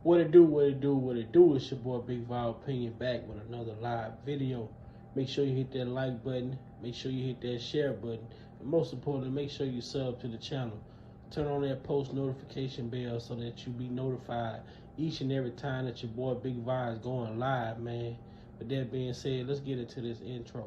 What it do, what it do, what it do. It's your boy Big Val Opinion back with another live video. Make sure you hit that like button. Make sure you hit that share button. And most importantly, make sure you sub to the channel. Turn on that post notification bell so that you be notified each and every time that your boy Big Val is going live, man. With that being said, let's get into this intro.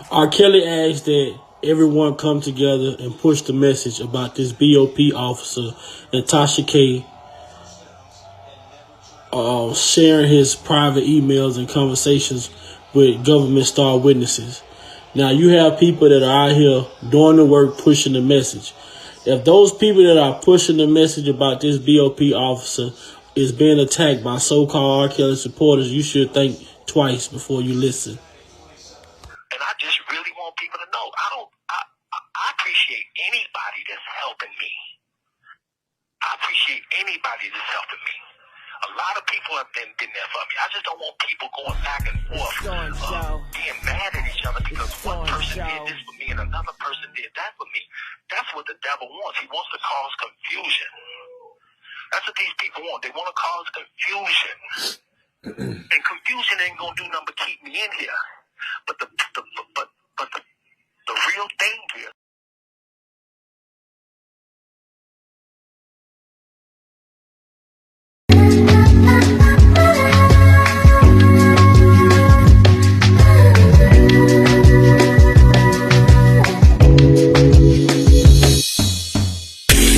R.Kelly asked that everyone come together and push the message about this BOP officer and Tasha K sharing his private emails and conversations with government star witnesses. Now, you have people that are out here doing the work, pushing the message. If those people that are pushing the message about this BOP officer is being attacked by so-called R. Kelly supporters, you should think twice before you listen. And I just really want people to know, I appreciate anybody that's helping me. I appreciate anybody that's helping me. A lot of people have been there for me. I just don't want people going back and forth, being mad at each other because one person did this for me and another person did that for me. That's what the devil wants. He wants to cause confusion. That's what these people want. They want to cause confusion. And confusion ain't going to do nothing but keep me in here. But the real thing here.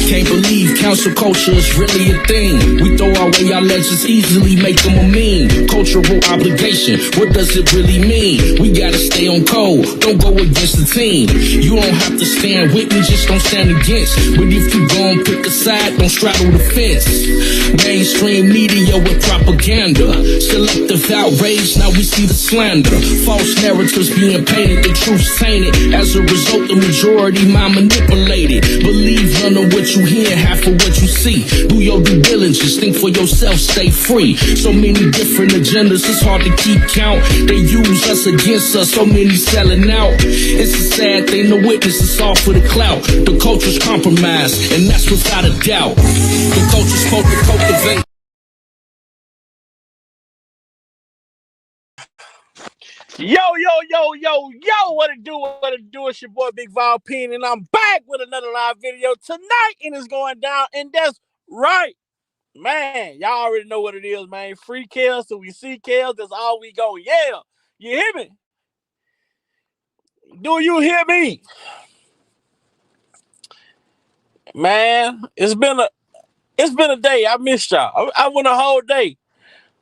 Can't believe council culture is really a thing. We throw away our legends easily, make them a meme. Cultural obligation, what does it really mean? We gotta stay on code, don't go against the team. You don't have to stand with me, just don't stand against. But if you gon' pick a side, don't straddle the fence. Mainstream media with propaganda, selective outrage, now we see the slander. False narratives being painted, the truth's tainted. As a result, the majority mind manipulated. Believe none of what you hear, half of what you see. Do your due diligence, think for yourself, stay free. So many different agendas, it's hard to keep count. They use us against us, so many selling out. It's a sad thing to witness, it's all for the clout. The culture's compromised, and that's without a doubt. The culture's supposed to cultivate. Yo, what it do, it's your boy Big Val Opinion, and I'm back with another live video tonight, and it's going down, and that's right, man, y'all already know what it is, man. Free Kels, so we see Kels, that's all we go, yeah, you hear me? Do you hear me? Man, it's been a day. I missed y'all. I went a whole day.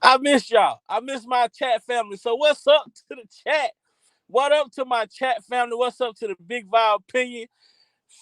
I missed y'all. I missed my chat family. So what's up to the chat? What up to my chat family? What's up to the Big Val Opinion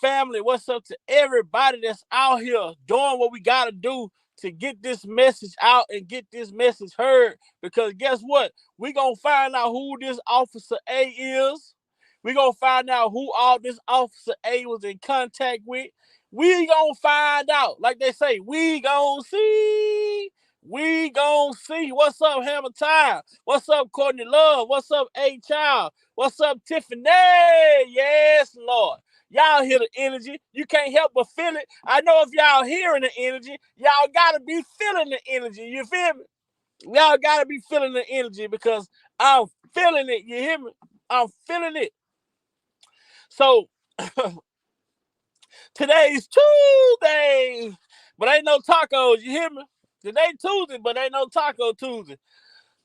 family? What's up to everybody that's out here doing what we got to do to get this message out and get this message heard? Because guess what? We're going to find out who this Officer A is. We're going to find out who all this Officer A was in contact with. We going to find out. Like they say, we going to see. We gon' see. What's up, Hammer Time? What's up, Courtney Love? What's up, A Child? What's up, Tiffany? Yes, Lord. Y'all hear the energy. You can't help but feel it. I know if y'all hearing the energy, y'all gotta be feeling the energy. You feel me? Y'all gotta be feeling the energy because I'm feeling it. You hear me? I'm feeling it. So today's Tuesday, but ain't no tacos. You hear me? Today Tuesday, but ain't no Taco Tuesday.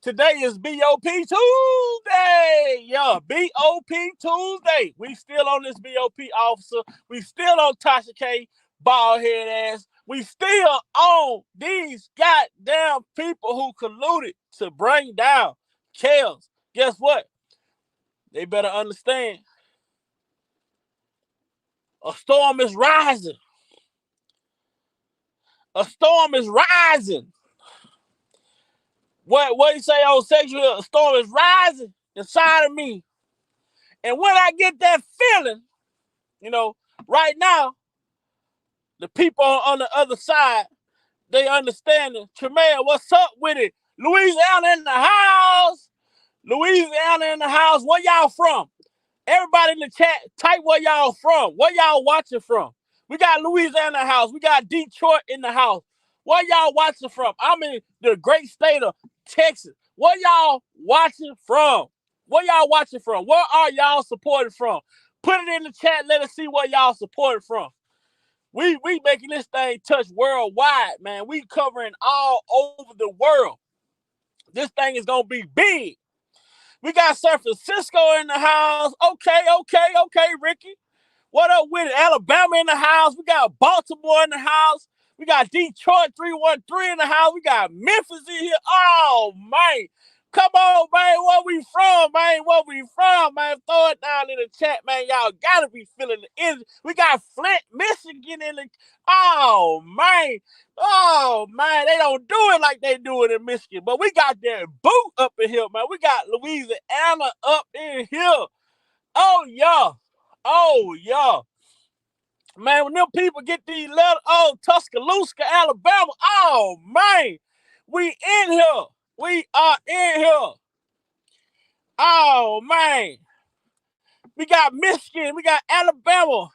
Today is BOP Tuesday. Yeah, BOP Tuesday. We still on this BOP officer. We still on Tasha K, bald head ass. We still on these goddamn people who colluded to bring down Kels. Guess what? They better understand. A storm is rising. A storm is rising. What you say on sexual? A storm is rising inside of me. And when I get that feeling, you know, right now, the people on the other side, they understand it. Tremaine, what's up with it? Louisiana in the house. Louisiana in the house. Where y'all from? Everybody in the chat, type where y'all from. Where y'all watching from? We got Louisiana in the house. We got Detroit in the house. Where y'all watching from? I'm in the great state of Texas. Where y'all watching from? Where y'all watching from? Where are y'all supported from? Put it in the chat. Let us see where y'all supported from. We making this thing touch worldwide, man. We covering all over the world. This thing is going to be big. We got San Francisco in the house. Okay, Ricky. What up with it? Alabama in the house. We got Baltimore in the house. We got Detroit 313 in the house. We got Memphis in here. Oh, man. Come on, man. Where we from, man? Where we from, man? Throw it down in the chat, man. Y'all got to be feeling the energy. We got Flint, Michigan in the... Oh, man. Oh, man. They don't do it like they do it in Michigan. But we got that boot up in here, man. We got Louisiana up in here. Oh, yeah. Oh, yeah. Man, when them people get these letters, oh, Tuscaloosa, Alabama, oh, man. We in here. We are in here. Oh, man. We got Michigan. We got Alabama.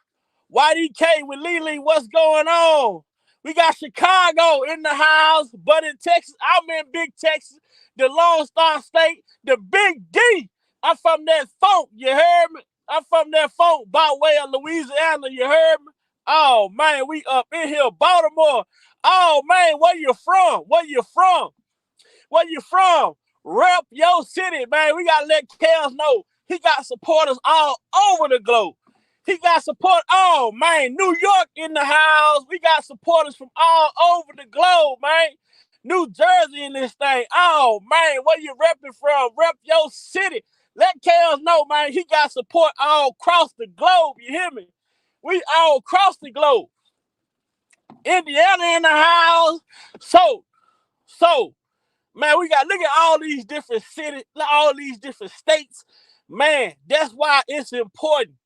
YDK with Lily, what's going on? We got Chicago in the house, but in Texas, I'm in Big Texas, the Lone Star State, the Big D. I'm from that funk, you heard me? I'm from that funk by way of Louisiana, you heard me? Oh, man, we up in here, Baltimore. Oh, man, where you from? Where you from? Where you from? Rep your city, man. We got to let Kels know he got supporters all over the globe. He got support. Oh, man, New York in the house. We got supporters from all over the globe, man. New Jersey in this thing. Oh, man, where you repping from? Rep your city. Let Kels know, man, he got support all across the globe. You hear me? We all across the globe. Indiana in the house. So, man, we got, look at all these different cities, all these different states. Man, that's why it's important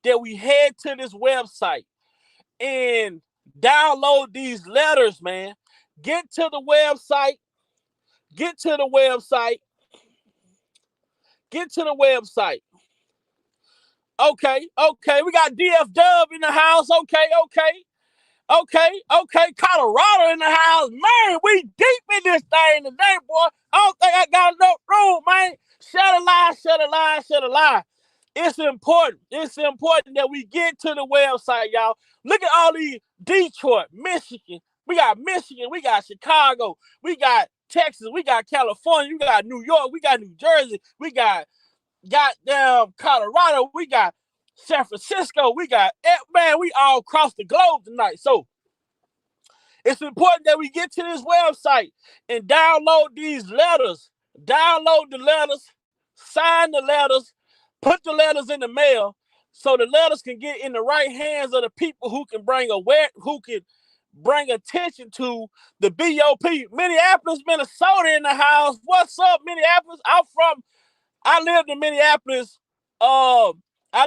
that we head to this website and download these letters, man. Get to the website. Get to the website. Get to the website. Okay. We got DF Dub in the house. Okay. Colorado in the house. Man, we deep in this thing today, boy. I don't think I got enough room, man. Shut a lie. It's important. It's important that we get to the website, y'all. Look at all these Detroit, Michigan. We got Michigan. We got Chicago. We got Texas. We got California. We got New York. We got New Jersey. We got goddamn Colorado. We got San Francisco. We got, man, we all across the globe tonight. So it's important that we get to this website and download these letters. Download the letters. Sign the letters. Put the letters in the mail so the letters can get in the right hands of the people who can bring attention to the BOP. Minneapolis, Minnesota in the house. What's up, Minneapolis? I lived in Minneapolis. I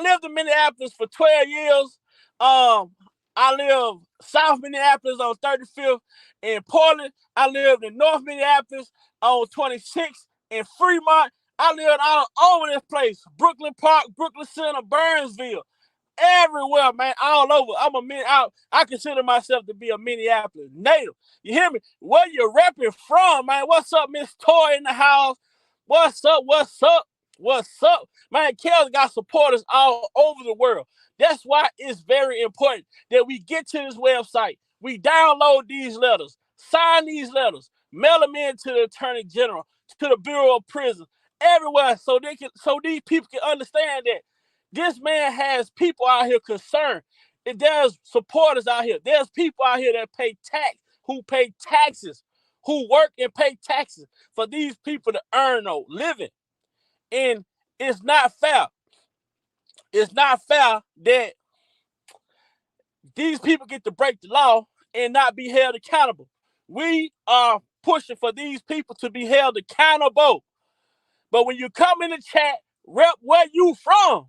lived in Minneapolis for 12 years. I lived South Minneapolis on 35th in Portland. I lived in North Minneapolis on 26th in Fremont. I lived all over this place. Brooklyn Park, Brooklyn Center, Burnsville. Everywhere, man, all over. I consider myself to be a Minneapolis native. You hear me? Where you repping from, man? What's up, Miss Toy in the house? What's up? Man, Kel's got supporters all over the world. That's why it's very important that we get to this website. We download these letters, sign these letters, mail them in to the Attorney General, to the Bureau of Prisons, everywhere, so these people can understand that this man has people out here concerned. And there's supporters out here. There's people out here that who pay taxes, who work and pay taxes for these people to earn a living. And it's not fair. It's not fair that these people get to break the law and not be held accountable. We are pushing for these people to be held accountable. But when you come in the chat, rep where you from.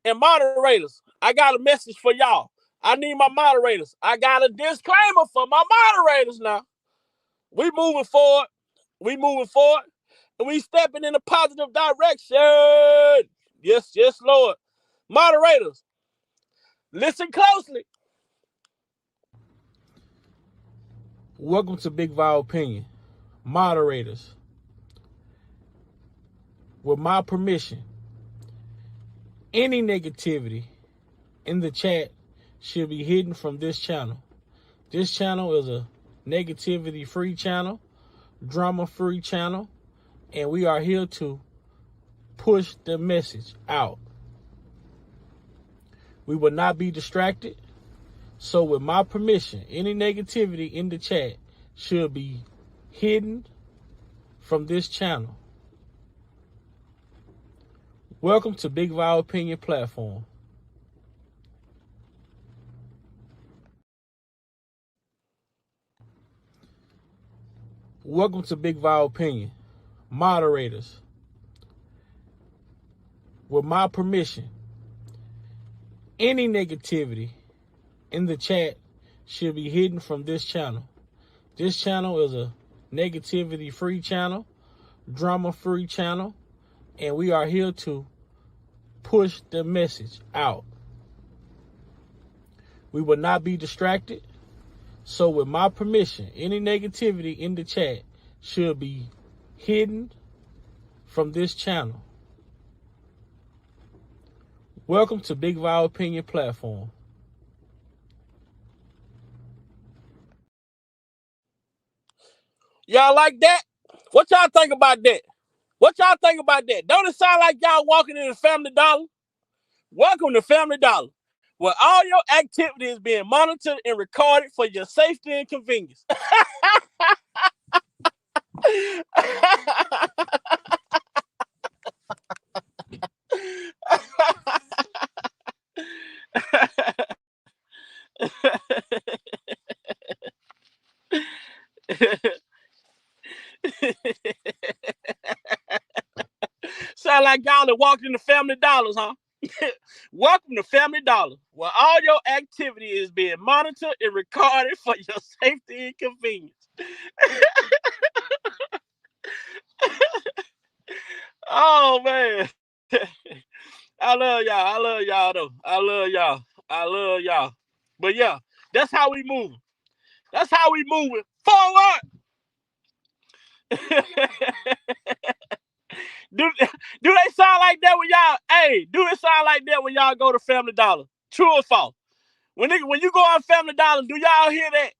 And moderators, I got a message for y'all. I need my moderators. I got a disclaimer for my moderators now. We moving forward. And we stepping in a positive direction. Yes, Lord. Moderators, listen closely. Welcome to Big Val Opinion. Moderators, with my permission, any negativity in the chat should be hidden from this channel. This channel is a negativity-free channel, drama-free channel, and we are here to push the message out. We will not be distracted. So with my permission, any negativity in the chat should be hidden from this channel. Welcome to Big Val Opinion Platform. Welcome to Big Val Opinion. Moderators, with my permission, any negativity in the chat should be hidden from this channel. This channel is a negativity-free channel, drama-free channel, and we are here to push the message out. We will not be distracted. So with my permission, any negativity in the chat should be hidden from this channel. Welcome to Big Val Opinion Platform. Y'all like that? What y'all think about that? Don't it sound like y'all walking in a Family Dollar? Welcome to Family Dollar, where all your activity is being monitored and recorded for your safety and convenience. Sound like y'all that walked into Family Dollars, huh? Welcome to Family Dollar, where all your activity is being monitored and recorded for your safety and convenience. Oh, man. I love y'all, though. I love y'all. But, yeah, that's how we moving. Forward. Do they sound like that when y'all? Hey, do it sound like that when y'all go to Family Dollar? True or false? When you go on Family Dollar, do y'all hear that?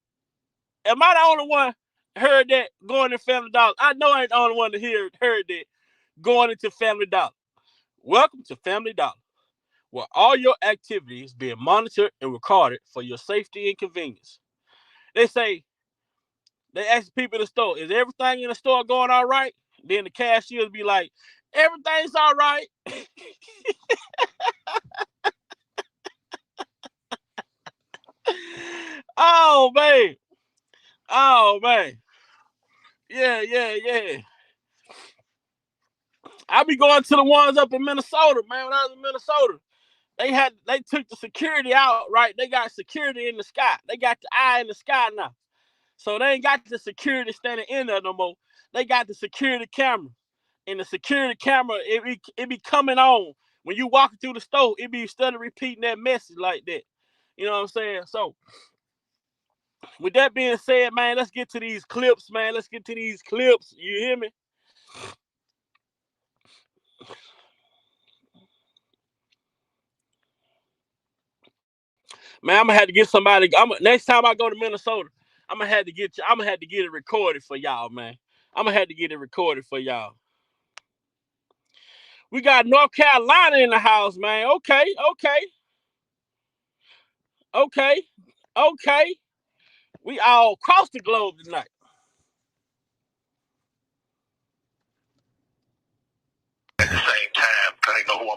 Am I the only one heard that going to Family Dollar? I know I ain't the only one that heard that going into Family Dollar. Welcome to Family Dollar, where all your activities being monitored and recorded for your safety and convenience. They ask people in the store, is everything in the store going all right? Then the cashiers be like, everything's all right. Oh, man. Yeah. I be going to the ones up in Minnesota, man. When I was in Minnesota, they took the security out, right? They got security in the sky. They got the eye in the sky now. So they ain't got the security standing in there no more. They got the security camera. And the security camera, it be coming on. When you walking through the store, it be steadily repeating that message like that. You know what I'm saying? So, with that being said, man, let's get to these clips, man. You hear me? Man, I'm gonna have to get somebody. Next time I go to Minnesota, I'm gonna have to get it recorded for y'all, man. We got North Carolina in the house, man. Okay. We all across the globe tonight. At the same time, because I know who I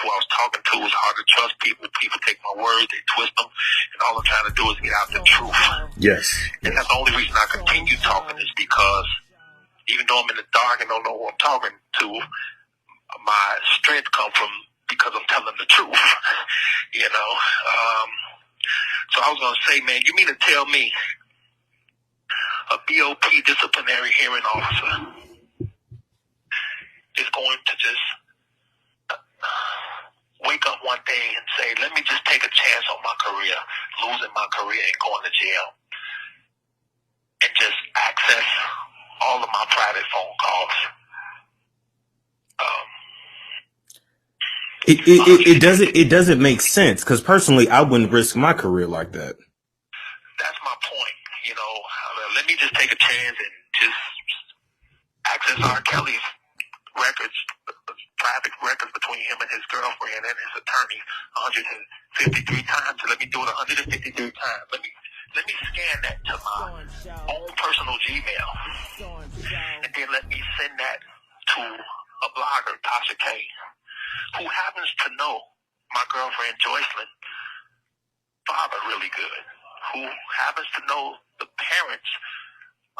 was talking to. It's hard to trust people. People take my words, they twist them, and all I'm trying to do is get out the truth. Yes. And that's the only reason I continue talking is because even though I'm in the dark and don't know who I'm talking to, my strength comes from because I'm telling the truth, you know. So I was going to say, man, you mean to tell me a BOP disciplinary hearing officer is going to just wake up one day and say, let me just take a chance on my career, losing my career and going to jail, and just access all of my private phone calls? It doesn't make sense, because personally I wouldn't risk my career like that. That's my point. You know, let me just take a chance and just access R.Kelly's records, private records between him and his girlfriend and his attorney 153 times. Let me do it 153 times. Let me scan that to my own personal Gmail, and then let me send that to a blogger, Tasha K, who happens to know my girlfriend Joycelyn father really good, who happens to know the parents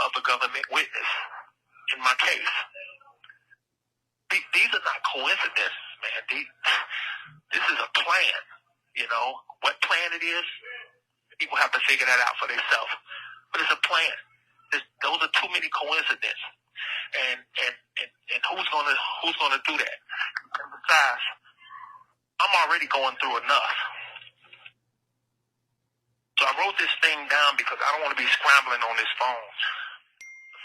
of the government witness in my case. These are not coincidences, man. This is a plan. You know what plan it is? People have to figure that out for themselves. But it's a plan. Those are too many coincidences. And who's gonna do that? And besides, I'm already going through enough. So I wrote this thing down because I don't want to be scrambling on this phone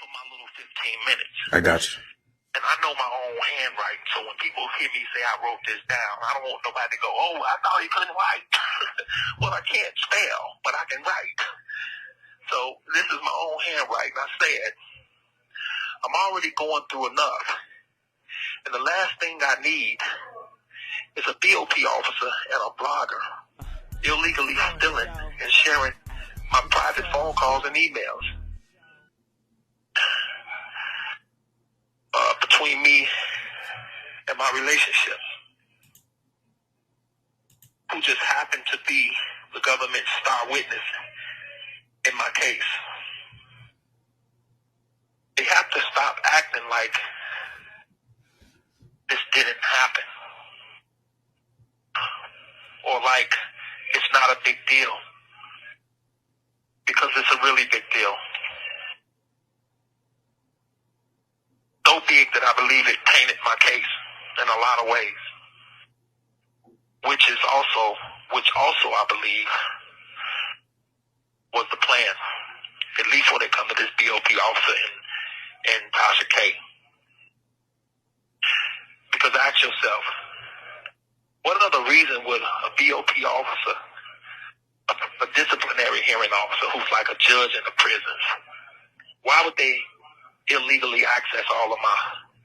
for my little 15 minutes. I got you. And I know my own handwriting, so when people hear me say I wrote this down, I don't want nobody to go, oh, I thought you couldn't write. Well, I can't spell, but I can write. So this is my own handwriting. I said, I'm already going through enough. And the last thing I need is a BOP officer and a blogger illegally stealing and sharing my private phone calls and emails. Between me and my relationship, who just happened to be the government's star witness in my case. They have to stop acting like this didn't happen, or like it's not a big deal, because it's a really big deal. So big that I believe it tainted my case in a lot of ways, which also I believe was the plan, at least when it comes to this BOP officer and Tasha K. Because ask yourself, what other reason would a BOP officer, a disciplinary hearing officer who's like a judge in the prisons, why would they illegally access all of my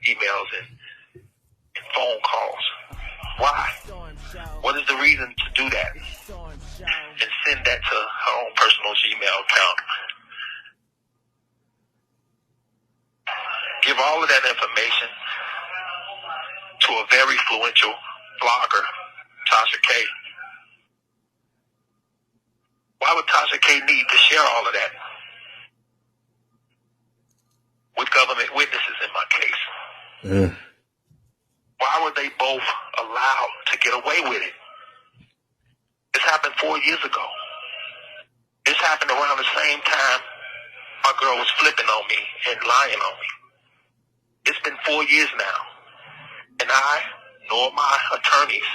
emails and phone calls? Why? What is the reason to do that? And send that to her own personal Gmail account. Give all of that information to a very influential blogger, Tasha K. Why would Tasha K need to share all of that with government witnesses in my case? Why were they both allowed to get away with it? This happened 4 years ago. This happened around the same time my girl was flipping on me and lying on me. It's been 4 years now, and I, nor my attorneys,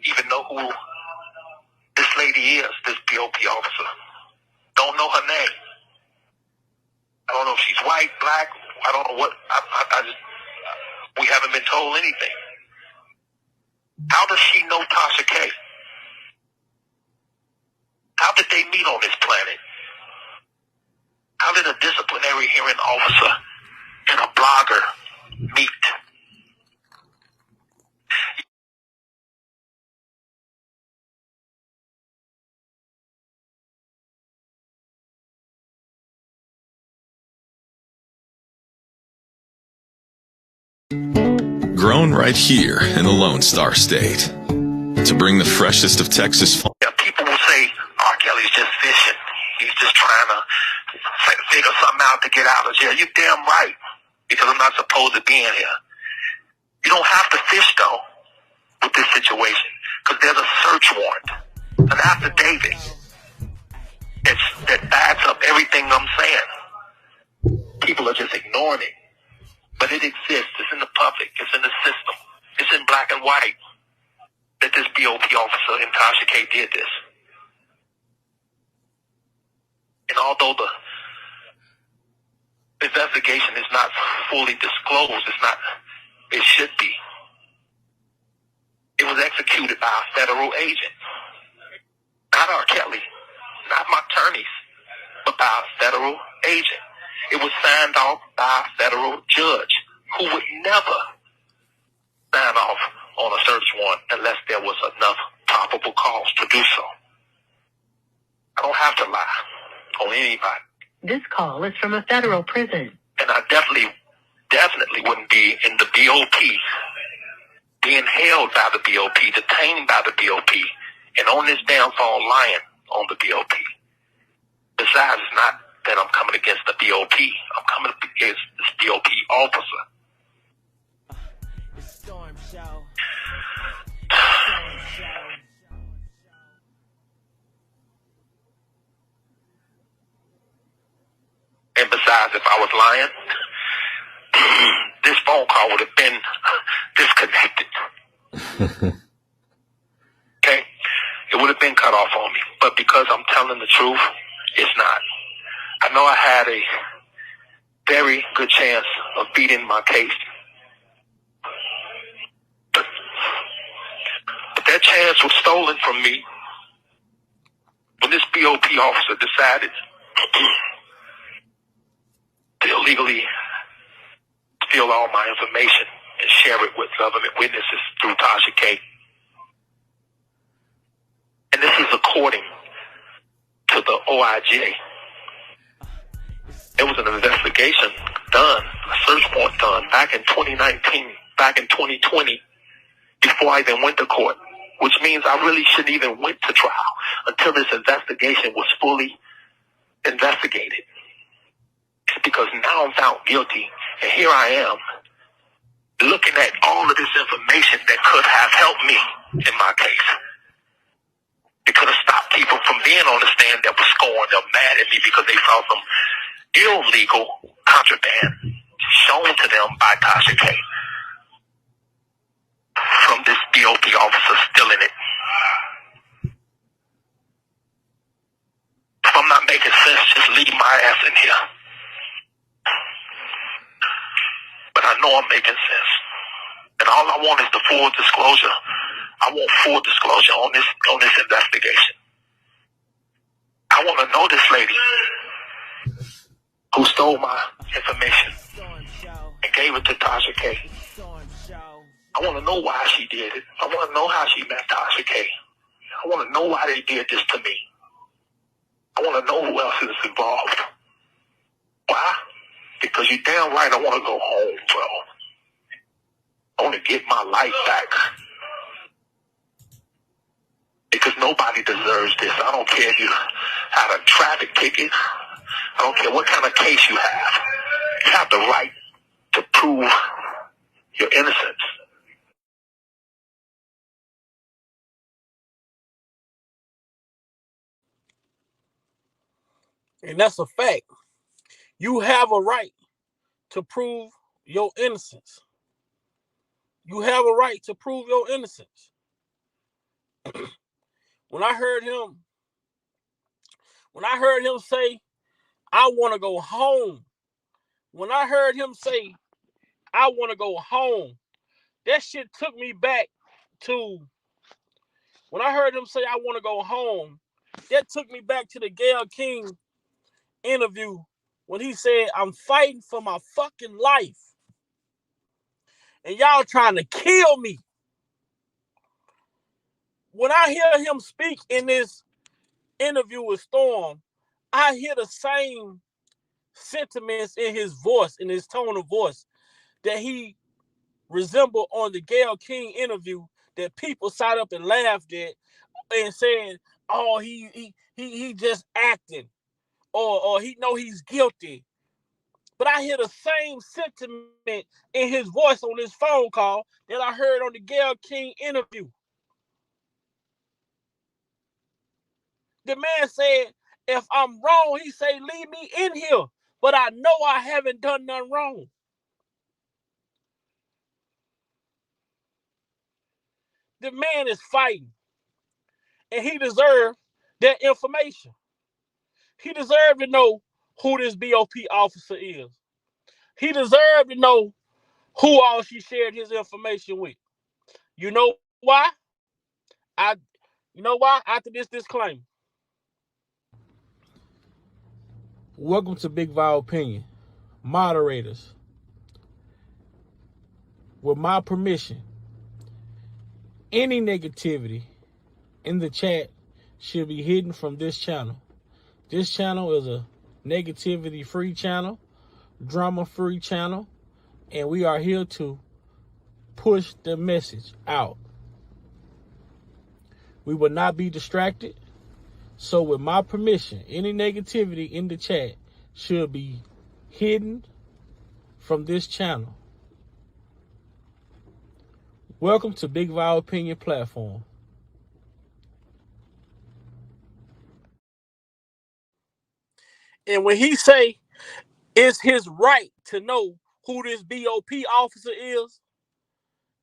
even know who this lady is, this BOP officer. Don't know her name. I don't know if she's white, black. I don't know what. We haven't been told anything. How does she know Tasha K? How did they meet on this planet? How did a disciplinary hearing officer and a blogger meet? Grown right here in the Lone Star State. To bring the freshest of Texas. Yeah, people will say R.Kelly's just fishing. He's just trying to figure something out to get out of jail. You're damn right, because I'm not supposed to be in here. You don't have to fish, though, with this situation because there's a search warrant, an affidavit that backs up everything I'm saying. People are just ignoring it. But it exists. It's in the public. It's in the system. It's in black and white that this BOP officer in Tasha K did this. And although the investigation is not fully disclosed, it should be. It was executed by a federal agent. Not R.Kelly, not my attorneys, but by a federal agent. It was signed off by a federal judge who would never sign off on a search warrant unless there was enough probable cause to do so. I don't have to lie on anybody. This call is from a federal prison. And I definitely wouldn't be in the BOP, being held by the BOP, detained by the BOP, and on this damn phone lying on the BOP. Besides, it's not that I'm coming against the BOP. I'm coming against this BOP officer. And besides, if I was lying, this phone call would have been disconnected. Okay? It would have been cut off on me. But because I'm telling the truth, it's not. I know I had a very good chance of beating my case. But that chance was stolen from me when this BOP officer decided to illegally steal all my information and share it with government witnesses through Tasha K. And this is according to the OIJ. There was an investigation done, a search warrant done back in 2019, back in 2020, before I even went to court, which means I really shouldn't even went to trial until this investigation was fully investigated. It's because now I'm found guilty, and here I am, looking at all of this information that could have helped me in my case. It could have stopped people from being on the stand that was scoring them mad at me because they saw some illegal contraband shown to them by Tasha K. From this BOP officer stealing it. If I'm not making sense, just leave my ass in here. But I know I'm making sense. And all I want is the full disclosure. I want full disclosure on this investigation. I want to know this lady who stole my information and gave it to Tasha K. I want to know why she did it. I want to know how she met Tasha K. I want to know why they did this to me. I want to know who else is involved. Why? Because you damn right I want to go home, bro. I want to get my life back. Because nobody deserves this. I don't care if you had a traffic ticket. I don't care what kind of case you have. You have the right to prove your innocence. And that's a fact. You have a right to prove your innocence. You have a right to prove your innocence. When I heard him say, I want to go home. When I heard him say, I want to go home, that shit took me back to, when I heard him say, I want to go home, that took me back to the Gayle King interview when he said, I'm fighting for my fucking life. And y'all trying to kill me. When I hear him speak in this interview with Storm, I hear the same sentiments in his voice, in his tone of voice, that he resembled on the Gayle King interview that people sat up and laughed at and said, oh, he just acting, or he know he's guilty. But I hear the same sentiment in his voice on this phone call that I heard on the Gayle King interview. The man said, if I'm wrong, he say, leave me in here. But I know I haven't done nothing wrong. The man is fighting. And he deserved that information. He deserved to know who this BOP officer is. He deserved to know who all she shared his information with. You know why? After this disclaimer. Welcome to Big Val Opinion. Moderators, with my permission, any negativity in the chat should be hidden from this channel. This channel is a negativity-free channel, drama-free channel, and we are here to push the message out. We will not be distracted. So with my permission, any negativity in the chat should be hidden from this channel. Welcome to Big Val Opinion Platform. And when he say it's his right to know who this BOP officer is,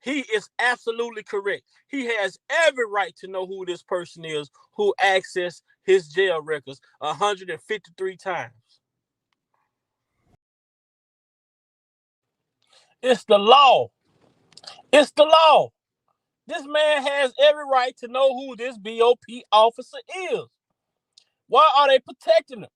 he is absolutely correct. He has every right to know who this person is who accessed his jail records 153 times. It's the law. It's the law. This man has every right to know who this BOP officer is. Why are they protecting him?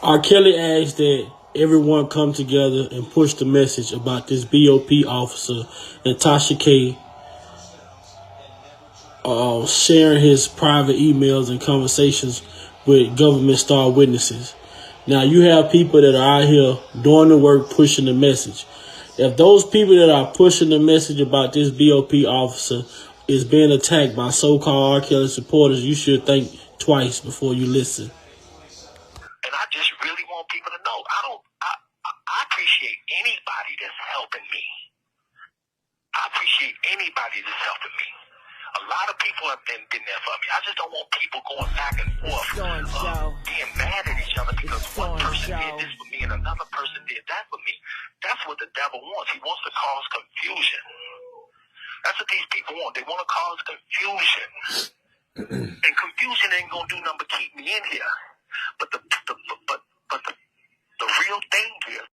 R.Kelly asked that everyone come together and push the message about this BOP officer, Natasha K, sharing his private emails and conversations with government star witnesses. Now, you have people that are out here doing the work, pushing the message. If those people that are pushing the message about this BOP officer is being attacked by so-called R.Kelly supporters, you should think twice before you listen. And I just really want people to know, I appreciate anybody that's helping me. I appreciate anybody that's helping me. A lot of people have been there for me. I just don't want people going back and forth, being mad at each other because one person did this for me and another person did that for me. That's what the devil wants. He wants to cause confusion. That's what these people want. They want to cause confusion. And confusion ain't going to do nothing but keep me in here. But the real thing here.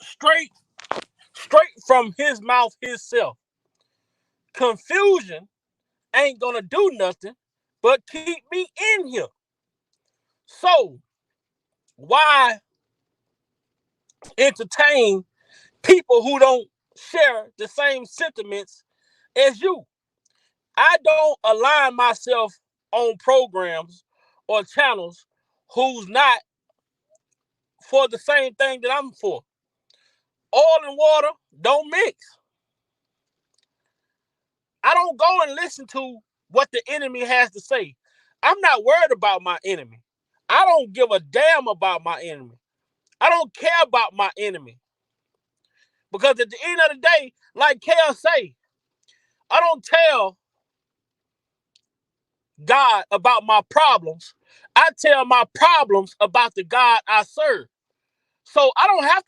Straight from his mouth himself. Confusion ain't gonna do nothing but keep me in here. So why entertain people who don't share the same sentiments as you? I don't align myself on programs or channels who's not for the same thing that I'm for. Oil and water don't mix. I don't go and listen to what the enemy has to say. I'm not worried about my enemy. I don't give a damn about my enemy. I don't care about my enemy. Because at the end of the day, like Kel say, I don't tell God about my problems. I tell my problems about the God I serve. So I don't have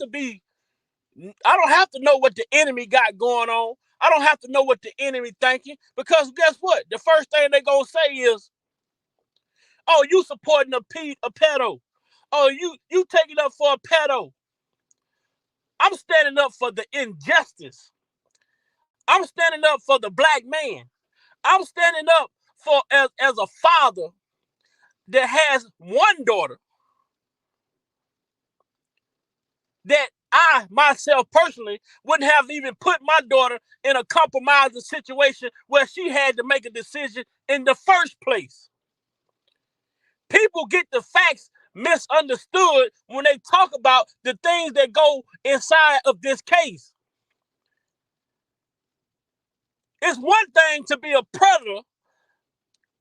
to know what the enemy got going on. I don't have to know what the enemy thinking, because guess what? The first thing they're going to say is, oh, you supporting a pedo. Oh, you taking up for a pedo. I'm standing up for the injustice. I'm standing up for the black man. I'm standing up for as a father that has one daughter that I, myself personally, wouldn't have even put my daughter in a compromising situation where she had to make a decision in the first place. People get the facts misunderstood when they talk about the things that go inside of this case. It's one thing to be a predator,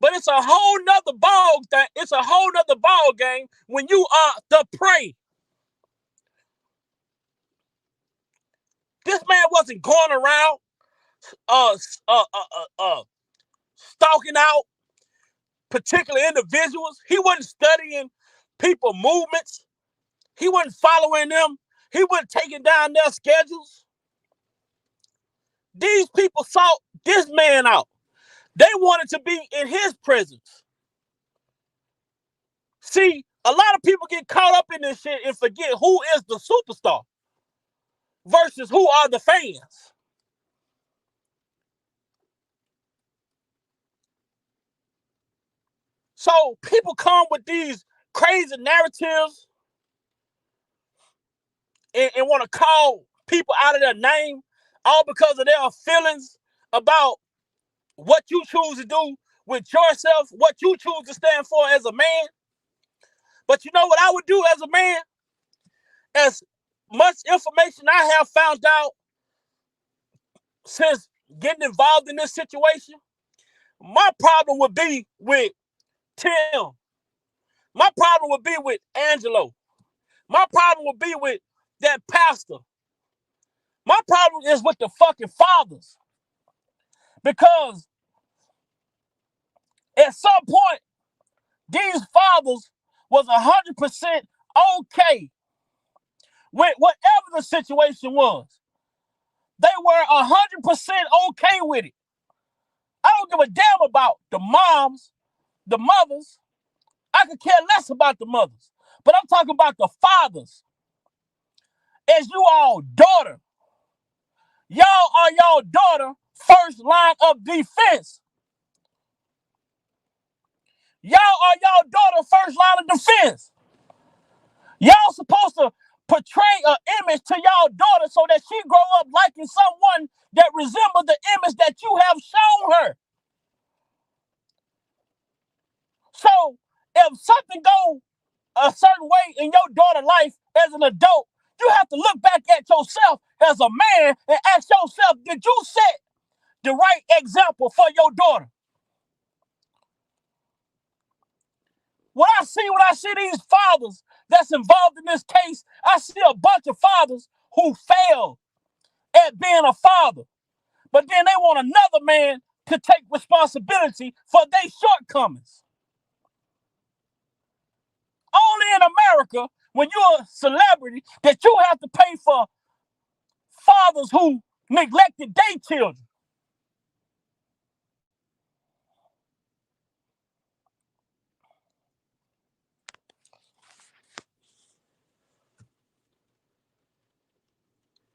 but it's a whole nother ball thing. It's a whole nother ball game when you are the prey. This man wasn't going around stalking out particular individuals. He wasn't studying people movements. He wasn't following them. He wasn't taking down their schedules. These people sought this man out. They wanted to be in his presence. See, a lot of people get caught up in this shit and forget who is the superstar versus who are the fans. So people come with these crazy narratives and want to call people out of their name, all because of their feelings about what you choose to do with yourself, what you choose to stand for as a man. But you know what I would do as a man? As much information I have found out since getting involved in this situation, my problem would be with Tim. My problem would be with Angelo. My problem would be with that pastor. My problem is with the fucking fathers. Because at some point, these fathers was 100% okay with whatever the situation was. They were 100% okay with it. I don't give a damn about the moms, the mothers. I could care less about the mothers. But I'm talking about the fathers. As you all daughter. Y'all are y'all daughter first line of defense. Y'all are y'all daughter first line of defense. Y'all supposed to portray an image to y'all daughter so that she grow up liking someone that resembles the image that you have shown her. So if something go a certain way in your daughter's life as an adult, you have to look back at yourself as a man and ask yourself, did you set the right example for your daughter? When I see these fathers that's involved in this case, I see a bunch of fathers who failed at being a father. But then they want another man to take responsibility for their shortcomings. Only in America, when you're a celebrity, that you have to pay for fathers who neglected their children.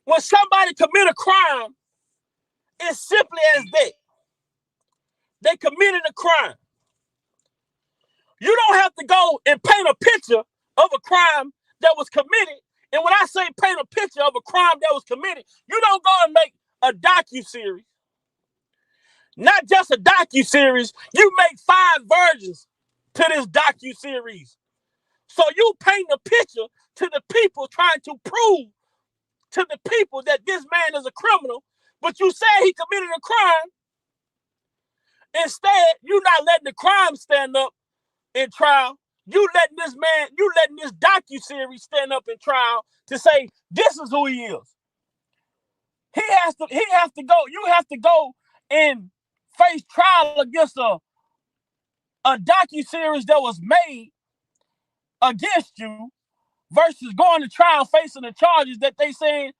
When somebody commit a crime, it's simply as that. They committed a crime. You don't have to go and paint a picture of a crime that was committed. And when I say paint a picture of a crime that was committed, you don't go and make a docuseries. Not just a docuseries, you make 5 versions to this docuseries. So you paint a picture to the people trying to prove to the people that this man is a criminal, but you say he committed a crime. Instead, you're not letting the crime stand up in trial. You letting this docuseries stand up in trial to say this is who he is. He has to go. You have to go and face trial against a docuseries that was made against you versus going to trial facing the charges that they saying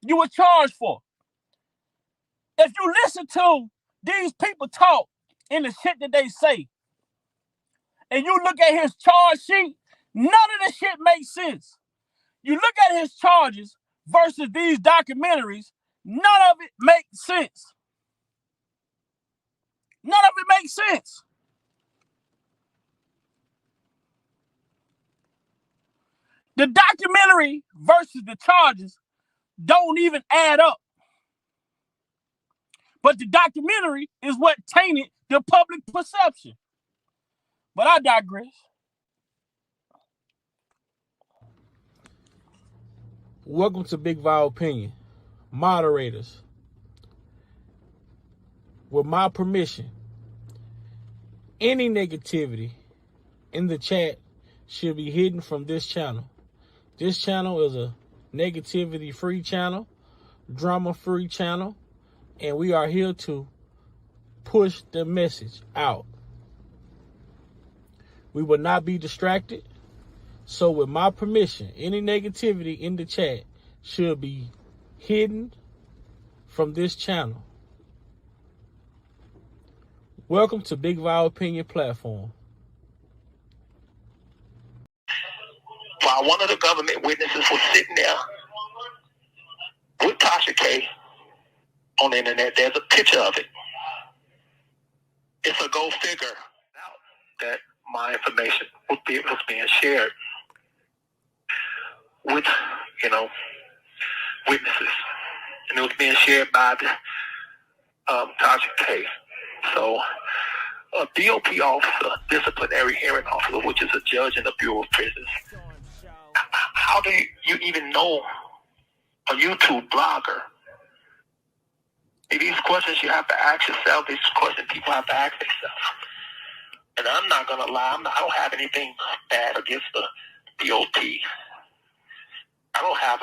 you were charged for. If you listen to these people talk in the shit that they say, and you look at his charge sheet, none of the shit makes sense. You look at his charges versus these documentaries, none of it makes sense. None of it makes sense. The documentary versus the charges don't even add up. But the documentary is what tainted the public perception. But I digress. Welcome to Big Val Opinion. Moderators, with my permission, any negativity in the chat should be hidden from this channel. This channel is a negativity-free channel, drama-free channel, and we are here to push the message out. We will not be distracted. So with my permission, any negativity in the chat should be hidden from this channel. Welcome to Big Vile Opinion Platform. While one of the government witnesses was sitting there with Tasha K on the internet, there's a picture of it. It's a go figure that my information was being shared with, witnesses. And it was being shared by the Tasha K. So a BOP officer, disciplinary hearing officer, which is a judge in the Bureau of Prisons, how do you even know a YouTube blogger? These questions you have to ask yourself. These questions people have to ask themselves. And I'm not going to lie. I don't have anything bad against the BOP. I don't have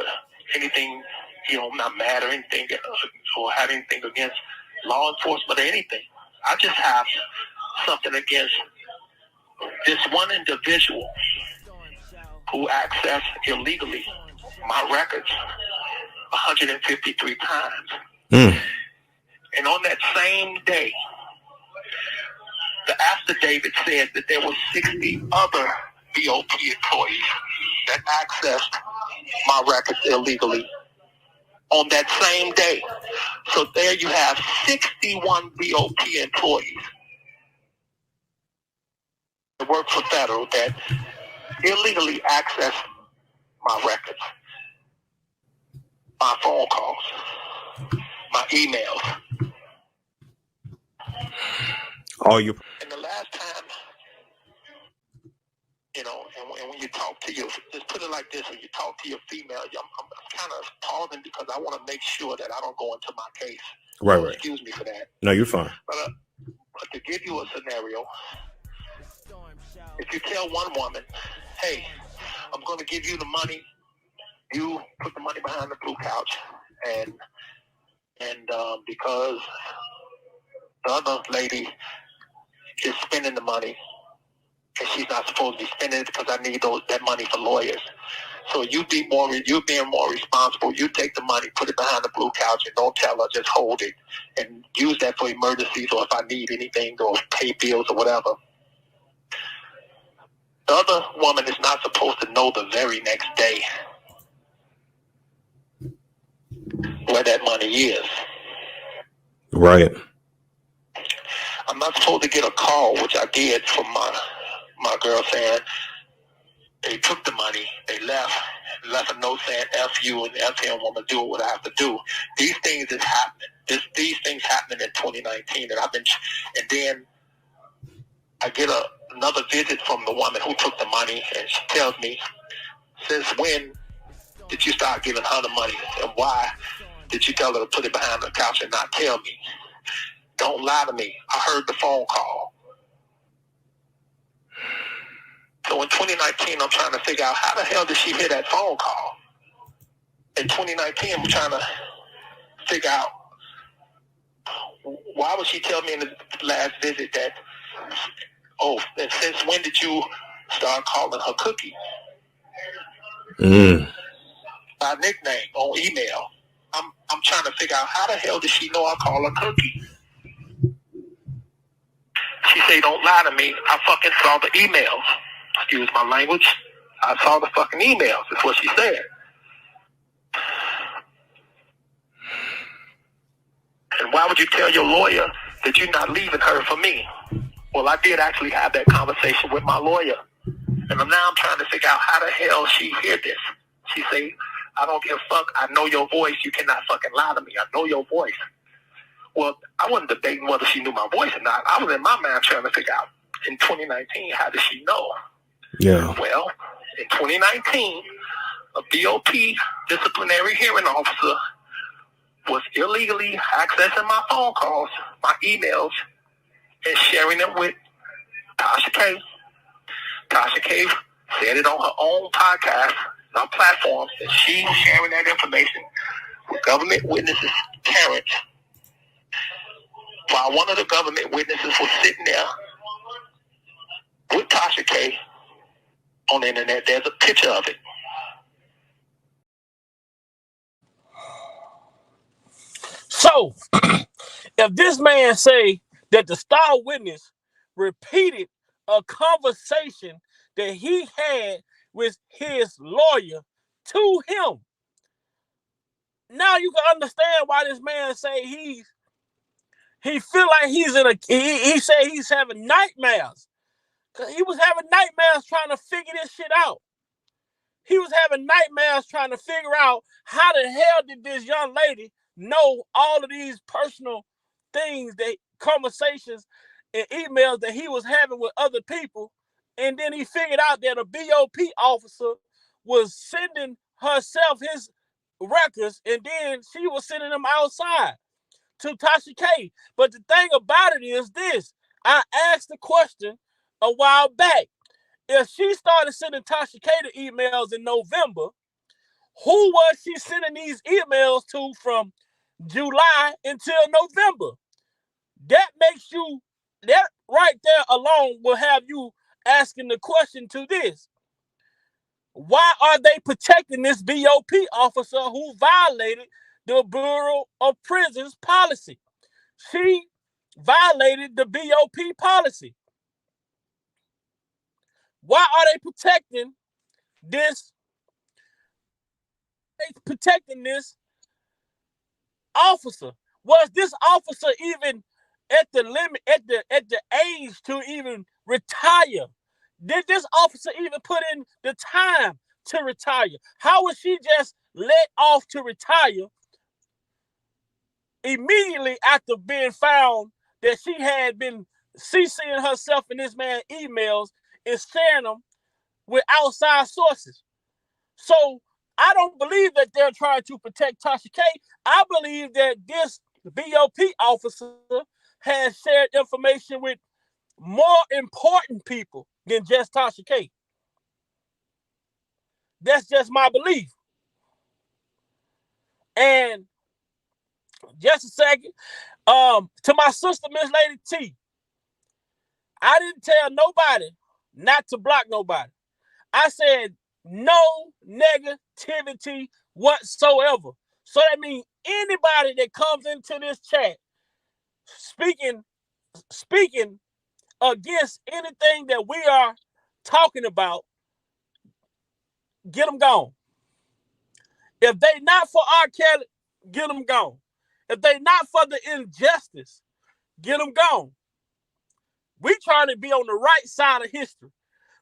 anything, I'm not mad or anything or have anything against law enforcement or anything. I just have something against this one individual who accessed illegally my records 153 times. And on that same day, the affidavit said that there were 60 other BOP employees that accessed my records illegally on that same day. So there you have 61 BOP employees that work for federal that illegally accessed my records, my phone calls, my emails. And the last time, and when you talk to your, just put it like this, when you talk to your female, I'm kind of pausing because I want to make sure that I don't go into my case. Right. Excuse me for that. No, you're fine. But to give you a scenario, if you tell one woman, hey, I'm going to give you the money, you put the money behind the blue couch, and because the other lady is spending the money, and she's not supposed to be spending it because I need that money for lawyers. So you're being more responsible. You take the money, put it behind the blue couch, and don't tell her. Just hold it and use that for emergencies or if I need anything or pay bills or whatever. The other woman is not supposed to know the very next day where that money is. Right. I'm not supposed to get a call, which I did from my girl saying they took the money, they left a note saying F you and F him, I'm going to do what I have to do. These things is happening. These things happening in 2019, and then I get another visit from the woman who took the money, and she tells me, since when did you start giving her the money, and why did you tell her to put it behind the couch and not tell me? Don't lie to me. I heard the phone call. So in 2019, I'm trying to figure out how the hell did she hear that phone call? In 2019, I'm trying to figure out why would she tell me in the last visit that, and since when did you start calling her Cookie? My nickname on email. I'm trying to figure out how the hell did she know I call her Cookie? She say, don't lie to me. I fucking saw the emails. Excuse my language. I saw the fucking emails. That's what she said. And why would you tell your lawyer that you're not leaving her for me? Well, I did actually have that conversation with my lawyer. And now I'm trying to figure out how the hell she hear this. She say, I don't give a fuck. I know your voice. You cannot fucking lie to me. I know your voice. Well, I wasn't debating whether she knew my voice or not. I was in my mind trying to figure out, in 2019, how did she know? Yeah. Well, in 2019, a BOP disciplinary hearing officer was illegally accessing my phone calls, my emails, and sharing them with Tasha K. Tasha K said it on her own podcast, on platforms, that she was sharing that information with government witnesses' parents while one of the government witnesses was sitting there with Tasha K on the internet. There's a picture of it. So, if this man say that the star witness repeated a conversation that he had with his lawyer to him, now you can understand why this man say he feel like he's in a, he said he's having nightmares. Because he was having nightmares trying to figure this shit out. He was having nightmares trying to figure out how the hell did this young lady know all of these personal things, that conversations and emails that he was having with other people. And then he figured out that a BOP officer was sending herself his records, and then she was sending them outside to Tasha K. But the thing about it is this. I asked the question a while back. If she started sending Tasha K the emails in November, who was she sending these emails to from July until November? That makes you, that right there alone will have you asking the question to this. Why are they protecting this BOP officer who violated the Bureau of Prisons policy? She violated the BOP policy. Why are they protecting this? Protecting this officer? Was this officer even at the limit, at the age to even retire? Did this officer even put in the time to retire? How was she just let off to retire immediately after being found that she had been CCing herself in this man's emails and sharing them with outside sources? So I don't believe that they're trying to protect Tasha K. I believe that this BOP officer has shared information with more important people than just Tasha K. That's just my belief. And just a second, to my sister, Miss Lady T, I didn't tell nobody not to block nobody. I said no negativity whatsoever. So that means anybody that comes into this chat speaking against anything that we are talking about, get them gone. If they not for R.Kelly, get them gone. If they not for the injustice, get them gone. We trying to be on the right side of history,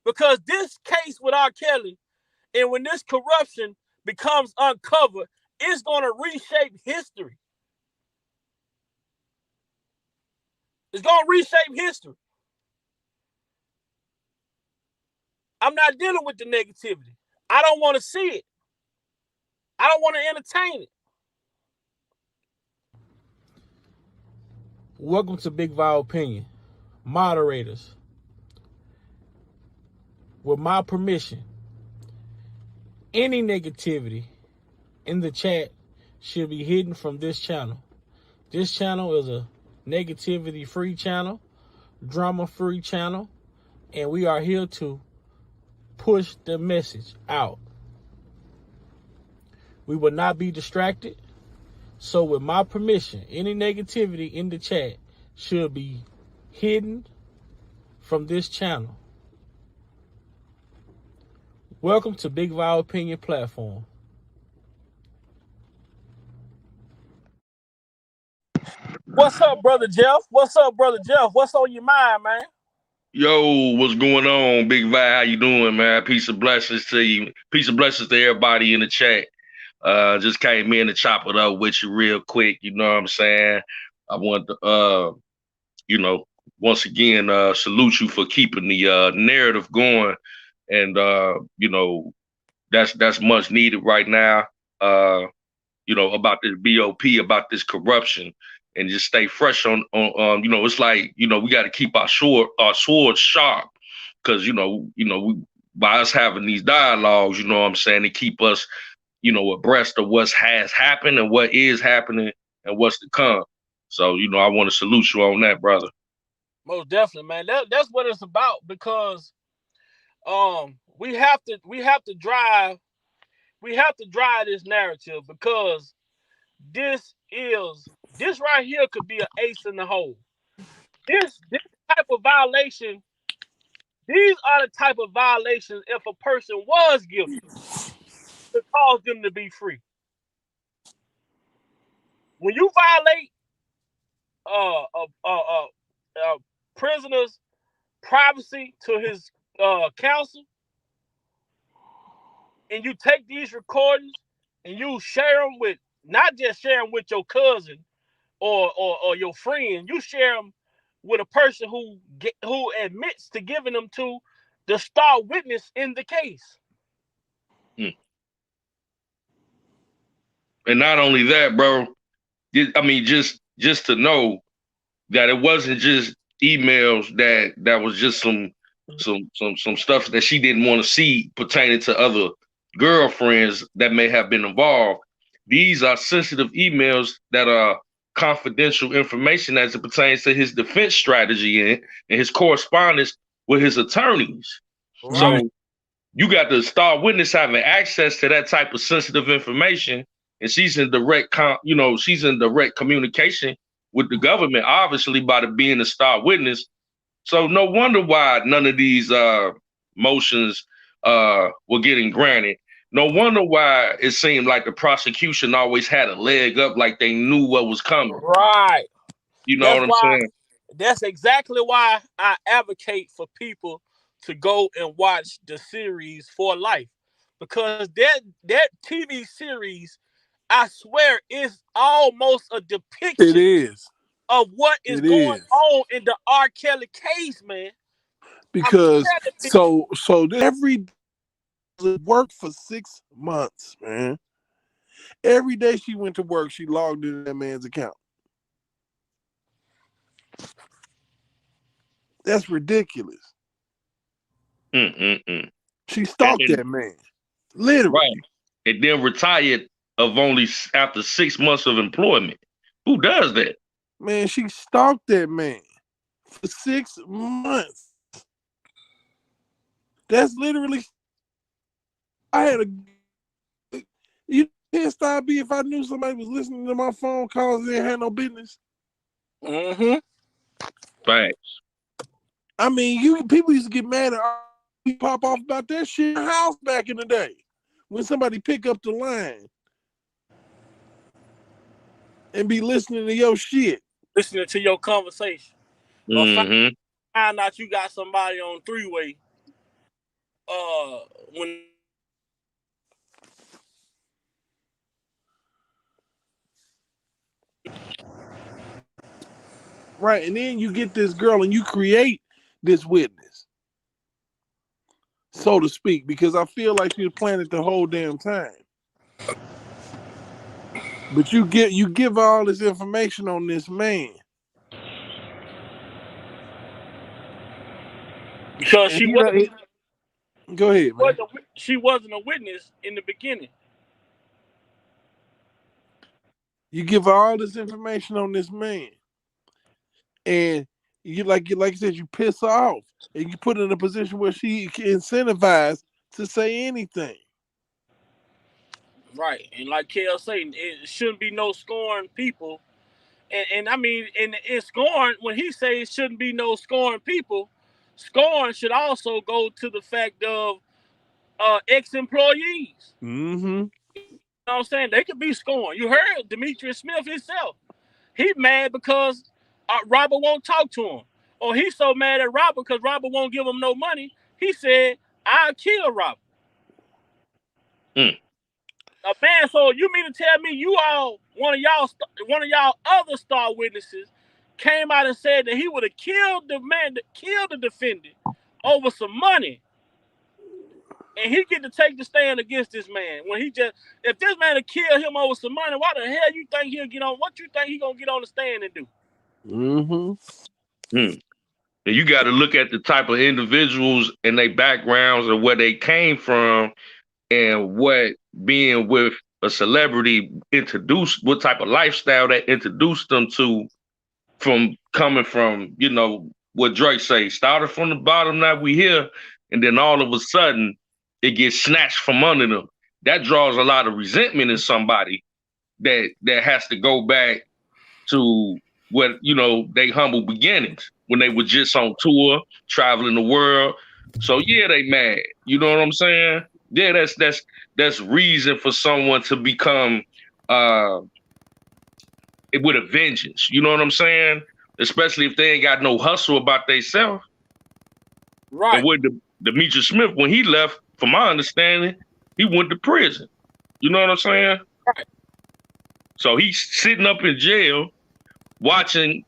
because this case with R.Kelly, and when this corruption becomes uncovered, it's going to reshape history. It's going to reshape history. I'm not dealing with the negativity. I don't want to see it. I don't want to entertain it. Welcome to Big Val Opinion. Moderators, with my permission, any negativity in the chat should be hidden from this channel. This channel is a negativity-free channel, drama-free channel, and we are here to push the message out. We will not be distracted. So with my permission, any negativity in the chat should be hidden from this channel. Welcome to Big Val Opinion Platform. What's up, Brother Jeff? What's up, Brother Jeff? What's on your mind, man? Yo, what's going on, Big Vi? How you doing, man? Peace of blessings to you. Peace of blessings to everybody in the chat. Just came in to chop it up with you real quick. You know what I'm saying? I want to, once again, salute you for keeping the narrative going, and that's much needed right now. About this BOP, about this corruption, and just stay fresh on it's like, we got to keep our swords sharp, because we, by us having these dialogues, you know what I'm saying, to keep us abreast of what has happened and what is happening and what's to come. So, I want to salute you on that, brother. Most definitely, man. That's what it's about, because we have to drive this narrative, because this right here could be an ace in the hole. This type of violation, these are the type of violations, if a person was guilty, to cause them to be free. When you violate a prisoner's privacy to his counsel, and you take these recordings and you share them with, not just share them with your cousin or your friend, you share them with a person who admits to giving them to the star witness in the case. And not only that, bro, I mean, just to know that it wasn't just emails that was just some stuff that she didn't want to see pertaining to other girlfriends that may have been involved. These are sensitive emails that are confidential information as it pertains to his defense strategy and his correspondence with his attorneys. Right. So you got the star witness having access to that type of sensitive information, and she's in direct communication with the government, obviously, by being a star witness. So no wonder why none of these motions were getting granted. No wonder why it seemed like the prosecution always had a leg up, like they knew what was coming. Right. You know what I'm saying? That's exactly why I advocate for people to go and watch the series For Life, because that TV series, I swear, is almost a depiction of what is going on in the R.Kelly case, man. Because so every worked for 6 months, man. Every day she went to work, she logged into that man's account. That's ridiculous. She stalked that man, literally. Right. And then retired after 6 months of employment. Who does that? Man, she stalked that man for 6 months. That's literally. You can't stop me if I knew somebody was listening to my phone calls and they had no business. Facts. I mean, people used to get mad at pop off about that shit in the house back in the day when somebody pick up the line and be listening to your shit, listening to your conversation, or find out you got somebody on three-way. When right, and then you get this girl and you create this witness, so to speak, because I feel like she was planning it the whole damn time. But you give all this information on this man because she wasn't. Go ahead, man. She wasn't a witness in the beginning. You give all this information on this man, and you like you said, you piss her off, and you put her in a position where she can incentivize to say anything. Right, and like Kel saying, it shouldn't be no scorn people, and I mean, in scorn, when he says it shouldn't be no scorn people, scorn should also go to the fact of ex-employees. You know what I'm saying? They could be scorned. You heard Demetrius Smith himself. He mad because Robert won't talk to him. Or he's so mad at Robert because Robert won't give him no money. He said, I'll kill Robert. Man, so you mean to tell me one of y'all other star witnesses came out and said that he would have killed the defendant over some money, and he get to take the stand against this man when if this man to kill him over some money, why the hell you think he'll get on? What you think he gonna get on the stand and do? And you got to look at the type of individuals and their backgrounds and where they came from, and what being with a celebrity what type of lifestyle that introduced them to from coming from, you know, what Drake say, started from the bottom, now we here, and then all of a sudden it gets snatched from under them. That draws a lot of resentment in somebody that has to go back to what, you know, they humble beginnings when they were just on tour, traveling the world. So yeah, they mad. You know what I'm saying? Yeah, that's reason for someone to become with a vengeance. You know what I'm saying? Especially if they ain't got no hustle about themselves. And Right. with Demetrius Smith, when he left, from my understanding, he went to prison. You know what I'm saying? Right. So he's sitting up in jail watching.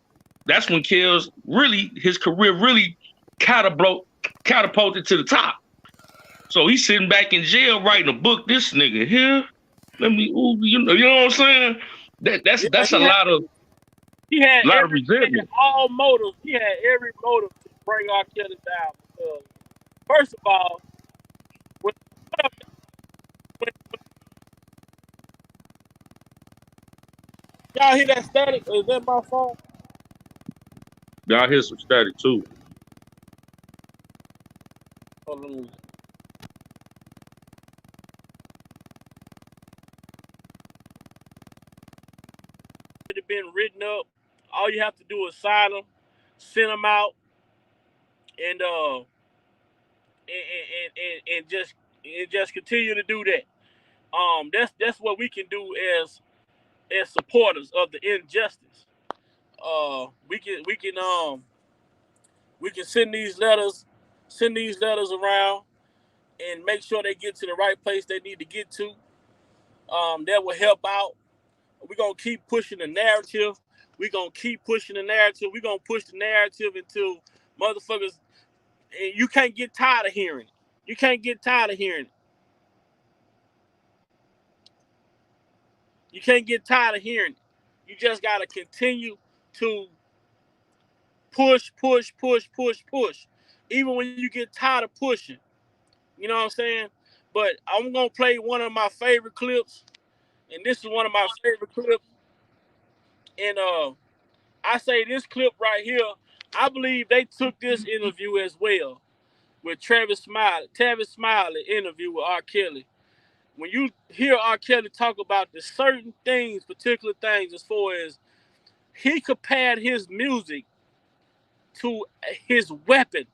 That's when Kells really, his career really catapulted to the top. So he's sitting back in jail writing a book. This nigga here, let me, ooh, you know what I'm saying? That's Yeah, a lot of he had resentment. all motives. He had every motive to bring R. Kelly down. Because first of all, when, y'all hear that static? Is that my phone? Y'all hear some static too. Hold on. It had been written up. All you have to do is sign them, send them out, and just continue to do that. That's what we can do as supporters of the injustice. We can send these letters around and make sure they get to the right place they need to get to. That will help out. We're gonna keep pushing the narrative. We're gonna keep pushing the narrative. We're gonna push the narrative until motherfuckers, and you can't get tired of hearing it. You can't get tired of hearing it. You can't get tired of hearing it. You just gotta continue to push. Even when you get tired of pushing. You know what I'm saying? But I'm gonna play one of my favorite clips, and this is one of my favorite clips. And I say this clip right here, I believe they took this interview as well with Travis Smiley interview with R. Kelly. When you hear R. Kelly talk about the certain things, particular things, as far as he compared his music to his weapon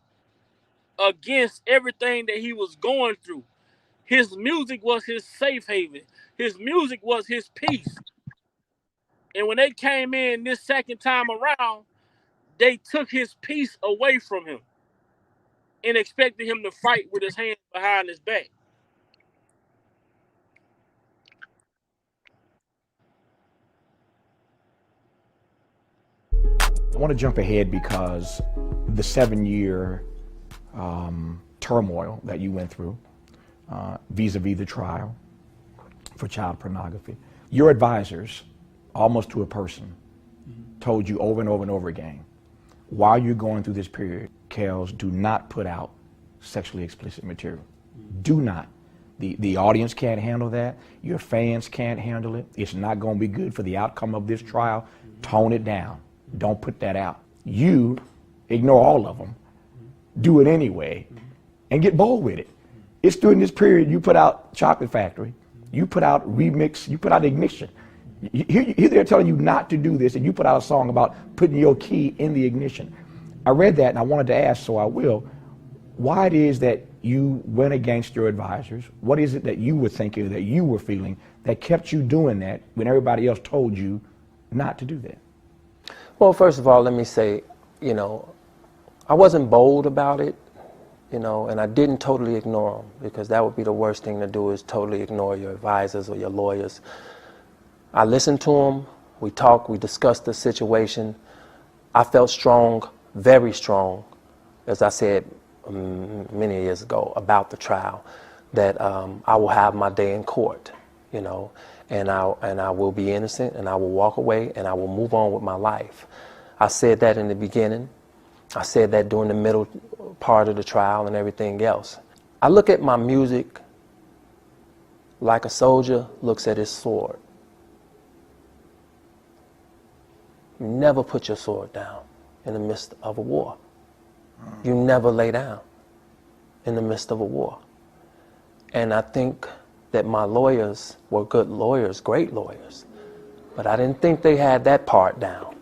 against everything that he was going through. His music was his safe haven. His music was his peace. And when they came in this second time around, they took his peace away from him and expected him to fight with his hands behind his back. I want to jump ahead because the 7-year turmoil that you went through vis-a-vis the trial for child pornography, your advisors, almost to a person, told you over and over and over again, while you're going through this period, Kells, do not put out sexually explicit material. Do not. The audience can't handle that. Your fans can't handle it. It's not going to be good for the outcome of this trial. Tone it down. Don't put that out. You ignore all of them. Do it anyway and get bold with it. It's during this period you put out Chocolate Factory. You put out Remix. You put out Ignition. Here they're telling you not to do this, and you put out a song about putting your key in the ignition. I read that and I wanted to ask, so I will, why it is that you went against your advisors? What is it that you were thinking, that you were feeling, that kept you doing that when everybody else told you not to do that? Well, first of all, let me say, I wasn't bold about it, and I didn't totally ignore them, because that would be the worst thing to do, is totally ignore your advisors or your lawyers. I listened to them, we talked, we discussed the situation. I felt strong, very strong, as I said many years ago about the trial, that I will have my day in court, and I will be innocent, and I will walk away, and I will move on with my life. I said that in the beginning. I said that during the middle part of the trial and everything else. I look at my music like a soldier looks at his sword. You never put your sword down in the midst of a war. You never lay down in the midst of a war. And I think that my lawyers were good lawyers, great lawyers, but I didn't think they had that part down.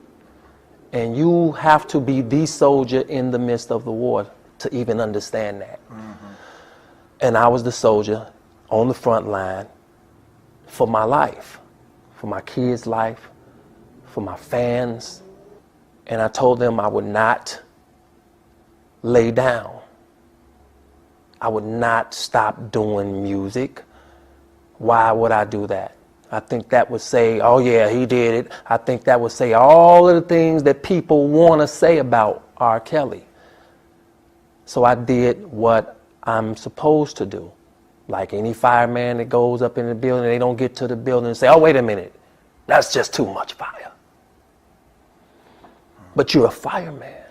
And you have to be the soldier in the midst of the war to even understand that. And I was the soldier on the front line for my life, for my kids' life, for my fans. And I told them I would not lay down. I would not stop doing music. Why would I do that? I think that would say, oh yeah, he did it. I think that would say all of the things that people want to say about R. Kelly. So I did what I'm supposed to do. Like any fireman that goes up in the building, they don't get to the building and say, oh, wait a minute, that's just too much fire. But you're a fireman.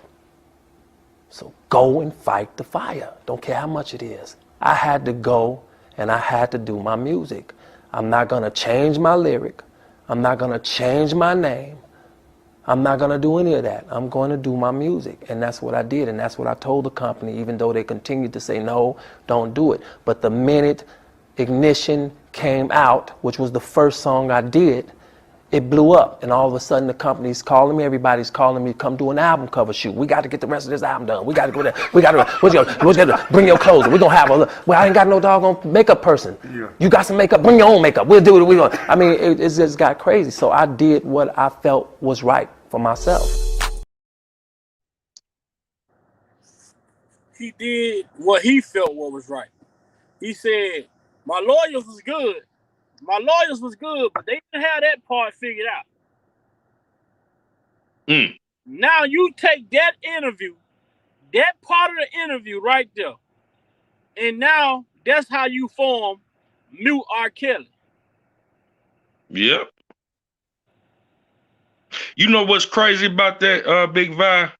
So go and fight the fire. Don't care how much it is. I had to go and I had to do my music. I'm not going to change my lyric. I'm not going to change my name. I'm not going to do any of that. I'm going to do my music. And that's what I did. And that's what I told the company, even though they continued to say, no, don't do it. But the minute Ignition came out, which was the first song I did, it blew up. And all of a sudden the company's calling me. Everybody's calling me, come do an album cover shoot. We got to get the rest of this album done. We got to go there. We got to bring your clothes. We're going to have well, I ain't got no doggone makeup person. Yeah. You got some makeup? Bring your own makeup. We'll do it. I mean, it just got crazy. So I did what I felt was right for myself. He did what he felt was right. He said, my lawyers was good. My lawyers was good, but they didn't have that part figured out. Now you take that interview, that part of the interview right there, and now that's how you form New R. Kelly. Yep. You know what's crazy about that, Big Vi?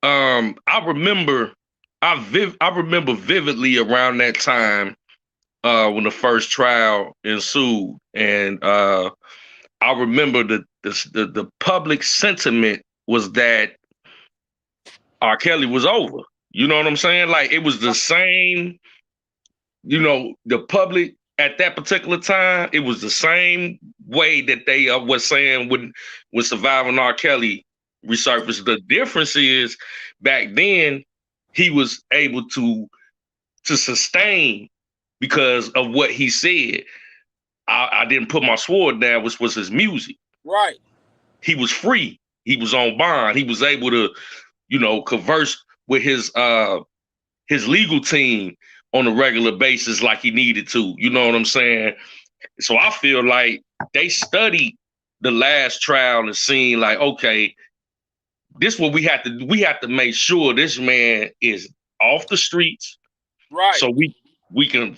I remember vividly around that time when the first trial ensued, and I remember the public sentiment was that R. Kelly was over. You know what I'm saying? Like it was the same. You know, the public at that particular time, it was the same way that they was saying when Surviving R. Kelly resurfaced. The difference is back then he was able to sustain because of what he said. I didn't put my sword down, which was his music. Right. He was free. He was on bond. He was able to, you know, converse with his legal team on a regular basis like he needed to. You know what I'm saying? So I feel like they studied the last trial and seen like, okay, this is what we have to make sure this man is off the streets. Right. So we can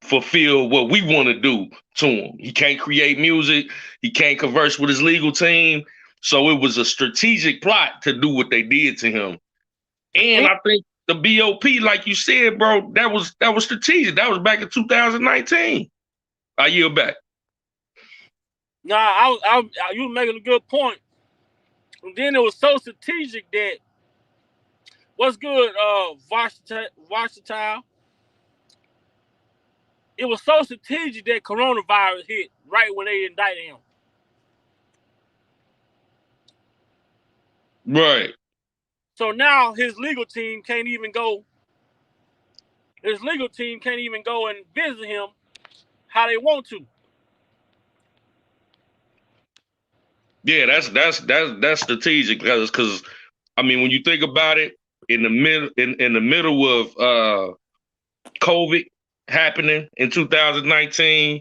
fulfill what we want to do to him. He can't create music. He can't converse with his legal team. So it was a strategic plot to do what they did to him. And I think the BOP, like you said, bro, that was strategic. That was back in 2019. A year back. Nah, you were making a good point. And then it was so strategic that what's good, Versatile. It was so strategic that coronavirus hit right when they indicted him. Right. So now his legal team can't even go. His legal team can't even go and visit him how they want to. Yeah, that's strategic because I mean when you think about it, in the middle of COVID happening in 2019,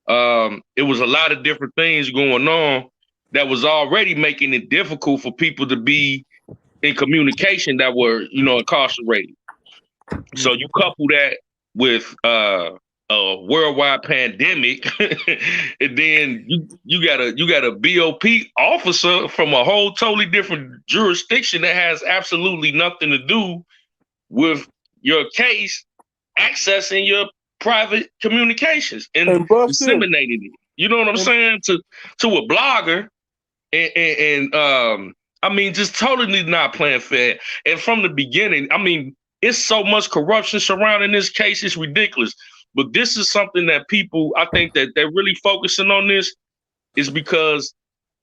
it was a lot of different things going on that was already making it difficult for people to be in communication that were, you know, incarcerated. So you couple that with a worldwide pandemic, and then you got a BOP officer from a whole totally different jurisdiction that has absolutely nothing to do with your case, accessing your private communications and disseminating it. You know what I'm saying? To a blogger and I mean, just totally not playing fair. And from the beginning, I mean, it's so much corruption surrounding this case, it's ridiculous. But this is something that people, I think that they're really focusing on this is because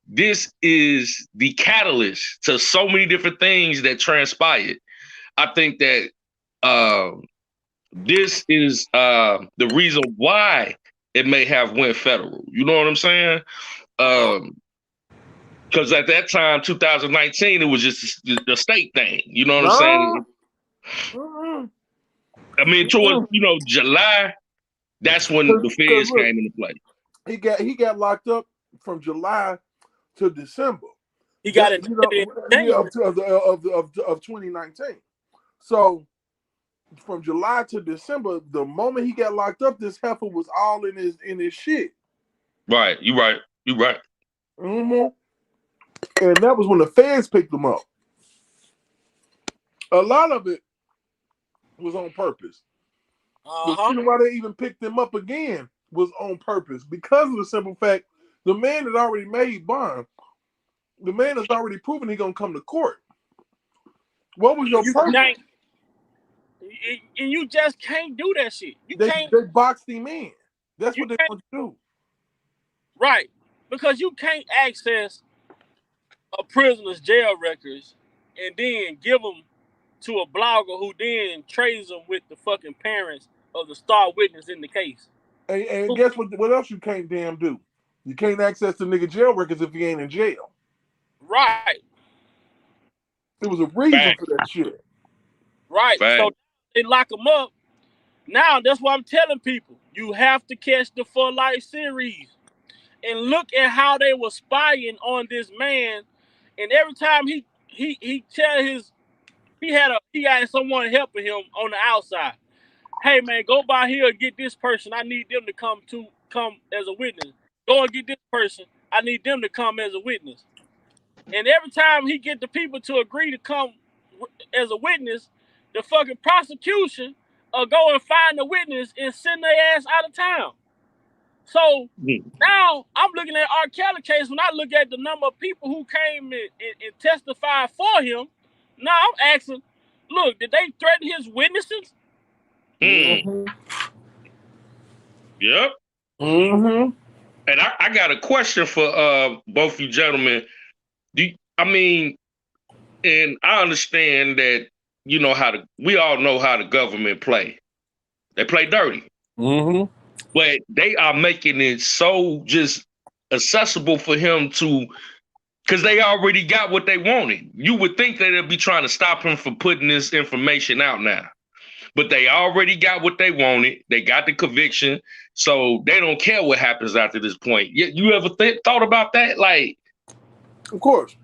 this is the catalyst to so many different things that transpired. I think that this is the reason why it may have went federal. You know what I'm saying? Because at that time, 2019, it was just the state thing. You know what I'm saying? I mean, towards July, that's when the feds came into play. He got locked up from July to December. He got it of 2019. So from July to December, the moment he got locked up, this heifer was all in his shit. Right, you right. Mm-hmm. And that was when the feds picked him up. A lot of it was on purpose. The reason why they even picked him up again was on purpose because of the simple fact the man had already made bond. The man has already proven he's gonna come to court. What was your purpose? And you just can't do that shit. They boxed him in. That's what they want to do. Right. Because you can't access a prisoner's jail records and then give them to a blogger who then trades them with the fucking parents of the star witness in the case. And guess what else you can't damn do? You can't access the nigga jail records if he ain't in jail. Right. There was a reason for that shit. Right. So they lock him up. Now, that's why I'm telling people, you have to catch the For Life series and look at how they were spying on this man. And every time he tell he had someone helping him on the outside. Hey man, go by here and get this person. I need them to come as a witness. Go and get this person. I need them to come as a witness. And every time he get the people to agree to come as a witness, the fucking prosecution go and find the witness and send their ass out of town. So now I'm looking at R.Kelly case. When I look at the number of people who came and testified for him, now I'm asking, look, did they threaten his witnesses? Mm-hmm. Yep. Mm-hmm. And I got a question for both you gentlemen. And I understand that we all know how the government play. They play dirty. Mm-hmm. But they are making it so just accessible for him to, because they already got what they wanted. You would think that they'd be trying to stop him from putting this information out now. But they already got what they wanted. They got the conviction. So they don't care what happens after this point. You ever thought about that? Like, of course.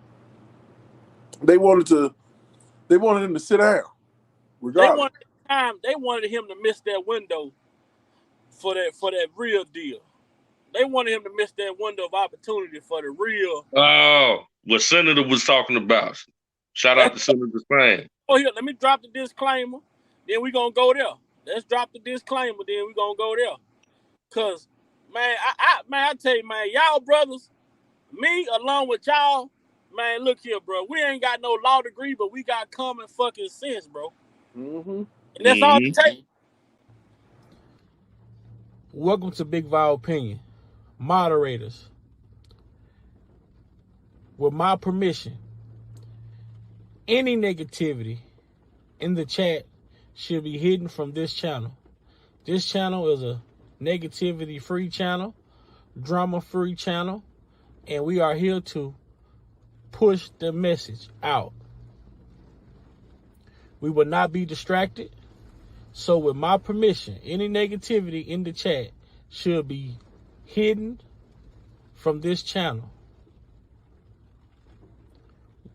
They wanted him to sit down. Regardless. They wanted him to miss that window for that real deal. They wanted him to miss that window of opportunity for the real. Oh, what Senator was talking about. Shout out to Senator Spain. Oh, here, let me drop the disclaimer. Then we gonna go there. Let's drop the disclaimer. Then we gonna go there. Cause man, I tell you, man, y'all brothers, me along with y'all, man, look here, bro. We ain't got no law degree, but we got common fucking sense, bro. Mm-hmm. And that's all it takes. Welcome to Big Vial Opinion. Moderators, with my permission, any negativity in the chat should be hidden from this channel. This channel is a negativity-free channel, drama-free channel, and we are here to push the message out. We will not be distracted. So with my permission, any negativity in the chat should be hidden from this channel.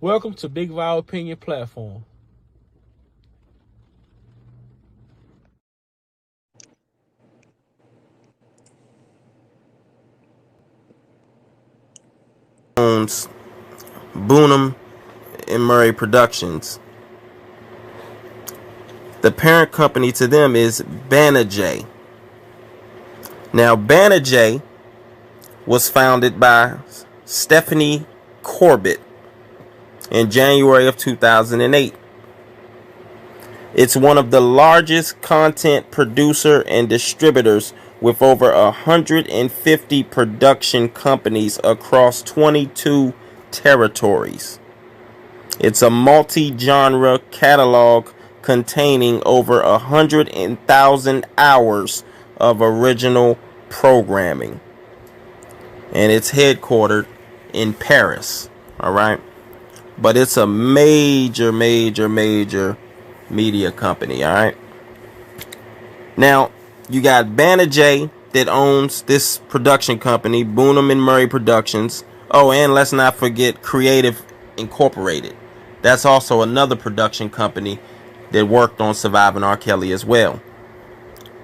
Welcome to Big Vial Opinion platform. owns Boonham and Murray Productions. The parent company to them is Banijay. Now, Banijay was founded by Stephanie Corbett in January of 2008. It's one of the largest content producer and distributors with over 150 production companies across 22 territories. It's a multi-genre catalog containing over 100,000 hours of original programming. And it's headquartered in Paris, all right? But it's a major media company, all right? Now, you got Banijay that owns this production company, Boonham and Murray Productions. Oh, and let's not forget Creative Incorporated. That's also another production company that worked on Surviving R. Kelly as well.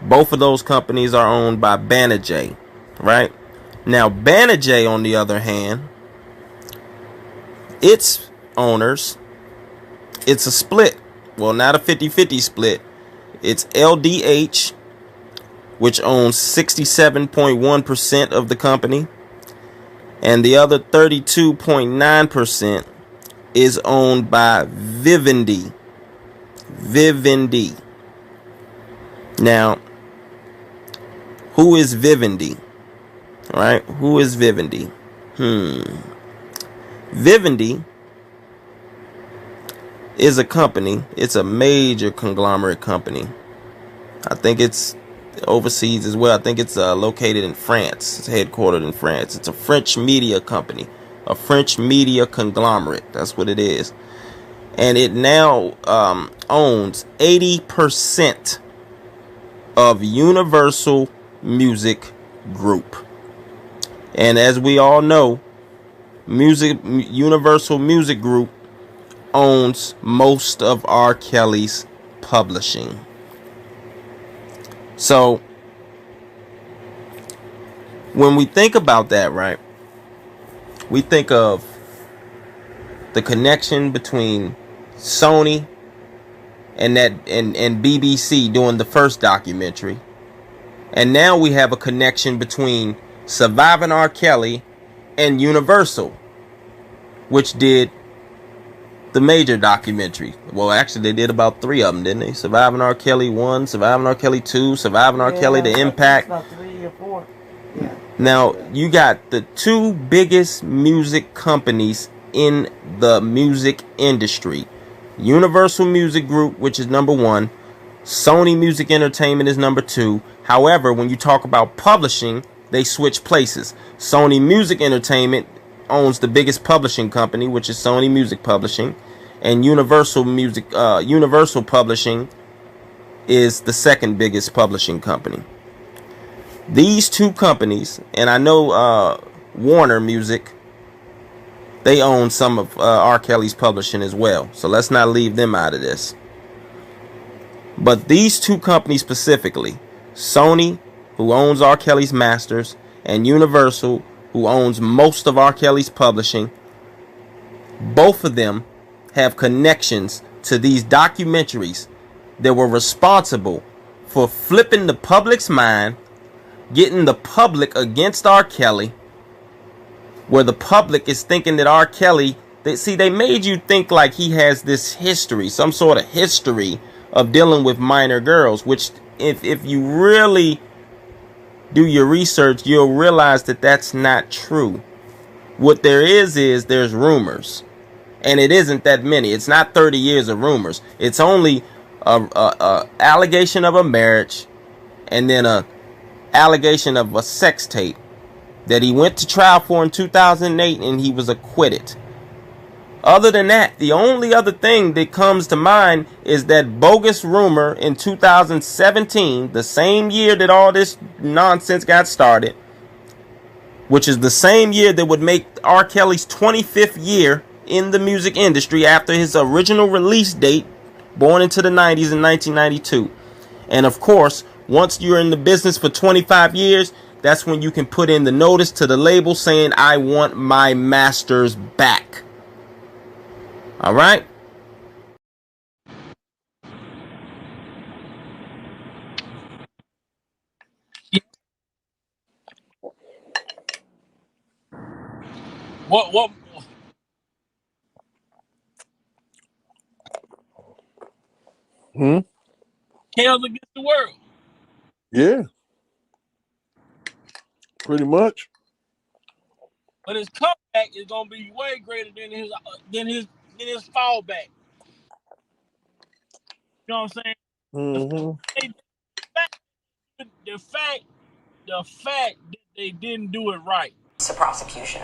Both of those companies are owned by Banijay, right? Now, Banijay, on the other hand, its owners, it's a split. Well, not a 50-50 split. It's LDH, which owns 67.1% of the company, and the other 32.9% is owned by Vivendi. Vivendi. Now, who is Vivendi? All right, who is Vivendi? Vivendi is a company. It's a major conglomerate company. I think it's overseas as well. I think it's located in France. It's headquartered in France. It's a French media company, a French media conglomerate. That's what it is. And it now owns 80% of Universal Music Group. And as we all know, Universal Music Group owns most of R. Kelly's publishing. So, when we think about that, right, we think of the connection between Sony and BBC doing the first documentary. And now we have a connection between Surviving R. Kelly and Universal, which did the major documentary. Well, actually, they did about 3 of them, didn't they? Surviving R. Kelly 1, Surviving R. Kelly 2, Surviving R. Kelly, The Impact. About 3 or 4. Yeah. Now, you got the 2 biggest music companies in the music industry. Universal Music Group, which is number 1. Sony Music Entertainment is number 2. However, when you talk about publishing, they switch places. Sony Music Entertainment owns the biggest publishing company, which is Sony Music Publishing, and Universal Publishing is the second biggest publishing company. These 2 companies, and I know Warner Music, they own some of R. Kelly's publishing as well, so let's not leave them out of this. But these 2 companies specifically, Sony, who owns R. Kelly's masters, and Universal, who owns most of R. Kelly's publishing, both of them have connections to these documentaries that were responsible for flipping the public's mind, getting the public against R. Kelly, where the public is thinking that R. Kelly, they made you think like he has this history, some sort of history of dealing with minor girls, which if you really do your research, you'll realize that that's not true. What there is there's rumors, and it isn't that many. It's not 30 years of rumors. It's only a allegation of a marriage, and then a allegation of a sex tape that he went to trial for in 2008, and he was acquitted. Other than that, the only other thing that comes to mind is that bogus rumor in 2017, the same year that all this nonsense got started, which is the same year that would make R. Kelly's 25th year in the music industry after his original release date, born into the 90s in 1992. And of course, once you're in the business for 25 years, that's when you can put in the notice to the label saying, I want my masters back. All right. What Chaos against the world. Yeah. Pretty much. But his comeback is gonna be way greater than his fallback. You know what I'm saying? The fact that they didn't do it right. It's a prosecution.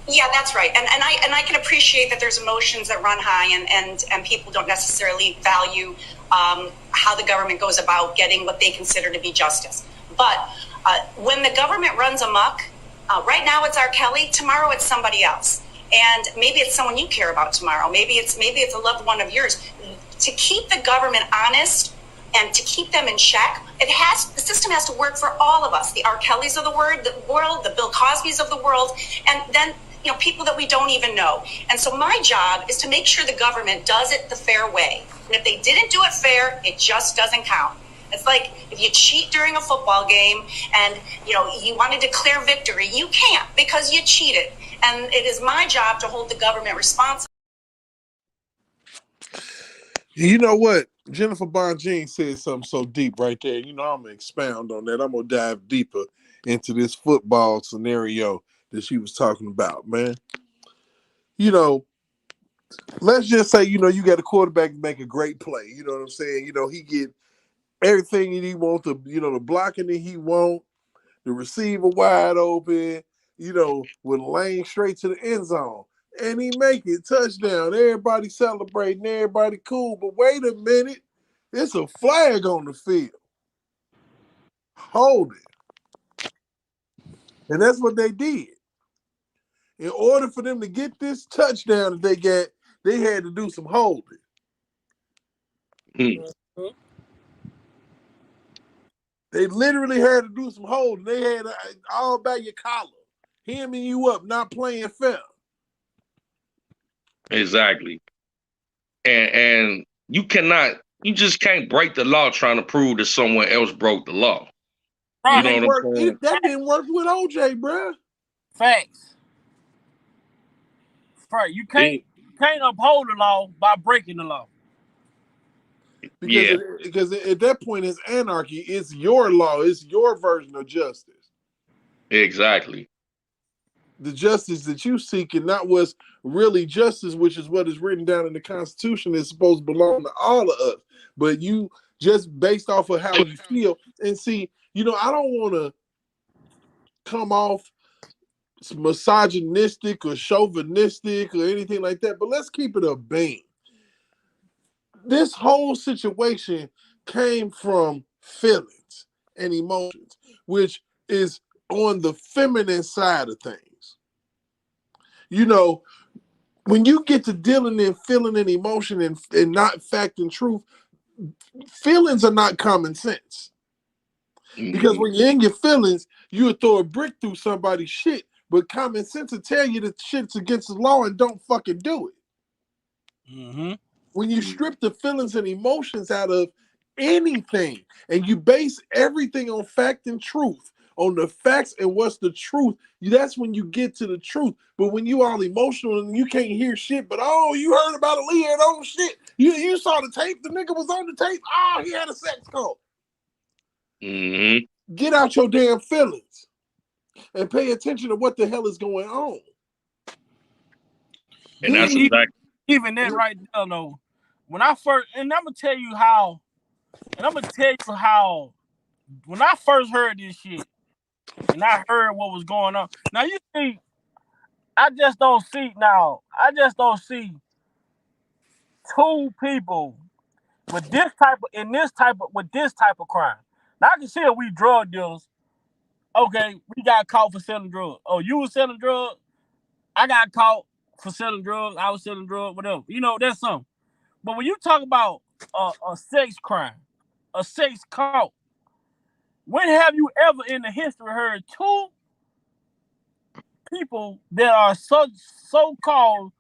Yeah, that's right. And I can appreciate that there's emotions that run high and people don't necessarily value how the government goes about getting what they consider to be justice. But when the government runs amok, right now it's R.Kelly, tomorrow it's somebody else. And maybe it's someone you care about tomorrow. Maybe it's a loved one of yours. To keep the government honest and to keep them in check, the system has to work for all of us. The R.Kellys of the world, the Bill Cosbys of the world, and then people that we don't even know. And so my job is to make sure the government does it the fair way. And if they didn't do it fair, it just doesn't count. It's like if you cheat during a football game and you want to declare victory, you can't because you cheated. And it is my job to hold the government responsible. You know what? Jennifer Bonjean said something so deep right there. I'm going to expound on that. I'm going to dive deeper into this football scenario that she was talking about, man. Let's just say, you got a quarterback to make a great play. You know what I'm saying? He get everything that he wants, the blocking that he wants, the receiver wide open, with a lane straight to the end zone. And he make it, touchdown. Everybody celebrating, everybody cool. But wait a minute, it's a flag on the field. Hold it. And that's what they did. In order for them to get this touchdown that they had to do some holding. They literally had to do some holding. They had all about your collar, hemming you up, not playing fair. Exactly. And you just can't break the law trying to prove that someone else broke the law. That didn't work with OJ, bro. Facts. Right. You can't uphold the law by breaking the law. Because at that point it's anarchy. It's your law. It's your version of justice. Exactly. The justice that you seek and not what's really justice, which is what is written down in the Constitution, is supposed to belong to all of us. But you just based off of how you feel. And see, I don't want to come off misogynistic or chauvinistic or anything like that, but let's keep it a beam. This whole situation came from feelings and emotions, which is on the feminine side of things. When you get to dealing and feeling and emotion and not fact and truth, feelings are not common sense. Because when you're in your feelings, you would throw a brick through somebody's shit, but common sense will tell you that shit's against the law and don't fucking do it. When you strip the feelings and emotions out of anything and you base everything on fact and truth, on the facts and what's the truth, that's when you get to the truth. But when you all emotional and you can't hear shit, but you heard about Aaliyah and oh shit, you saw the tape, the nigga was on the tape, he had a sex cult. Get out your damn feelings and pay attention to what the hell is going on. And that's exactly even that right there, though. When I first, and I'm gonna tell you how, when I first heard this shit, and I heard what was going on. Now you see, I just don't see two people with this type of crime. Now I can see that we drug dealers. Okay, we got caught for selling drugs. Oh, you was selling drugs? I got caught for selling drugs. I was selling drugs, whatever. That's something. But when you talk about a sex crime, a sex cult, when have you ever in the history heard two people that are so-called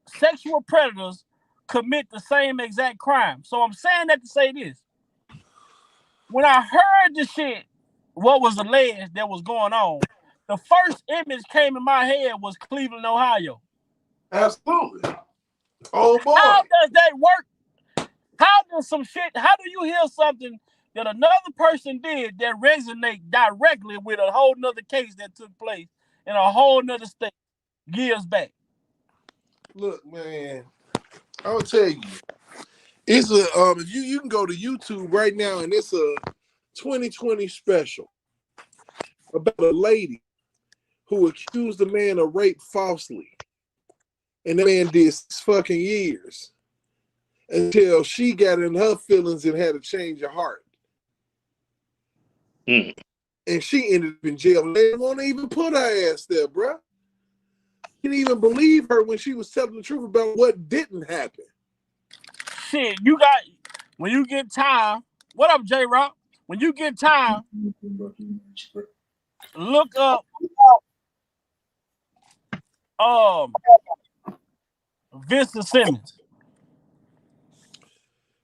sexual predators commit the same exact crime? So I'm saying that to say this. When I heard the shit, what was alleged that was going on, the first image came in my head was Cleveland, Ohio. Absolutely. Oh boy. How does that work? How does some shit? How do you hear something that another person did that resonate directly with a whole nother case that took place in a whole nother state years back? Look, man, I'll tell you, it's a if you can go to YouTube right now, and it's a 2020 special about a lady who accused a man of rape falsely, and the man did 6 fucking years until she got in her feelings and had a change of heart. Mm. And she ended up in jail. They didn't want to even put her ass there, bruh. Didn't even believe her when she was telling the truth about what didn't happen. Shit, you got, when you get time, what up, J-Rock? When you get time, look up Vincent Simmons.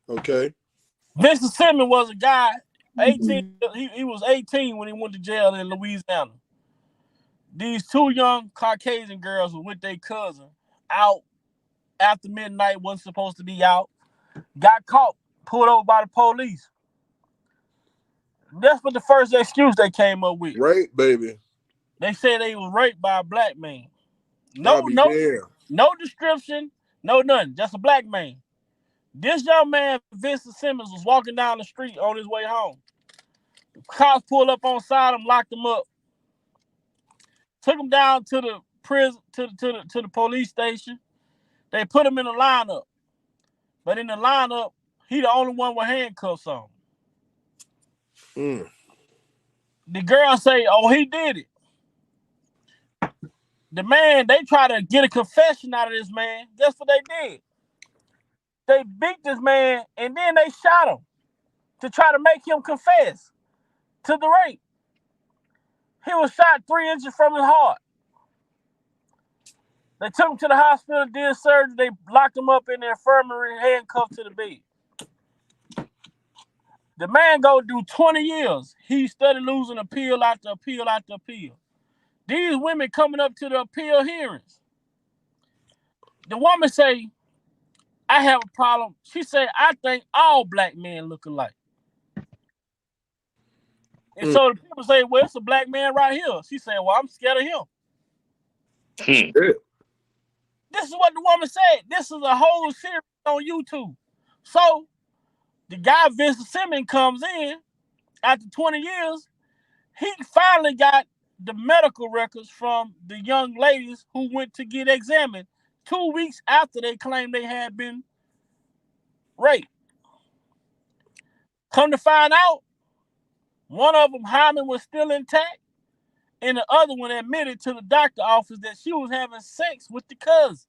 Okay. Vincent Simmons was a guy, 18. He was 18 when he went to jail in Louisiana. These 2 young Caucasian girls were with their cousin out after midnight, wasn't supposed to be out. Got caught, pulled over by the police. That's what the first excuse they came up with. Right, baby. They said they was raped by a black man. No description, no nothing. Just a black man. This young man, Vincent Simmons, was walking down the street on his way home. Cops pulled up on side him, locked him up, took him down to the prison, to the police station. They put him in a lineup, but in the lineup, he the only one with handcuffs on. Mm. The girl say, "Oh, he did it." The man, they try to get a confession out of this man. Guess what they did? They beat this man and then they shot him to try to make him confess to the rape. He was shot 3 inches from his heart. They took him to the hospital, did surgery. They locked him up in the infirmary, handcuffed to the bed. The man go do 20 years. He started losing appeal after appeal after appeal. These women coming up to the appeal hearings. The woman say, "I have a problem." She said, "I think all black men look alike." And so the people say, "Well, it's a black man right here." She said, "Well, I'm scared of him." This is what the woman said. This is a whole series on YouTube. So the guy, Vincent Simmons, comes in after 20 years. He finally got the medical records from the young ladies who went to get examined 2 weeks after they claimed they had been raped. Come to find out, one of them, hymen, was still intact, and the other one admitted to the doctor office that she was having sex with the cousin.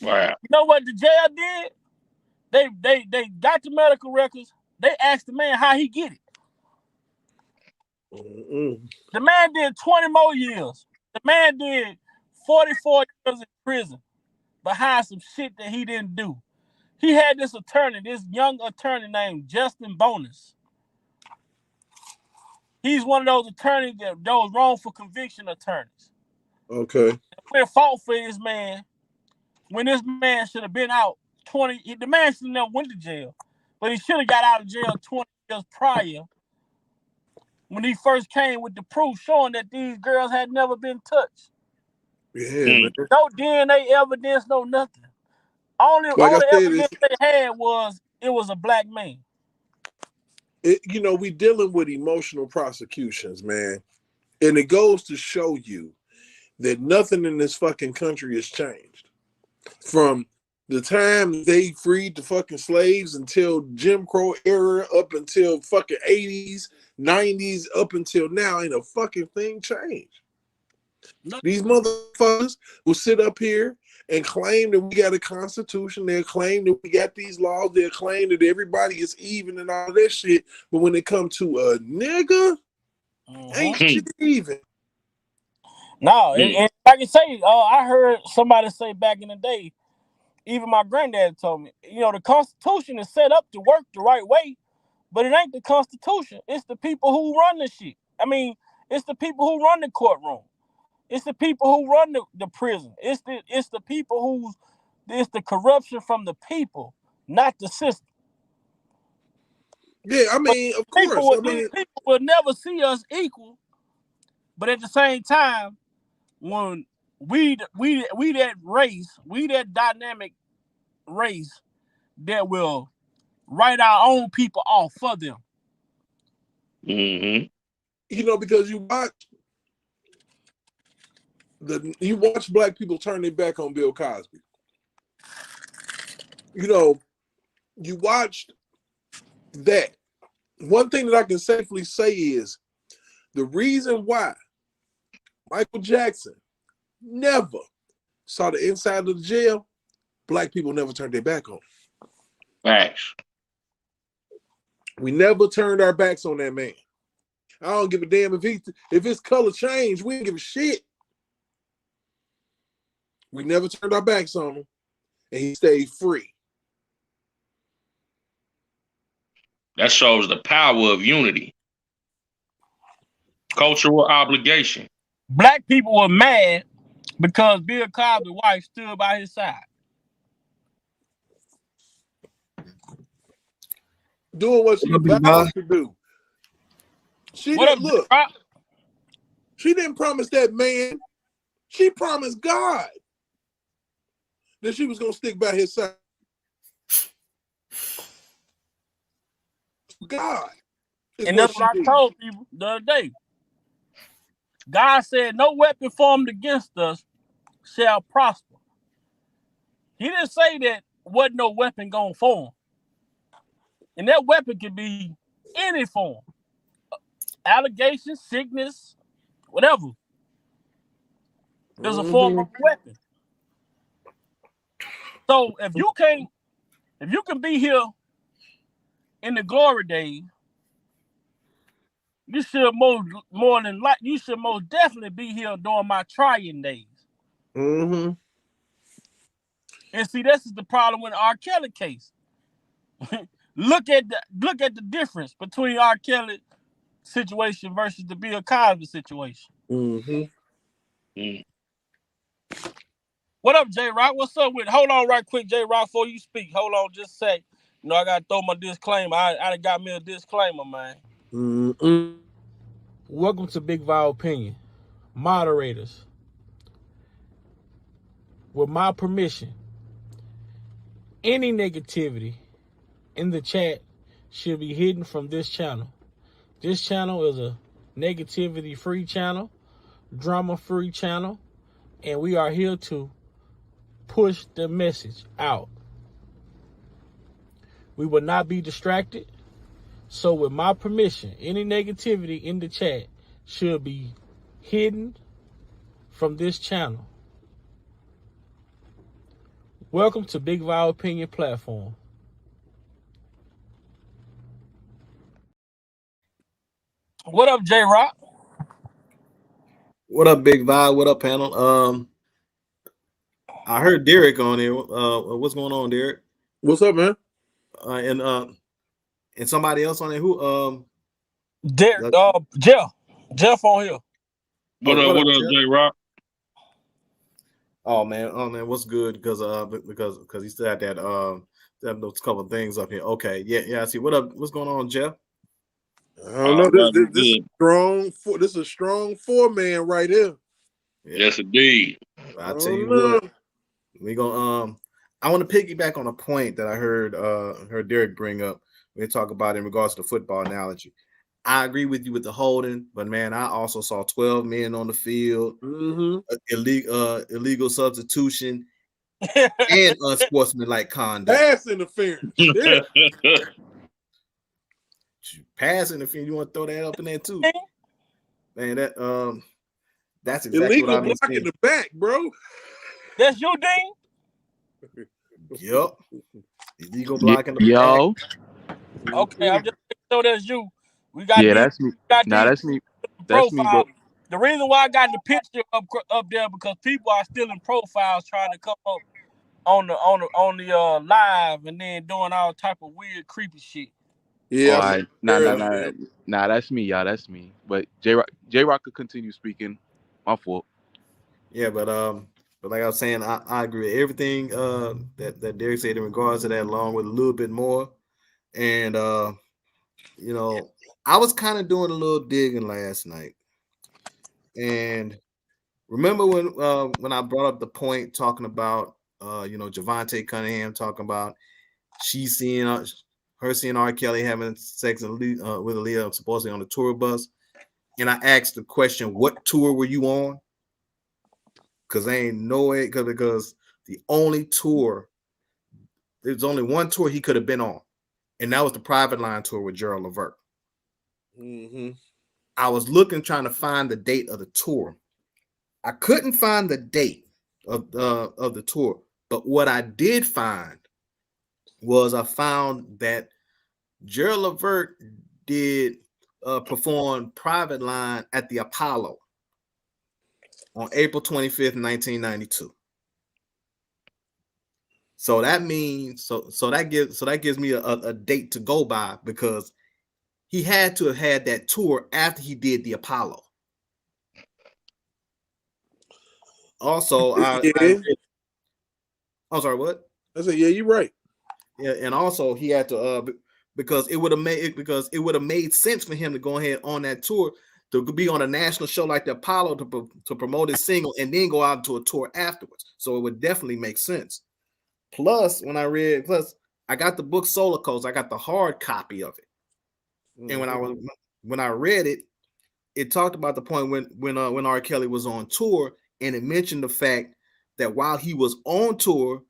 Wow. You know what the jail did? They got the medical records. They asked the man how he get it. The man did 20 more years. The man did 44 years in prison behind some shit that he didn't do. He had this attorney, this young attorney named Justin Bonus. He's one of those attorneys, those wrongful conviction attorneys. Okay. We fought for this man when this man should have been out 20. The man should have never went to jail, but he should have got out of jail 20 years prior when he first came with the proof showing that these girls had never been touched. Yeah, man. No DNA evidence, no nothing. Only evidence they had was it was a black man. We dealing with emotional prosecutions, man. And it goes to show you that nothing in this fucking country has changed. From the time they freed the fucking slaves until Jim Crow era, up until fucking 80s, 90s, up until now, ain't a fucking thing changed. These motherfuckers will sit up here and claim that we got a constitution. They'll claim that we got these laws. They'll claim that everybody is even and all that shit. But when it comes to a nigga, ain't shit even. No, and I can say, I heard somebody say back in the day, even my granddad told me, the Constitution is set up to work the right way, but it ain't the Constitution. It's the people who run the shit. I mean, it's the people who run the courtroom. It's the people who run the prison. It's the people it's the corruption from the people, not the system. Yeah, I mean, of course. People will never see us equal, but at the same time, when we that race, we that dynamic race that will write our own people off for them. Mm-hmm. You know, because you watch black people turn their back on Bill Cosby. You know, you watched that. One thing that I can safely say is the reason why Michael Jackson never saw the inside of the jail, black people never turned their back on. Facts. We never turned our backs on that man. I don't give a damn if his color changed. We didn't give a shit. We never turned our backs on him, and he stayed free. That shows the power of unity. Cultural obligation. Black people were mad because Bill Cosby's wife stood by his side. Doing what she vowed to do. She didn't promise that man. She promised God that she was going to stick by his side. God. And that's what I told people the other day. God said, no weapon formed against us shall prosper. He didn't say that wasn't no weapon going to form. And that weapon can be any form. Allegation, sickness, whatever. There's a form of weapon. So if you can be here in the glory days, you should most definitely be here during my trying days. Mm-hmm. And see, this is the problem with the R.Kelly case. Look at the difference between R.Kelly situation versus the Bill Cosby situation. Mm-hmm. What up, J Rock? What's up with? Hold on, right quick, J Rock, before you speak. Hold on, just a sec. You know, I gotta throw my disclaimer. I done got me a disclaimer, man. Mm-hmm. Welcome to Big Vile Opinion. Moderators, with my permission, any negativity in the chat should be hidden from this channel. This channel is a negativity-free channel, drama-free channel, and we are here to push the message out. We will not be distracted. So with my permission, any negativity in the chat should be hidden from this channel. Welcome to Big Vile Opinion Platform. What up, J Rock? What up, Big Vibe? What up, panel? I heard Derek on there. What's going on, Derek? What's up, man? And somebody else on there. Who? Derek. Jeff on here. What up, J Rock? Oh man, what's good? Because he still had that those couple of things up here. Okay, yeah. I see. What up? What's going on, Jeff? I don't know. This is a strong 4-man right here. Yeah. Yes, indeed. I tell you what, we gonna I want to piggyback on a point that I heard Derek bring up when they talk about in regards to the football analogy. I agree with you with the holding, but man, I also saw 12 men on the field, illegal substitution, and unsportsmanlike conduct. Pass interference. Yeah. Pass interference. You want to throw that up in there too, man? That's exactly illegal what I've been block saying. in the back, bro. That's you, Dean. Yep. Illegal block in the back. Okay, I'm just so that's you. We got that's me. That's me. That's me, bro. The reason why I got the picture up there because people are still in profiles trying to come up on the live and then doing all type of weird, creepy shit. Yeah. Nah. That's me, y'all. That's me. But J Rock could continue speaking. My fault. Yeah, but But like I was saying, I agree with everything that Derek said in regards to that, along with a little bit more. And you know, I was kind of doing a little digging last night, and remember when I brought up the point talking about Javante Cunningham talking about she seeing her seeing R.Kelly having sex with Aaliyah supposedly on the tour bus, and I asked the question, "What tour were you on?" Because there ain't no way, because the only tour, there's only one tour he could have been on, and that was the Private Line tour with Gerald Levert. Mm-hmm. I was looking, trying to find the date of the tour. I couldn't find the date of the tour, but what I did find was I found that Gerald Levert did perform Private Line at the Apollo on April 25th, 1992. So that means that gives me a date to go by, because he had to have had that tour after he did the Apollo. Also, I'm sorry, what? I said, yeah, you're right. Yeah, and also he had to because it would have made sense for him to go ahead on that tour, to be on a national show like the Apollo to promote his single and then go out to a tour afterwards. So it would definitely make sense. Plus, I got the book Solar Coast. I got the hard copy of it, and when I read it, it talked about the point when R. Kelly was on tour, and it mentioned the fact that while he was on tour,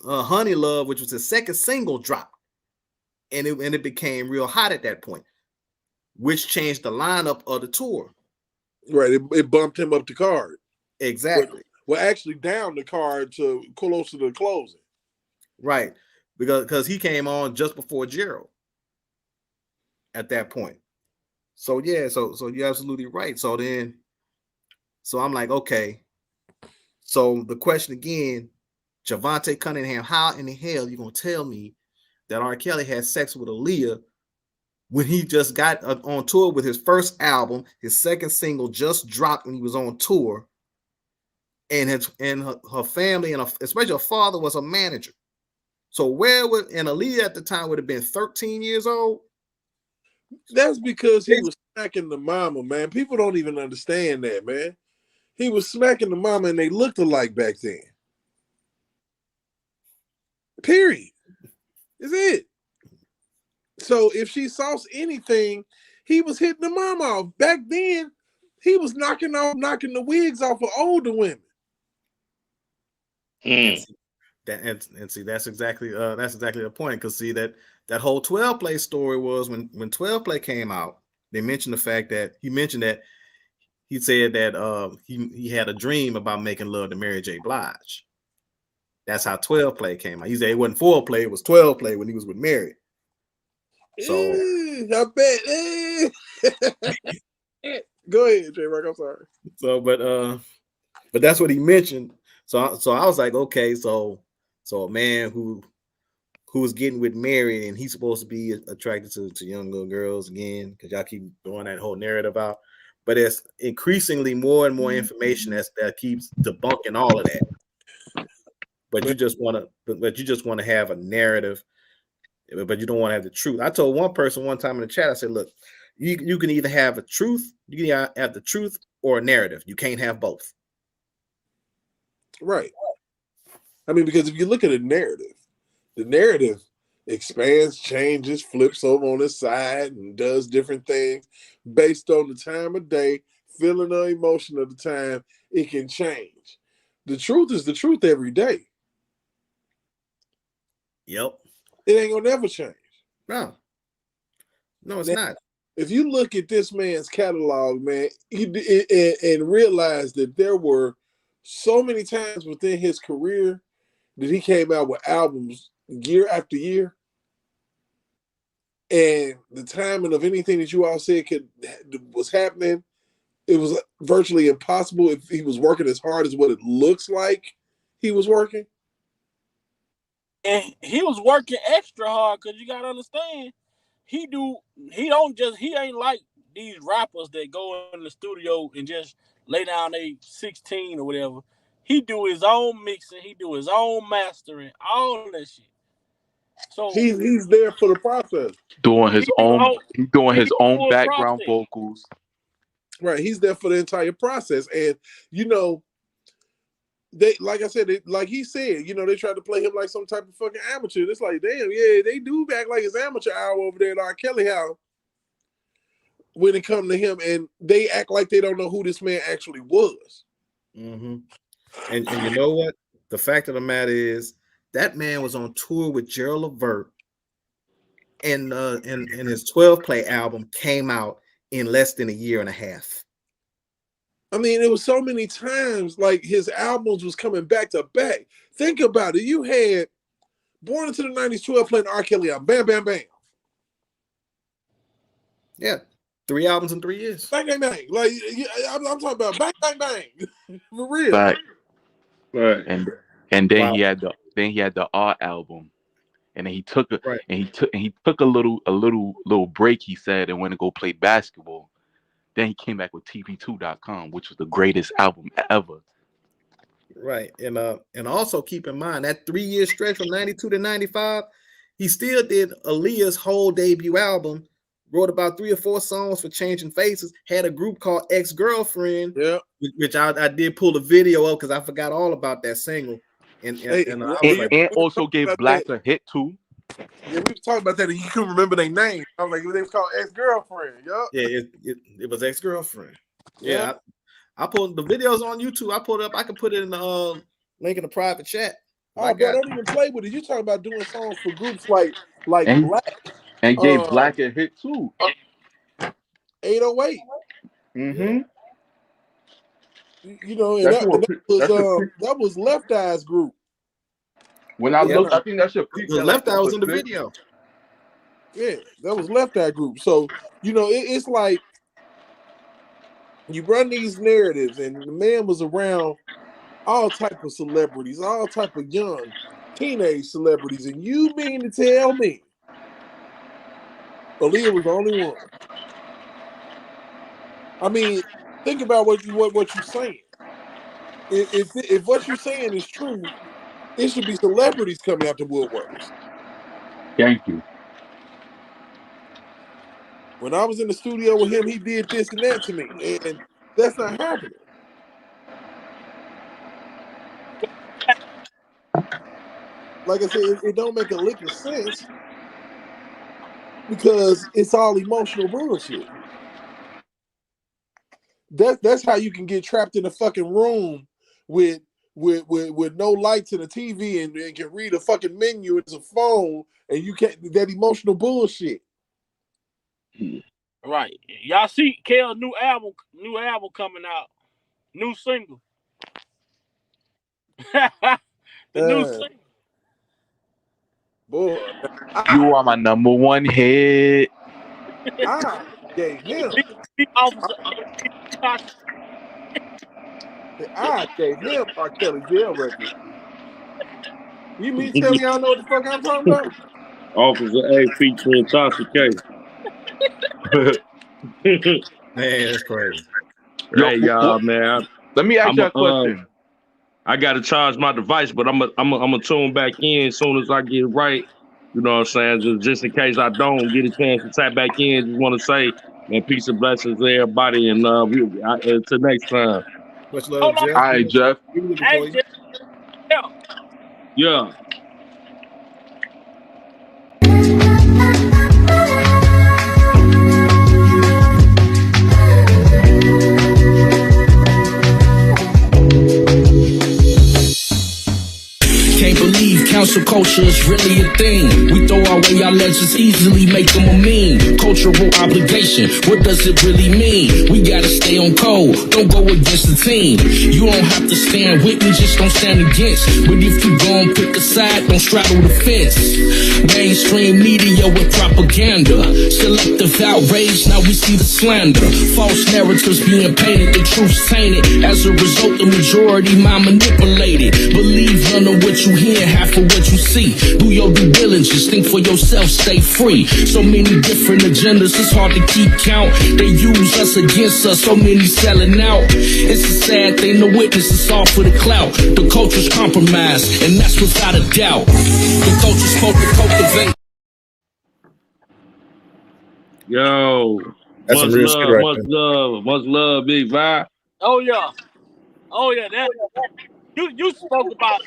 Honey Love, which was his second single, dropped, and it became real hot at that point, which changed the lineup of the tour. Right, it bumped him up the card. Exactly. Well, actually down the card to close to the closing. Right, because he came on just before Gerald at that point. So yeah, so you're absolutely right. So I'm like, okay. So the question again, Javante Cunningham, how in the hell are you gonna tell me that R. Kelly had sex with Aaliyah when he just got on tour with his first album, his second single just dropped when he was on tour, and her family and especially her father was a manager. So Aaliyah at the time would have been 13 years old? That's because he was smacking the mama, man. People don't even understand that, man. He was smacking the mama, and they looked alike back then. Period. Is it? So if she saw anything, he was hitting the mama off. Back then, he was knocking the wigs off of older women. And see that's exactly the point. Because see that whole 12 play story was when 12 play came out, they mentioned the fact that he said that he had a dream about making love to Mary J. Blige. That's how 12 play came out. He said it wasn't 4 play, it was 12 play when he was with Mary. So I bet. Go ahead, J Rock. I'm sorry. So, but that's what he mentioned. So I was like, okay, so a man who's getting with Mary and he's supposed to be attracted to younger girls again, because y'all keep throwing that whole narrative out. But it's increasingly more and more information that keeps debunking all of that. But you just want to have a narrative, but you don't want to have the truth. I told one person one time in the chat, I said, look, you can either have a truth, you can either have the truth or a narrative. You can't have both. Right. I mean, because if you look at the narrative expands, changes, flips over on its side, and does different things based on the time of day, feeling or emotion of the time. It can change. The truth is the truth every day. Yep. It ain't gonna never change. No, it's not. If you look at this man's catalog, man, and realize that there were so many times within his career that he came out with albums year after year, and the timing of anything that you all said was happening, it was virtually impossible if he was working as hard as what it looks like he was working. And he was working extra hard, because you gotta understand, he ain't like these rappers that go in the studio and just lay down a 16 or whatever. He do his own mixing. He do his own mastering. All that shit. So he's there for the process. Doing his own. He's doing his own full background process. vocals. Right, he's there for the entire process, and you know, they like I said, like he said, you know, they tried to play him like some type of fucking amateur. It's like, damn, yeah, they do act like it's amateur hour over there at R.Kelly house when it comes to him, and they act like they don't know who this man actually was. Mm-hmm. And you know what? The fact of the matter is that man was on tour with Gerald Levert, and his 12-play album came out in less than a year and a half. I mean, it was so many times like his albums was coming back to back. Think about it. You had Born into the 90s 12 playing R.Kelly album. Bam, bam, bam. Yeah. 3 albums in 3 years. Bang, bang, bang. Like, I'm talking about bang, bang, bang. For real. Right. Right. And then he had the R album. And then he took a little break, he said, and went to go play basketball. Then he came back with TP2.com, which was the greatest album ever. Right. And also keep in mind that 3-year stretch from 92 to 95, he still did Aaliyah's whole debut album, wrote about 3 or 4 songs for Changing Faces, had a group called Ex-Girlfriend, which I did pull the video up because I forgot all about that single. And also gave Black a hit too. Yeah, we were talking about that, and you couldn't remember their name. I was like, they was called Ex-Girlfriend. Yup. Yeah, it was Ex-Girlfriend. Yeah, I pulled the videos on YouTube. I pulled it up. I can put it in the link in the private chat. Oh, bro, don't even play with it. You talking about doing songs for groups like Black. And gave Black a hit too. 808. Mm-hmm. You know, and that was Left Eye's group. When I looked, I think that should peak. Left Eye was in the video. Yeah, that was Left Eye group. So, you know, it's like you run these narratives, and the man was around all type of celebrities, all type of young teenage celebrities, and you mean to tell me Aaliyah was the only one? I mean, think about what you're saying. If what you're saying is true, it should be celebrities coming out the woodworks. Thank you. When I was in the studio with him, he did this and that to me, and that's not happening. Like I said, it don't make a lick of sense because it's all emotional bullshit. That's how you can get trapped in a fucking room with no lights and a TV and can read a fucking menu. It's a phone, and you can't. That emotional bullshit. Right. Y'all see Kel's new album coming out. New single. New single. Boy, you are my number one hit. I gave him. I gave him R.Kelly jail record. You mean tell me y'all know what the fuck I'm talking about? Officer A featuring Tasha K. Man, that's crazy. Hey, y'all, man. Let me ask you a question. I gotta charge my device, but I'm a tune back in as soon as I get it right. You know what I'm saying? Just in case I don't get a chance to tap back in, just want to say, man, peace and blessings to everybody, and till next time. Much love, Jeff. All right, Jeff. Hey, Jeff. Yeah. Can't believe council culture is really a thing. We throw away our legends easily, make them a meme. Cultural obligation, what does it really mean? We gotta stay on code, don't go against the team. You don't have to stand with me, just don't stand against. But if you gon' pick a side, don't straddle the fence. Mainstream media with propaganda, selective outrage, now we see the slander. False narratives being painted, the truth's tainted. As a result, the majority mind manipulated. Believe none of what you hear, half of what you see. Do your due diligence, think for yourself, stay free. So many different agendas, it's hard to keep count. They use us against us, so many selling out. It's a sad thing to witness, it's all for the clout. The culture's compromised, and that's without a doubt. The culture's supposed to cultivate. Yo, That's some real shit right there. much love, Big Vi. Oh yeah, that you spoke about.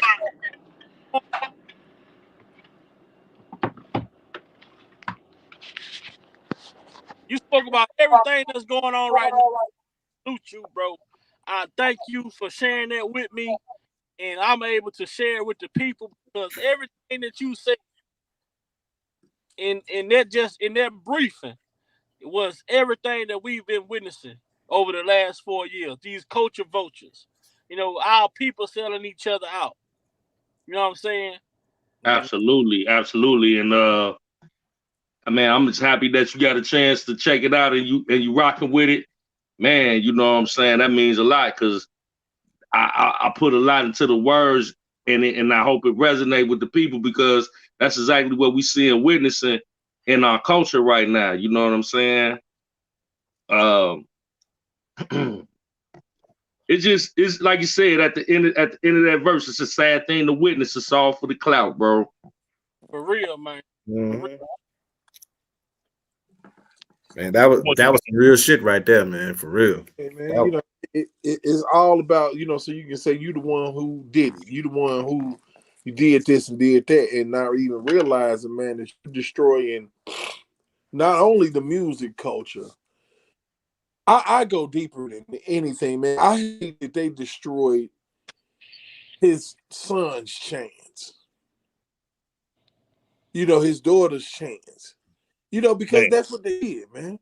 You spoke about everything that's going on right now. Salute you, bro. I thank you for sharing that with me, and I'm able to share it with the people because everything that you said in that briefing was everything that we've been witnessing over the last 4 years. These culture vultures, our people selling each other out. You know what I'm saying? Absolutely. And I'm just happy that you got a chance to check it out and you rocking with it. Man, you know what I'm saying? That means a lot because I put a lot into the words and I hope it resonate with the people because that's exactly what we see and witnessing in our culture right now. You know what I'm saying? It's like you said at the end of that verse, it's a sad thing to witness. It's all for the clout, bro. For real, man. Mm-hmm. Man, that was some real shit right there, man. For real. Hey, man, it's all about, so you can say you the one who did it. You the one who you did this and did that, and not even realizing, man, that you're destroying not only the music culture. I go deeper than anything, man. I hate that they destroyed his son's chance. His daughter's chance. Because that's what they did, man.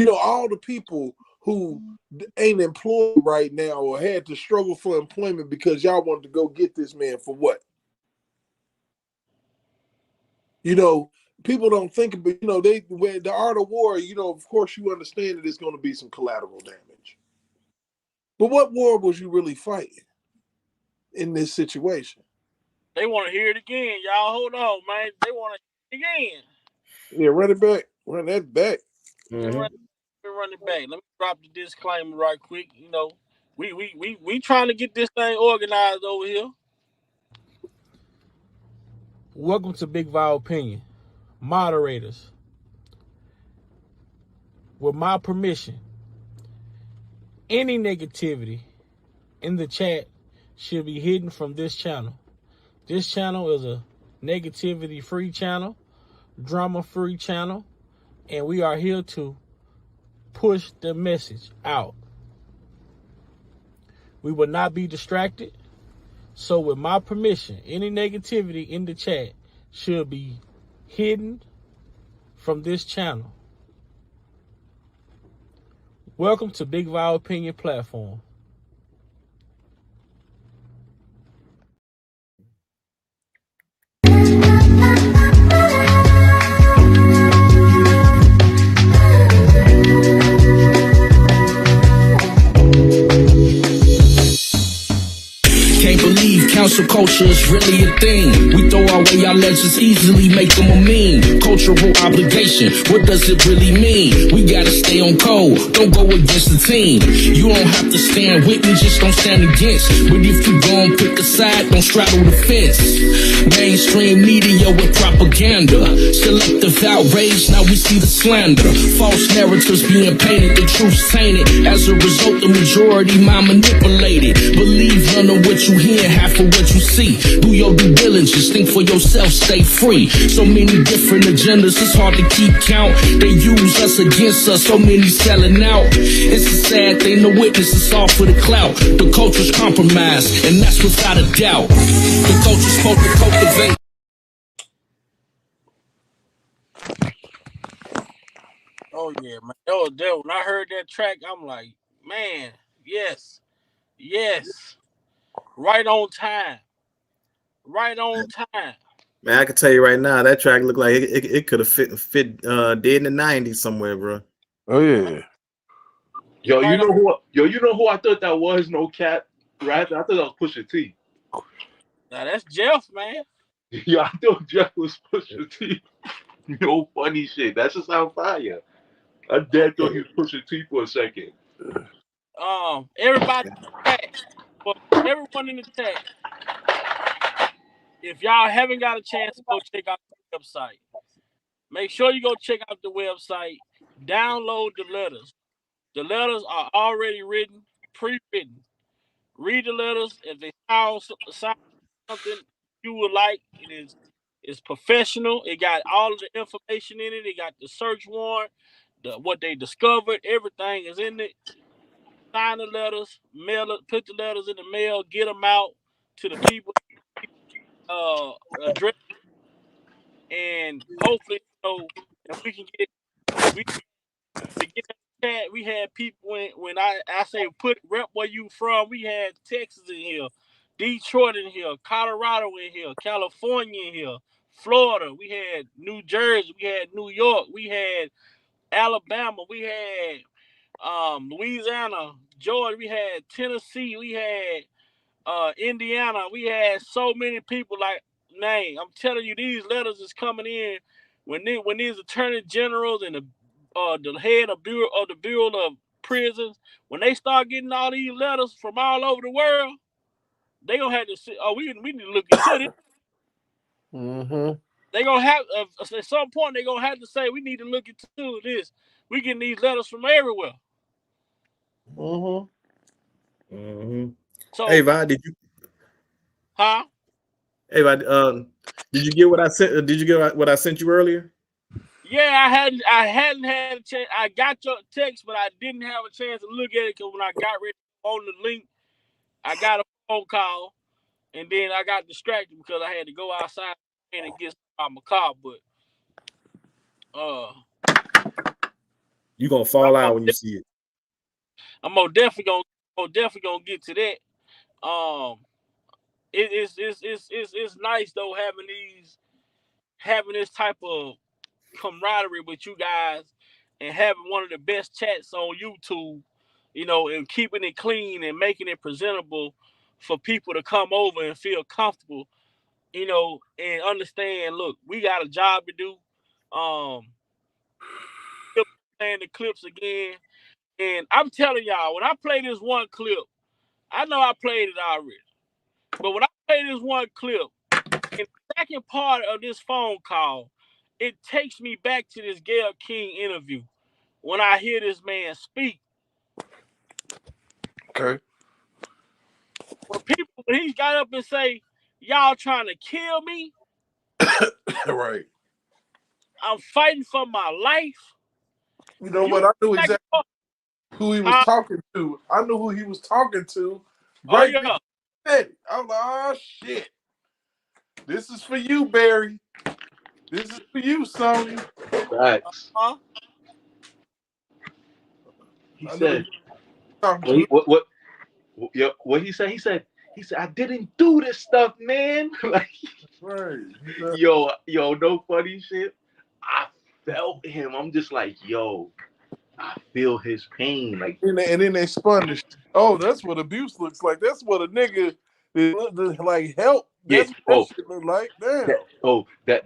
All the people who ain't employed right now or had to struggle for employment because y'all wanted to go get this man for what? People don't think about, the art of war, of course you understand that it's going to be some collateral damage. But what war was you really fighting in this situation? They want to hear it again. Y'all hold on, man. They want to hear it again. Yeah, run it back. Run that back. Mm-hmm. Run it back. Let me drop the disclaimer right quick. We trying to get this thing organized over here. Welcome to Big Val Opinion. Moderators, with my permission, any negativity in the chat should be hidden from this channel. This channel is a negativity-free channel, drama-free channel, and we are here to push the message out. We will not be distracted. So with my permission, any negativity in the chat should be hidden from this channel. Welcome to Big Val Opinion Platform. Can't believe council culture is really a thing. We throw away our legends, easily make them a meme. Cultural obligation, what does it really mean? We gotta stay on code, don't go against the team. You don't have to stand with me, just don't stand against. But if you gon' pick a side, don't straddle the fence. Mainstream media with propaganda, selective outrage, now we see the slander. False narratives being painted, the truth's tainted. As a result, the majority mind manipulated. Believe none of what you hear, half of what you see. Do your due diligence, think for yourself, stay free. So many different agendas, it's hard to keep count. They use us against us, so many selling out. It's a sad thing to witness, it's all for the clout. The culture's compromised, and that's without a doubt. The culture's supposed to cultivate. Oh yeah, man. When I heard that track, I'm like, man, yes. Right on time. Man, I can tell you right now, that track looked like it could have fit dead in the 90s somewhere, bro. Oh yeah. Yo, you know who I thought that was? No cap. Right? I thought that was Pusha T. Now that's Jeff, man. Yo, I thought Jeff was Pusha T. No funny shit. That's just how fire. I dead thought he was Pusha T for a second. Everybody in the chat, well, everyone in the chat, if y'all haven't got a chance to go check out the website, make sure you go check out the website. Download the letters. The letters are already written, pre-written. Read the letters. If they sound something you would like, it's professional. It got all of the information in it. It got the search warrant, what they discovered. Everything is in it. Sign the letters, mail it, put the letters in the mail, get them out to the people address, and hopefully, if we can get to get that chat. We had people when I say put rep where you from. We had Texas in here, Detroit in here, Colorado in here, California in here, Florida. We had New Jersey. We had New York. We had Alabama. We had Louisiana, Georgia. We had Tennessee. We had Indiana. We had so many people. Like, man, I'm telling you, these letters is coming in when these attorney generals and the head of the Bureau of Prisons, when they start getting all these letters from all over the world, they gonna have to say, "Oh, we need to look into this." Mm-hmm. They gonna have at some point they gonna have to say, "We need to look into this." We getting these letters from everywhere. Mm-hmm. Mm-hmm. So, hey, Vi, did you? Huh? Hey, Vi, did you get what I sent? Did you get what I sent you earlier? Yeah, I hadn't had a chance. I got your text, but I didn't have a chance to look at it because when I got ready on the link, I got a phone call, and then I got distracted because I had to go outside and get out my car. But you gonna fall out when you see it. I'm most definitely gonna get to that. It's nice though having this type of camaraderie with you guys and having one of the best chats on YouTube, and keeping it clean and making it presentable for people to come over and feel comfortable, and understand, look, we got a job to do. Playing the clips again. And I'm telling y'all, when I play this one clip, I know I played it already. But when I play this one clip, in the second part of this phone call, it takes me back to this Gayle King interview when I hear this man speak. Okay. When he got up and say, "Y'all trying to kill me?" Right. I'm fighting for my life. You know what? I knew exactly who he was talking to. I knew who he was talking to. Right there. I was like, oh shit. This is for you, Barry. This is for you, Sony. Facts. He said, what he said? He said, I didn't do this stuff, man. Like, right. Yo, no funny shit. I felt him. I'm just like, yo, I feel his pain. Like, and then they spun the shit. Oh, that's what abuse looks like. That's what a nigga like help. That's what that shit look like. Damn.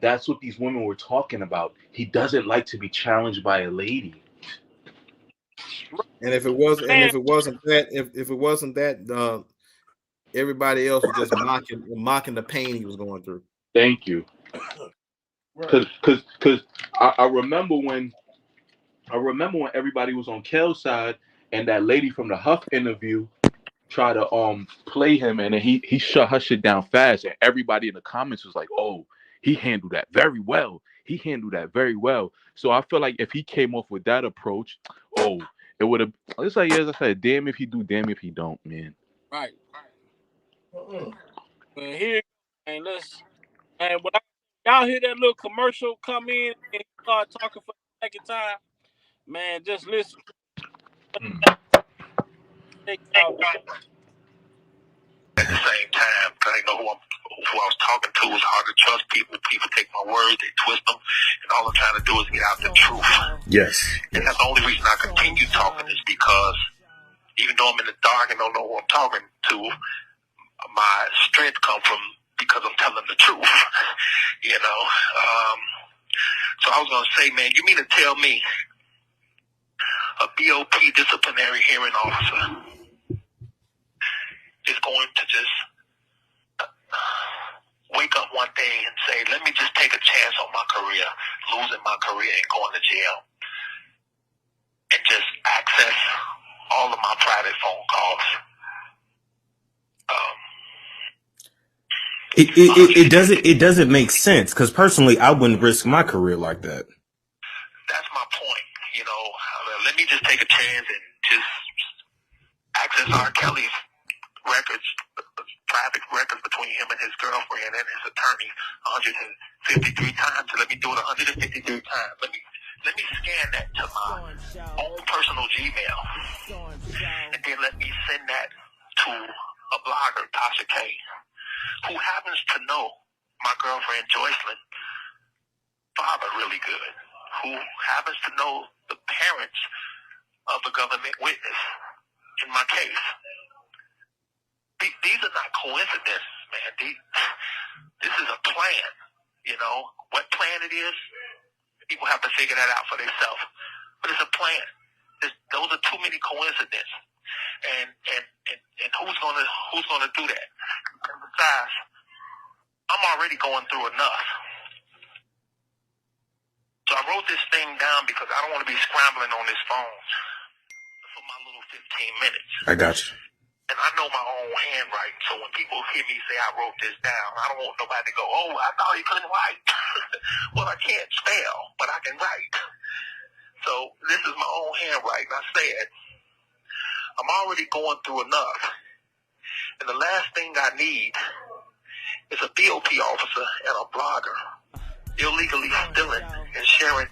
That's what these women were talking about. He doesn't like to be challenged by a lady. And if it wasn't that, everybody else was just mocking the pain he was going through. Thank you. Because I remember when everybody was on Kel's side and that lady from the Huff interview tried to play him, and then he shut her shit down fast, and everybody in the comments was like, "Oh, he handled that very well. He handled that very well." So I feel like if he came off with that approach, it would have. It's like, as I said, damn if he do, damn if he don't, man. Right. Well, here, and when y'all hear that little commercial come in and start talking for the second time, man, just listen. At the same time, because I know who I was talking to. It's hard to trust people. People take my words, they twist them, and all I'm trying to do is get out the truth. Yes. And that's the only reason I continue talking is because even though I'm in the dark and don't know who I'm talking to, my strength comes from because I'm telling the truth, you know. So I was going to say, man, you mean to tell me a BOP disciplinary hearing officer is going to just wake up one day and say, let me just take a chance on my career, losing my career and going to jail, and just access all of my private phone calls? It doesn't make sense, because personally I wouldn't risk my career like that. That's my point. You know, let me just take a chance and just access R.Kelly's records, private records between him and his girlfriend and his attorney 153 times. So let me do it 153 times. Let me scan that to my own personal Gmail, and then let me send that to a blogger, Tasha K, who happens to know my girlfriend Joycelyn father really good, who happens to know the parents of the government witness in my case. These are not coincidences, man. This is a plan, you know. What plan it is, people have to figure that out for themselves. But it's a plan. Those are too many coincidences. And who's gonna do that? And besides, I'm already going through enough. So I wrote this thing down because I don't want to be scrambling on this phone for my little 15 minutes. I got you. And I know my own handwriting, so when people hear me say I wrote this down, I don't want nobody to go, oh, I thought he couldn't write. Well, I can't spell, but I can write. So this is my own handwriting. I said, I'm already going through enough. And the last thing I need is a BOP officer and a blogger illegally stealing and sharing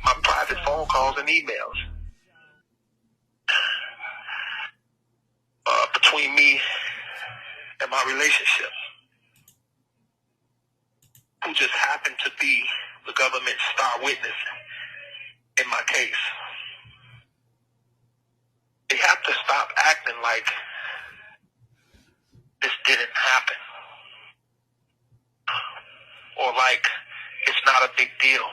my private phone calls and emails between me and my relationship, who just happened to be the government's star witness in my case. They have to stop acting like this didn't happen, or like it's not a big deal,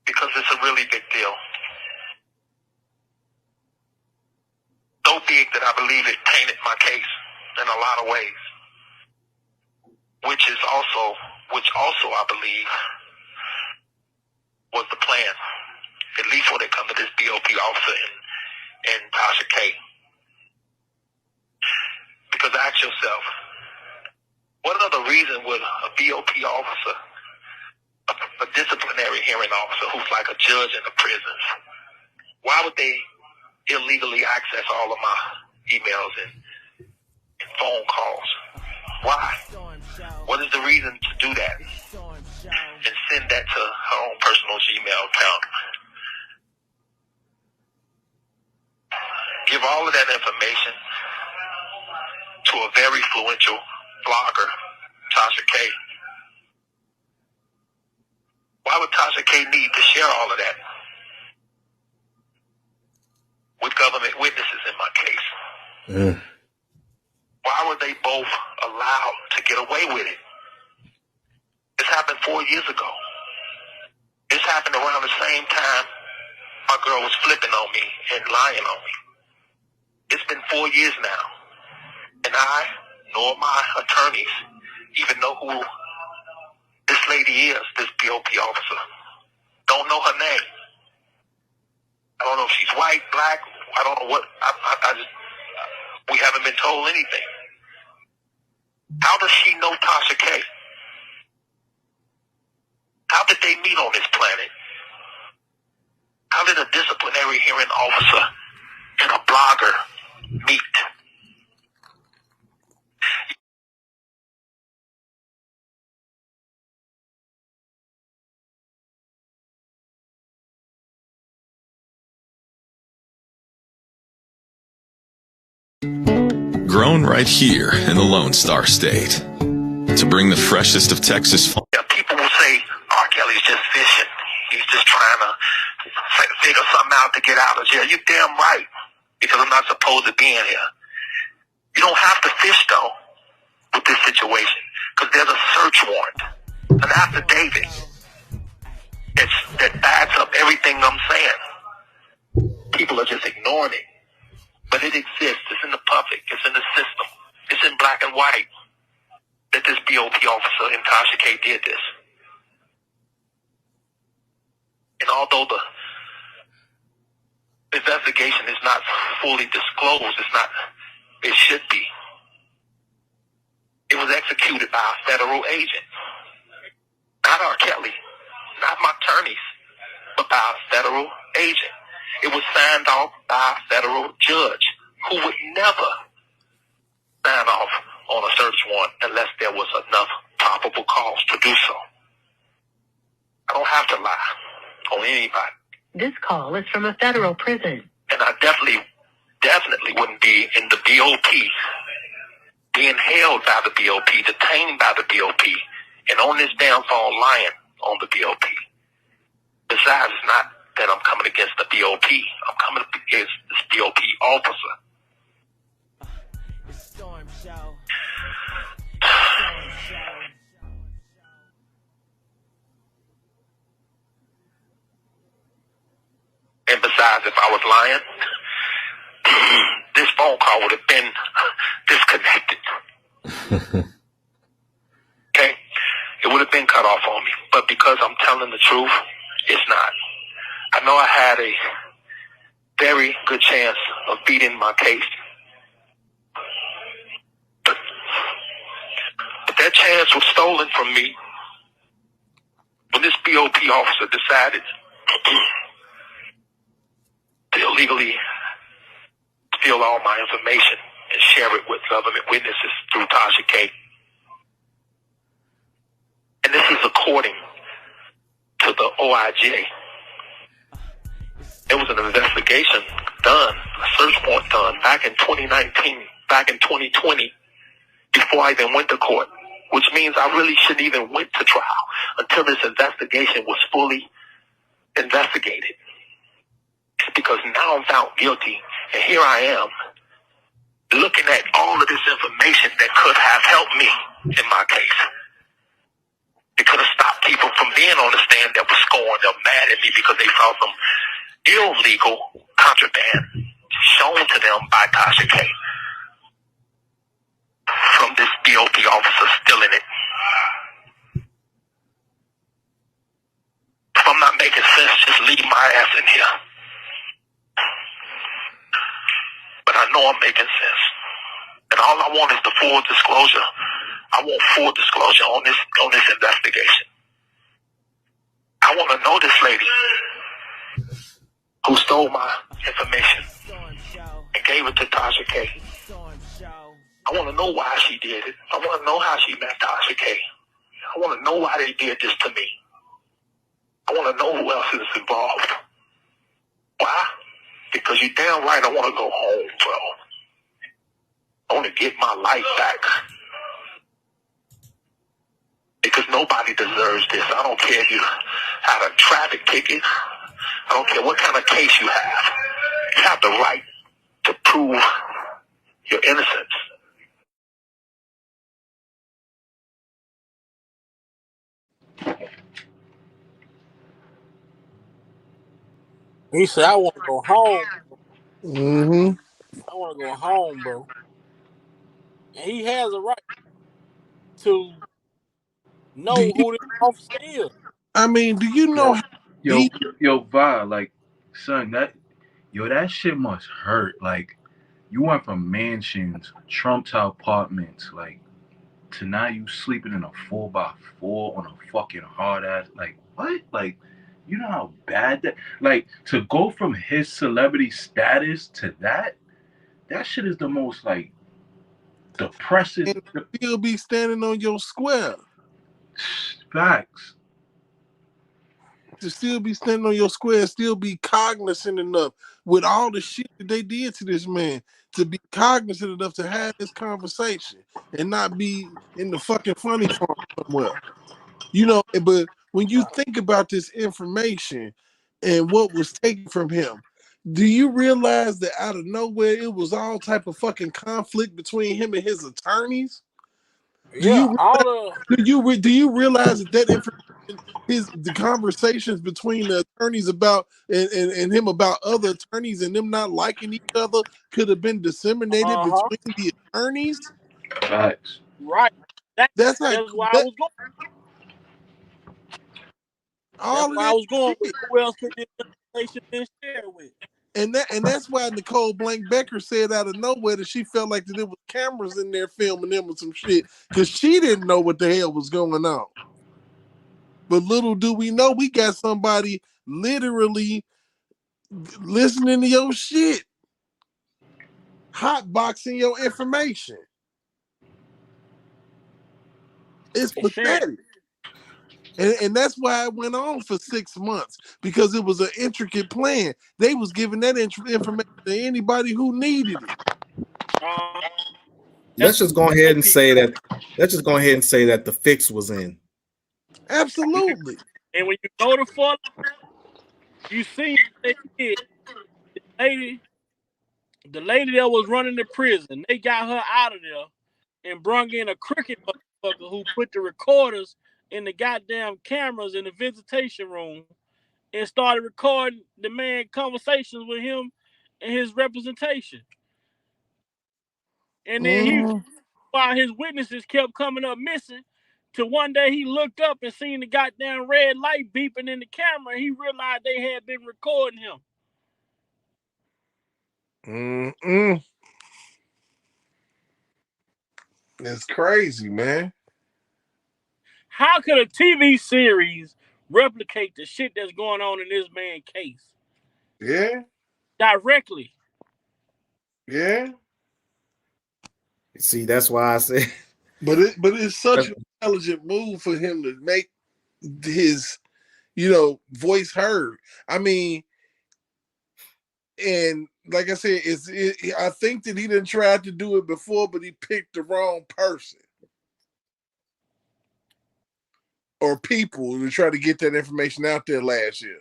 because it's a really big deal. So big that I believe it tainted my case in a lot of ways, which also I believe was the plan, at least when it comes to this BOP officer and Tasha K. Because ask yourself, what other reason would a BOP officer, a disciplinary hearing officer who's like a judge in the prisons, why would they illegally access all of my emails and phone calls? Why? What is the reason to do that? And send that to her own personal Gmail account. Give all of that information to a very influential blogger, Tasha K. Why would Tasha K need to share all of that with government witnesses in my case? Why were they both allowed to get away with it? This happened 4 years ago. This happened around the same time my girl was flipping on me and lying on me. It's been 4 years now, and I nor my attorneys even know who this lady is, this BOP officer. Don't know her name. I don't know if she's white, black. I don't know what. We haven't been told anything. How does she know Tasha K? How did they meet on this planet? How did a disciplinary hearing officer and a blogger meet? Grown right here in the Lone Star State. To bring the freshest of Texas. Yeah, people will say R.Kelly's just fishing. He's just trying to figure something out to get out of jail. You're damn right, because I'm not supposed to be in here. You don't have to fish, though, with this situation. affidavit that backs up everything I'm saying. People are just ignoring it. But it exists. It's in the public. It's in the system. It's in black and white that this BOP officer in Tasha K did this. And although the investigation is not fully disclosed, it should be. It was executed by a federal agent. Not R.Kelly, not my attorneys, but by a federal agent. It was signed off by a federal judge who would never sign off on a search warrant unless there was enough probable cause to do so. I don't have to lie on anybody. This call is from a federal prison. And I definitely wouldn't be in the BOP, being held by the BOP, detained by the BOP, and on this damn phone lying on the BOP. Besides, it's not that I'm coming against the BOP. I'm coming against this BOP officer. And besides, if I was lying, this phone call would have been disconnected. Okay? It would have been cut off on me. But because I'm telling the truth, it's not. I know I had a very good chance of beating my case. But that chance was stolen from me when this BOP officer decided to illegally steal all my information and share it with government witnesses through Tasha K. And this is according to the OIJ. There was an investigation done, a search warrant done back in 2019, back in 2020, before I even went to court, which means I really shouldn't even went to trial until this investigation was fully investigated. Because now I'm found guilty, and here I am, looking at all of this information that could have helped me in my case. It could have stopped people from being on the stand that was scoring. They're mad at me because they saw some illegal contraband shown to them by Tasha K. From this BOP officer stealing it. If I'm not making sense, just leave my ass in here. But I know I'm making sense. And all I want is the full disclosure. I want full disclosure on this investigation. I want to know this lady who stole my information and gave it to Tasha K. I want to know why she did it. I want to know how she met Tasha K. I want to know why they did this to me. I want to know who else is involved. Why? Because you damn right I want to go home, bro. I want to get my life back. Because nobody deserves this. I don't care if you have a traffic ticket. I don't care what kind of case you have. You have the right to prove your innocence. He said, I want to go home. Mm-hmm. I want to go home, bro. And he has a right to know who this officer is. I mean, do you know how yo, Vi, like, son, that shit must hurt. Like, you went from mansions, Trump Tower apartments, like, to now you sleeping in a 4x4 on a fucking hard ass. Like, what? Like, you know how bad that, like, to go from his celebrity status to that shit is the most, like, depressing. And still be standing on your square. Facts. To still be standing on your square, still be cognizant enough with all the shit that they did to this man, to be cognizant enough to have this conversation and not be in the fucking funny farm somewhere. You know, but when you think about this information and what was taken from him, do you realize that out of nowhere it was all type of fucking conflict between him and his attorneys? Do all you realize that information, the conversations between the attorneys about and him about other attorneys and them not liking each other could have been disseminated between the attorneys? Facts. Right. That's Why I was going. That's all of why I that was going. shit. Who else could this information been shared with? And that's why Nicole Blank Becker said out of nowhere that she felt like that there was cameras in there filming them with some shit because she didn't know what the hell was going on. But little do we know, we got somebody literally listening to your shit, hotboxing your information. It's pathetic. And that's why it went on for 6 months, because it was an intricate plan. They was giving that information to anybody who needed it. Let's just go ahead and say that. Let's just go ahead and say that the fix was in. Absolutely. And when you go to Fort, you see they did. The lady that was running the prison, they got her out of there and brung in a crooked motherfucker who put the recorders in the goddamn cameras in the visitation room and started recording the man conversations with him and his representation. And then while his witnesses kept coming up missing, till one day he looked up and seen the goddamn red light beeping in the camera, and he realized they had been recording him. It's crazy, man. How could a TV series replicate the shit that's going on in this man's case? Yeah. Directly. Yeah. See, that's why I said. But it's such an intelligent move for him to make his, voice heard. I mean, and like I said, I think that he didn't try to do it before, but he picked the wrong person or people to try to get that information out there last year,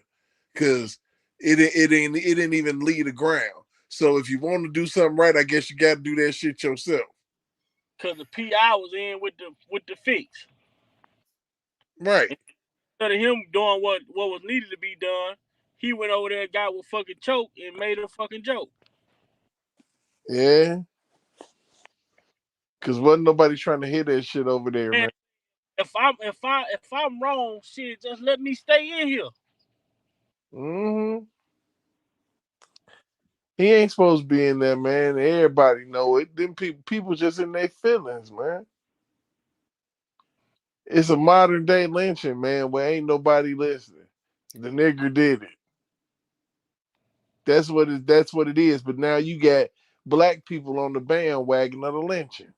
because it didn't even leave the ground. So if you want to do something right, I guess you got to do that shit yourself. Because the PI was in with the fix. Right. Instead of him doing what was needed to be done, he went over there, got with fucking choke, and made a fucking joke. Yeah. Because wasn't nobody trying to hear that shit over there, man. If I'm wrong, shit, just let me stay in here. Mm-hmm. He ain't supposed to be in there, man. Everybody know it. Them people just in their feelings, man. It's a modern day lynching, man, where ain't nobody listening. The nigger did it. That's what it is. But now you got black people on the bandwagon of the lynching.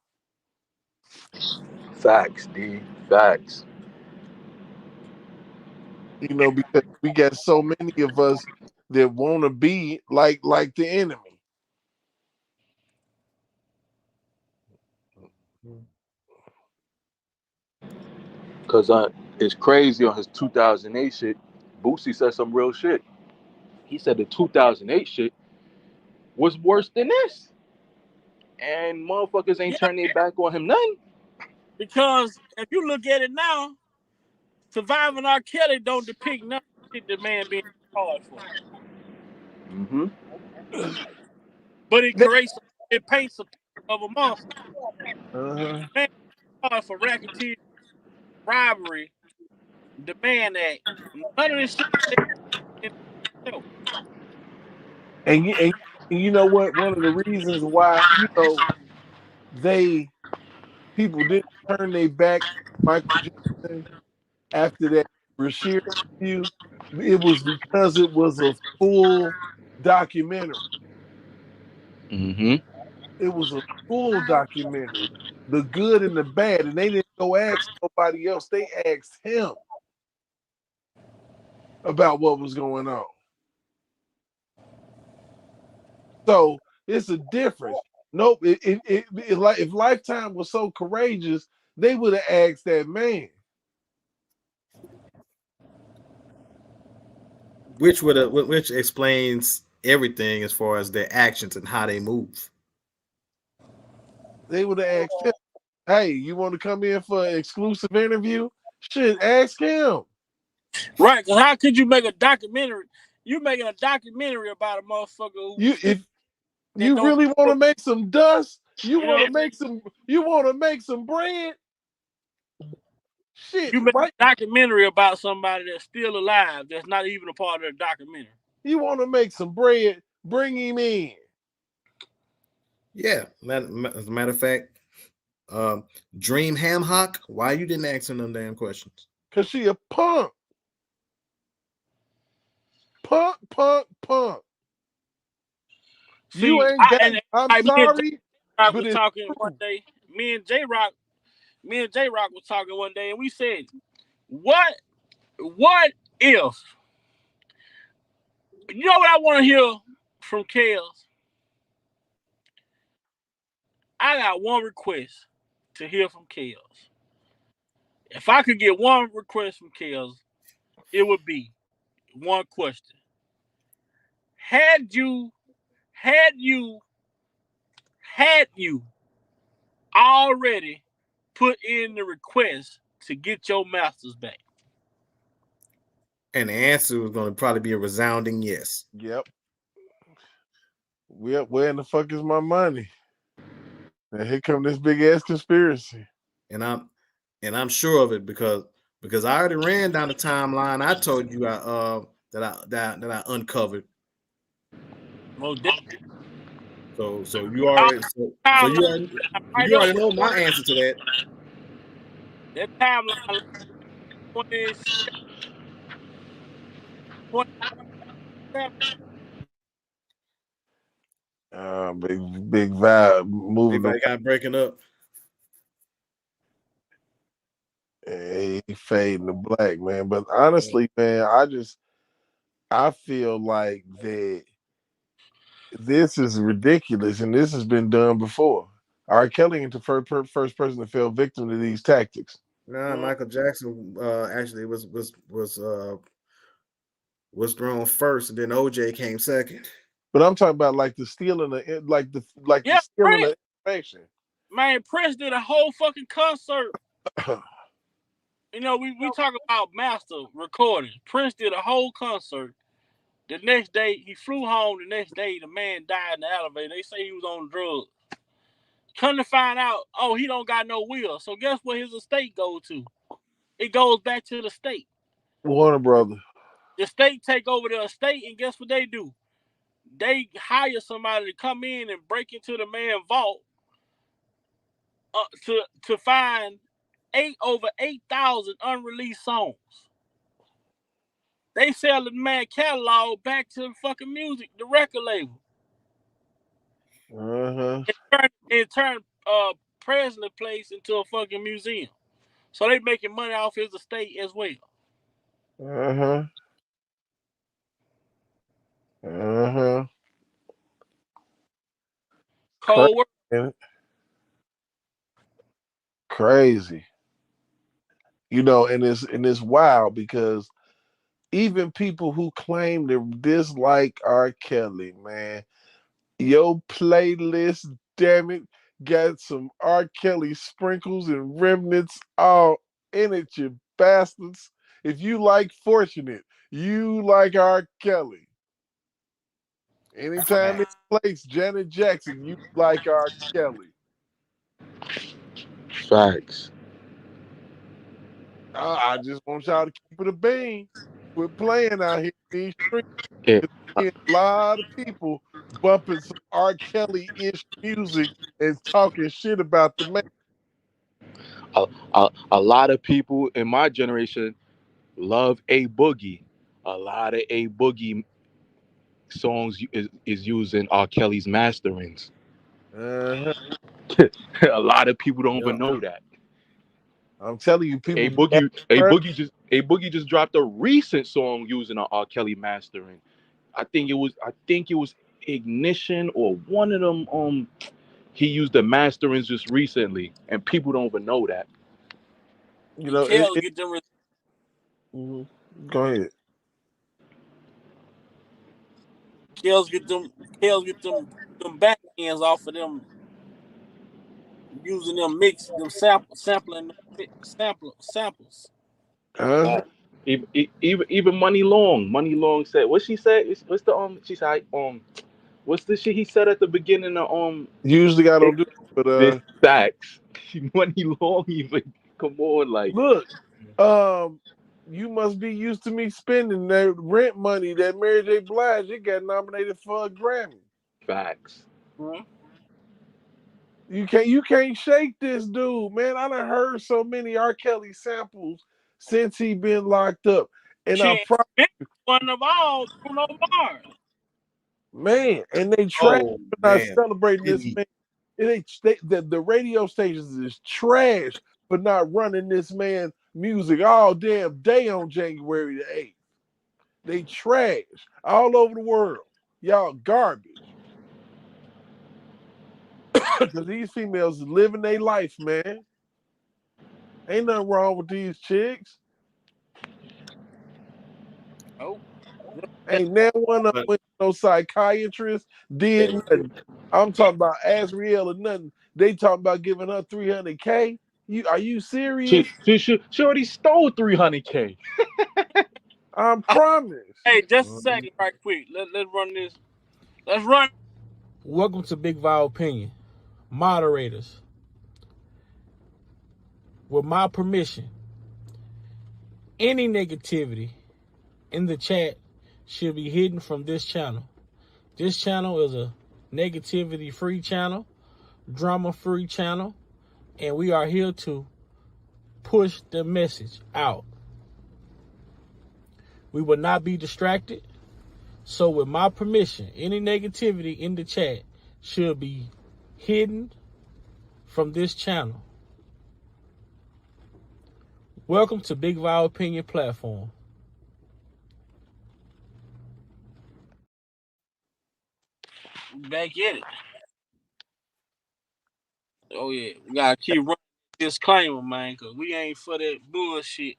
Facts, D. Facts. Because we got so many of us that want to be like the enemy. Cause it's crazy on his 2008 shit. Boosie said some real shit. He said the 2008 shit was worse than this, and motherfuckers ain't turning their back on him none. Because if you look at it now, surviving R.Kelly don't depict none of the shit the man being hard for. Mm-hmm. But it paints a picture of a monster. Man hard for racketeering, robbery, demand act. None of this shit. And you know what? One of the reasons why people didn't turn their back on Michael Jackson after that Bashir interview, it was because it was a full documentary. Mm-hmm. It was a full documentary, the good and the bad, and they didn't go ask nobody else. They asked him about what was going on. So it's a difference. Nope. If Lifetime was so courageous, they would have asked that man. Which explains everything as far as their actions and how they move. They would have asked him. Hey, you want to come in for an exclusive interview? Shit, ask him. Right, because how could you make a documentary? You making a documentary about a motherfucker who If you really want to make some dust, you want to make some bread. Shit, you make right? a documentary about somebody that's still alive, that's not even a part of the documentary. You want to make some bread, bring him in. Yeah, as a matter of fact, Dream Hamhock, why you didn't ask him them damn questions? Cause she a punk. Punk. See, You ain't got. I'm me and sorry, J-Rock but was it's talking true. one day. Me and J-Rock was talking one day, and we said, what if? You know what I want to hear from Kels? I got one request to hear from Kels. If I could get one request from Kels, it would be one question. Had you already put in the request to get your masters back? And the answer was going to probably be a resounding yes. Yep. Where in the fuck is my money? And here come this big ass conspiracy. And I'm sure of it because I already ran down the timeline. I told you that I uncovered. Most definitely. So you already you already know my answer to that. That timeline 27. Big vibe moving. Everybody got breaking up. He fading to black, man. But honestly, man, I feel like that this is ridiculous, and this has been done before. R.Kelly ain't the first person to fall victim to these tactics. Nah, Michael Jackson actually was thrown first, and then OJ came second. But I'm talking about like the stealing the stealing the information. Man, Prince did a whole fucking concert. You know, we talk about master recordings. Prince did a whole concert. The next day, he flew home. The next day, the man died in the elevator. They say he was on drugs. Come to find out, he don't got no will. So guess what his estate goes to? It goes back to the state. Warner Brothers. The state take over the estate, and guess what they do? They hire somebody to come in and break into the man's vault to find over 8,000 unreleased songs. They sell the man catalog back to the fucking music, the record label. And turn Presley Place into a fucking museum. So they making money off his estate as well. Cold work. Crazy. You know, and it's wild because even people who claim to dislike R. Kelly, man, your playlist, damn it, got some R. Kelly sprinkles and remnants all in it, you bastards. If you like Fortunate, you like R. Kelly. Anytime it plays Janet Jackson, you like R. Kelly. Facts. I just want y'all to keep it a bean. Quit playing out here in these streets. Yeah. A lot of people bumping some R. Kelly-ish music and talking shit about the man. A lot of people in my generation love A Boogie. A lot of A Boogie songs is using R. Kelly's masterings. A lot of people don't even know that. I'm telling you, people. A Boogie just dropped a recent song using an R. Kelly mastering. I think it was Ignition or one of them. He used the masterings just recently, and people don't even know that. You know, get them. Go ahead. Kels get them back ends off of them using them mix, them sampling samples. Even Money Long said what she said. What's the she said what's the shit he said at the beginning of Usually I don't do it, but this facts. Money Long even come on like look, you must be used to me spending that rent money that Mary J. Blige. It got nominated for a Grammy. facts. Hmm? You can't shake this dude, man. I done heard so many R. Kelly samples since he been locked up, and I Shit, one of all Bruno Mars. man, and they trash Oh for not man, celebrating this man. The radio stations is trash for not running this man music all damn day on January the 8th. They trash all over the world. Y'all garbage. Because these females is living their life, man. Ain't nothing wrong with these chicks. Oh. Ain't now one of them went to no psychiatrist, did nothing. I'm talking about Azriel or nothing. They talking about giving her $300K. Are you serious? She already stole $300K. I promise. Hey, just a second, right quick. Let's run this. Let's run. Welcome to Big Val Opinion. Moderators, with my permission, any negativity in the chat should be hidden from this channel. This channel is a negativity-free channel, drama-free channel, and we are here to push the message out. We will not be distracted. So with my permission, any negativity in the chat should be hidden from this channel. Welcome to Big Val Opinion Platform. Back at it. Oh yeah, we gotta keep running disclaimer, man, because we ain't for that bullshit.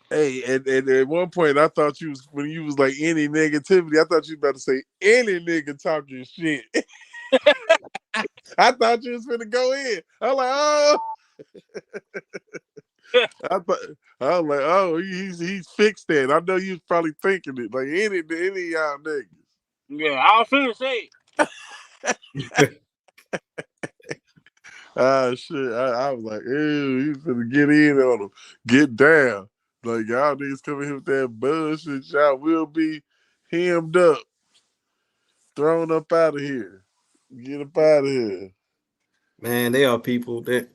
Hey, and at one point I thought you was, when you was like any negativity, I thought you was about to say any nigga talking shit. I thought you was finna go in. I'm like, oh. I was like, oh, he's fixed that. I know you was probably thinking it like any of y'all niggas. Yeah, I was finna say. Shit. I was like, ew, he's finna get in on him, get down. Like y'all niggas coming here with that bullshit. Y'all will be hemmed up, thrown up out of here. Get up out of here. Man, they are people that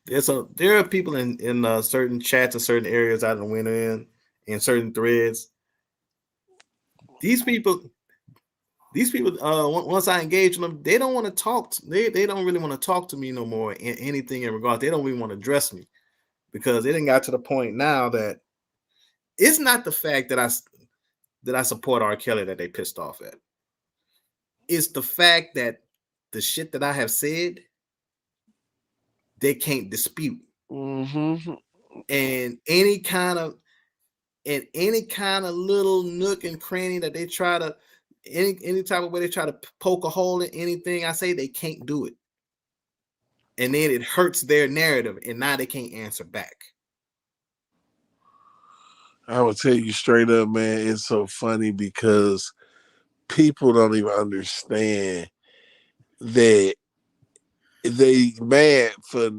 there are people in certain chats and certain areas I done went in certain threads. These people, once I engage them, they don't want to talk. They don't really want to talk to me no more in anything in regard. They don't really want to address me because it didn't got to the point now that it's not the fact that I support R. Kelly that they pissed off at. It's the fact that the shit that I have said, they can't dispute. Mm-hmm. And any kind of little nook and cranny that they try to, any type of way they try to poke a hole in anything I say, they can't do it. And then it hurts their narrative, and now they can't answer back. I will tell you straight up, man, it's so funny because people don't even understand that they mad for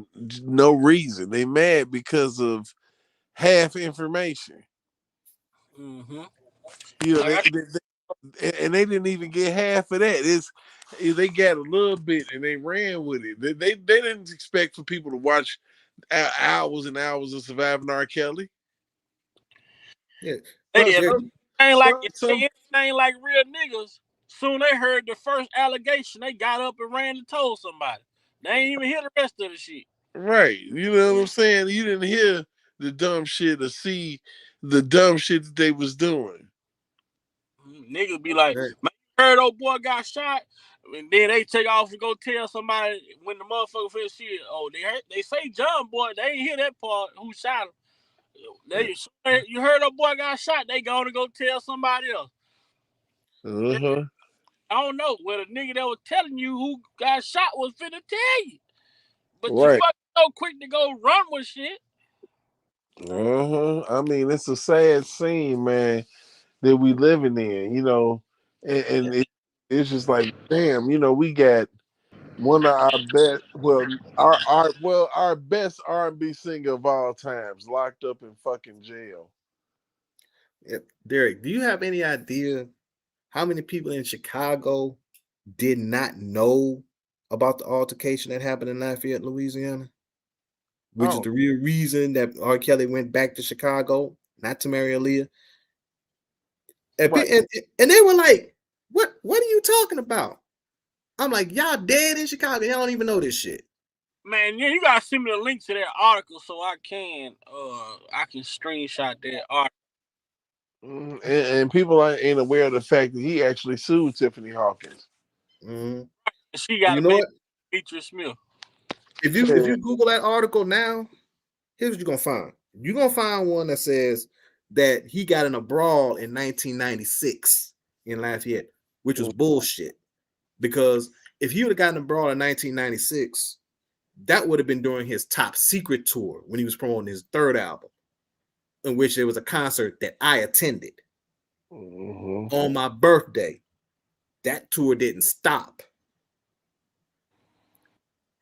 no reason. They mad because of half information. Mm-hmm. You know, and they didn't even get half of that. They got a little bit and they ran with it. They didn't expect for people to watch hours and hours of Surviving R. Kelly. Yeah, It ain't like real niggas. Soon they heard the first allegation, they got up and ran and told somebody. They ain't even hear the rest of the shit. Right. You know what I'm saying? You didn't hear the dumb shit or see the dumb shit that they was doing. Niggas be like, man, you heard old boy got shot? And then they take off and go tell somebody when the motherfucker finish shit. Oh, they say John boy, they ain't hear that part who shot him. You heard old boy got shot, they gonna go tell somebody else. Uh-huh. I don't know. Well, the nigga that was telling you who got shot was finna tell you. But you fucking so quick to go run with shit. I mean, it's a sad scene, man, that we living in, you know, and it's just like, damn, you know, we got one of our best, our best R&B singer of all times locked up in fucking jail. Derek, do you have any idea how many people in Chicago did not know about the altercation that happened in Lafayette, Louisiana? Which is the real reason that R.Kelly went back to Chicago, not to marry Aaliyah. And they were like, what are you talking about? I'm like, y'all dead in Chicago. Y'all don't even know this shit. Man, yeah, you gotta send me the link to that article so I can screenshot that article. And people ain't aware of the fact that he actually sued Tiffany Hawkins. Mm-hmm. She got you know what? Beatrice Smith. If you Google that article now, here's what you're gonna find. You're gonna find one that says that he got in a brawl in 1996 in Lafayette, which was bullshit. Because if he would have gotten a brawl in 1996, that would have been during his Top Secret tour when he was promoting his third album, in which there was a concert that I attended on my birthday. That tour didn't stop.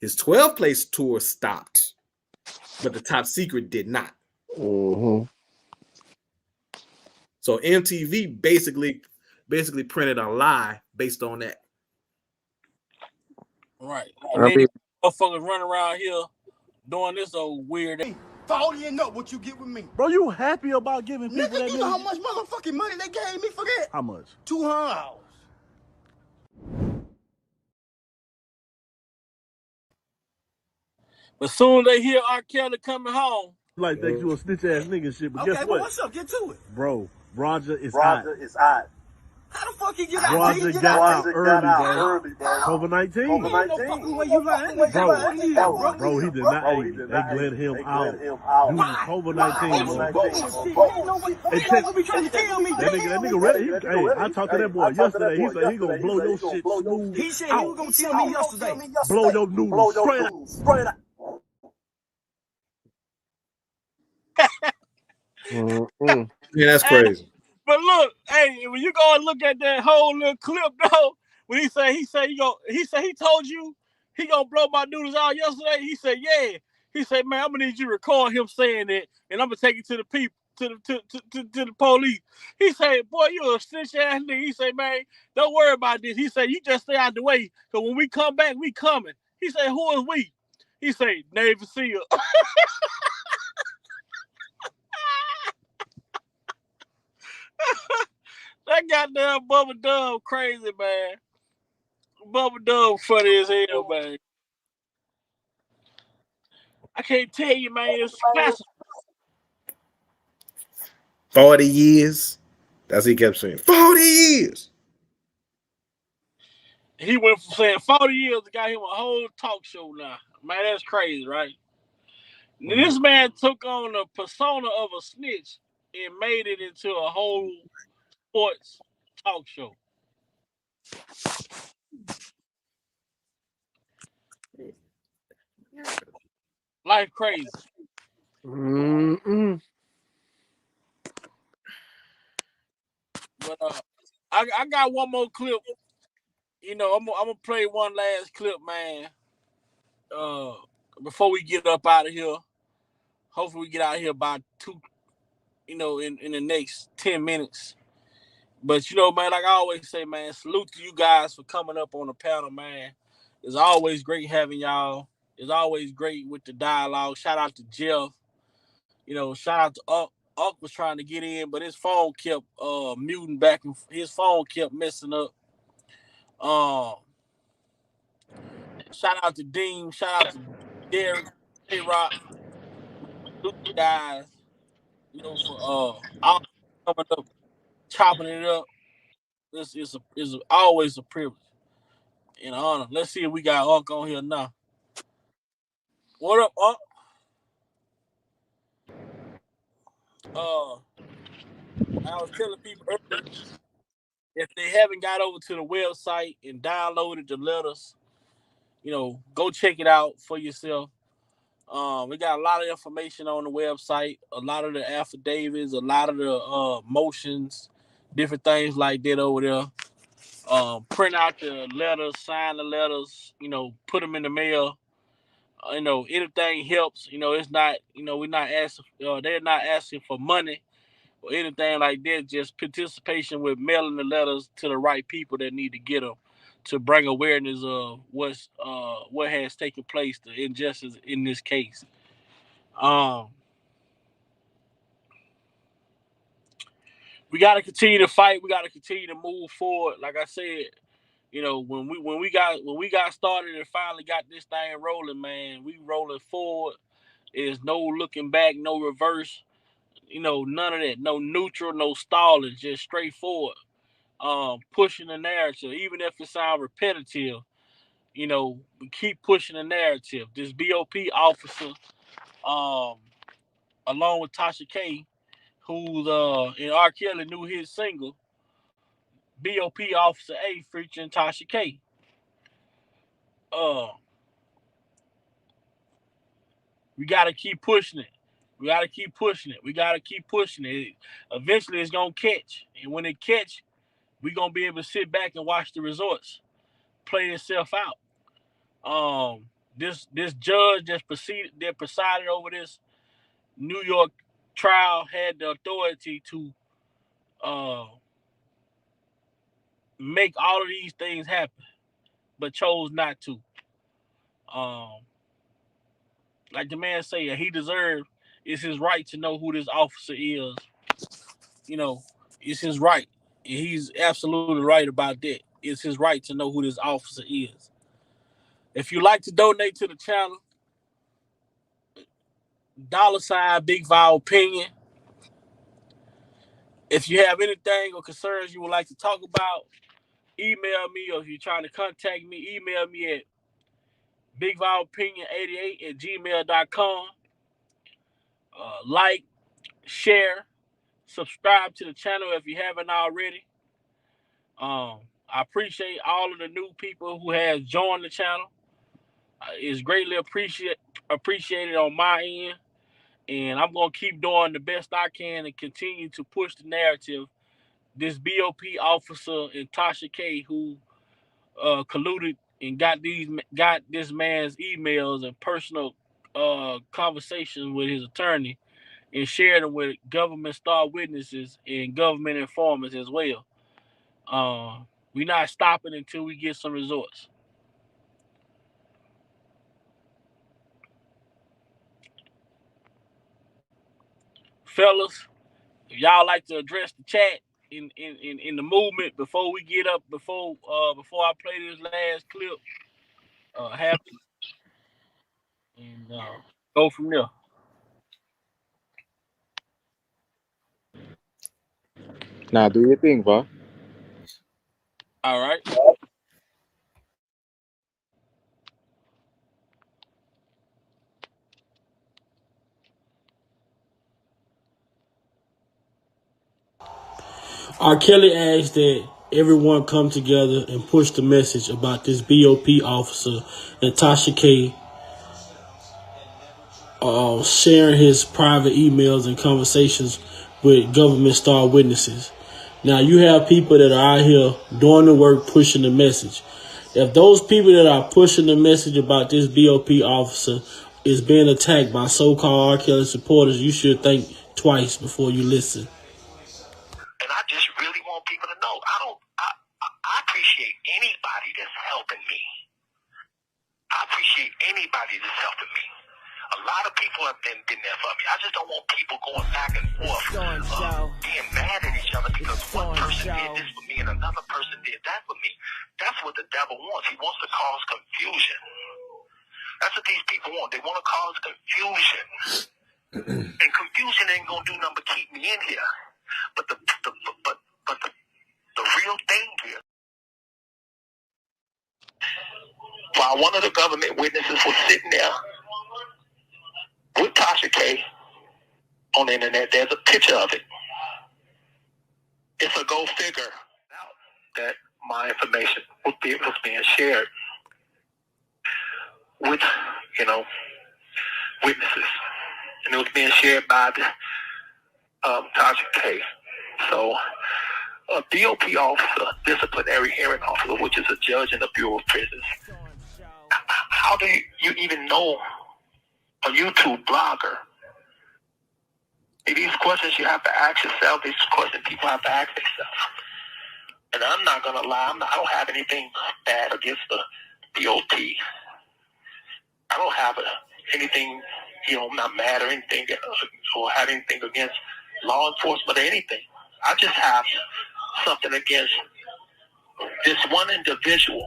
His 12 place tour stopped, but the Top Secret did not. So MTV basically printed a lie based on that. Right. And then motherfuckers run around here doing this old weird. For all you know what you get with me. Bro, you happy about giving people Nigga, that you know how much motherfucking money they gave me for that? How much? $200. But soon as they hear R.Kelly coming home. Like that you a snitch ass nigga shit, but okay, guess what? Well, what's up? Get to it. Bro, Roger is out. How the fuck he get out? Roger got out early, bro. COVID-19. Bro, he did not. They let him out. Due to COVID-19, bro. That nigga ready. Hey, I talked to that boy yesterday. He said he gonna blow your shit smooth. He said he was gonna tell me yesterday. Blow your noodles straight out. Yeah, that's crazy. But look, hey, when you go and look at that whole little clip, though, when he told you he gonna blow my noodles out yesterday. He said, yeah. He said, man, I'm gonna need you to record him saying that, and I'm gonna take it to the people, to the police. He said, boy, you a snitch ass nigga. He said, man, don't worry about this. He said, you just stay out the way, because when we come back, we coming. He said, who is we? He said, Navy SEAL. That goddamn Bubba Dub crazy, man. Bubba Dub funny as hell, man. I can't tell you, man. It's classic. 40 years. That's what he kept saying. 40 years. He went from saying 40 years to got him a whole talk show now. Man, that's crazy, right? This man took on the persona of a snitch and made it into a whole sports talk show. Life crazy. But I got one more clip. You know, I'm gonna play one last clip, man. Before we get up out of here. Hopefully we get out of here by 2, in the next 10 minutes. But man, like I always say, man, salute to you guys for coming up on the panel, man. It's always great having y'all. It's always great with the dialogue. Shout out to Jeff. Shout out to Uck. Uck was trying to get in, but his phone kept muting back, and his phone kept messing up. Shout out to Dean. Shout out to Derek, K-Rock. Salute you guys. For all coming up, chopping it up. This is always a privilege and an honor. Let's see if we got Unc on here now. What up, Unc? I was telling people earlier, if they haven't got over to the website and downloaded the letters, go check it out for yourself. We got a lot of information on the website, a lot of the affidavits, a lot of the motions, different things like that over there. Print out the letters, sign the letters, put them in the mail. Anything helps. It's not, we're not asking, they're not asking for money or anything like that. Just participation with mailing the letters to the right people that need to get them, to bring awareness of what has taken place, the injustice in this case. We got to continue to fight. We got to continue to move forward. Like I said, when we got started and finally got this thing rolling, man, we rolling forward. There's no looking back, no reverse, none of that, no neutral, no stalling, just straightforward. Pushing the narrative, even if it sounds repetitive, we keep pushing the narrative. This BOP officer, along with Tasha K, who's and R.Kelly knew his single, BOP Officer A featuring Tasha K. We gotta keep pushing it. We gotta keep pushing it. We gotta keep pushing it. Eventually, it's gonna catch, and when it catch, we gonna be able to sit back and watch the results play itself out. This judge that presided over this New York trial had the authority to make all of these things happen, but chose not to. Like the man said, he deserved. It's his right to know who this officer is. It's his right. And he's absolutely right about that. It's his right to know who this officer is. If you like to donate to the channel, $ Big Vowel Opinion. If you have anything or concerns you would like to talk about, email me, or if you're trying to contact me, email me at bigvowelopinion88@gmail.com. Like, share, subscribe to the channel if you haven't already. I appreciate all of the new people who has joined the channel. It's greatly appreciated on my end, and I'm gonna keep doing the best I can and continue to push the narrative. This BOP officer and Tasha K, who colluded and got this man's emails and personal conversations with his attorney, and shared them with government star witnesses and government informants as well. We're not stopping until we get some results. Fellas, if y'all like to address the chat in the movement before we get up, before I play this last clip, happy, and go from there. Now do your thing, bro. All right. R.Kelly asked that everyone come together and push the message about this BOP officer and Tasha K sharing his private emails and conversations with government star witnesses. Now, you have people that are out here doing the work, pushing the message. If those people that are pushing the message about this BOP officer is being attacked by so-called R.Kelly supporters, you should think twice before you listen. And I just really want people to know, I appreciate anybody that's helping me. I appreciate anybody that's helping me. A lot of people have been there for me. I just don't want people going back and forth, being mad at each other because one person did this for me and another person did that for me. That's what the devil wants. He wants to cause confusion. That's what these people want. They want to cause confusion. And confusion ain't gonna do nothing but keep me in here. But the real thing here, while one of the government witnesses was sitting there with Tasha K on the internet, there's a picture of it. It's a go figure that my information was being shared. with, witnesses. And it was being shared by the Tasha K. So a DOP officer, disciplinary hearing officer, which is a judge in the Bureau of Prisons, how do you even know a YouTube blogger? These questions you have to ask yourself. These questions people have to ask themselves. And I'm not going to lie. I don't have anything bad against the DOP. I don't have anything, I'm not mad or anything or have anything against law enforcement or anything. I just have something against this one individual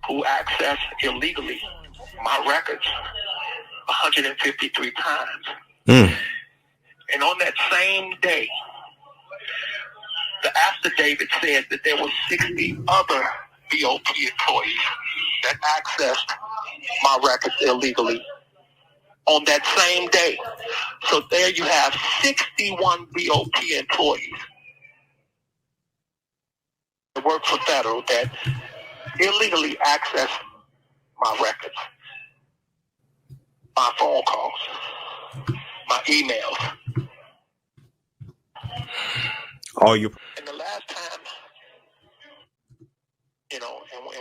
who accessed illegally my records 153 times. And on that same day, the affidavit said that there were 60 other BOP employees that accessed my records illegally on that same day. So there you have 61 BOP employees that work for federal that illegally access my records, my phone calls, my emails. And the last time, and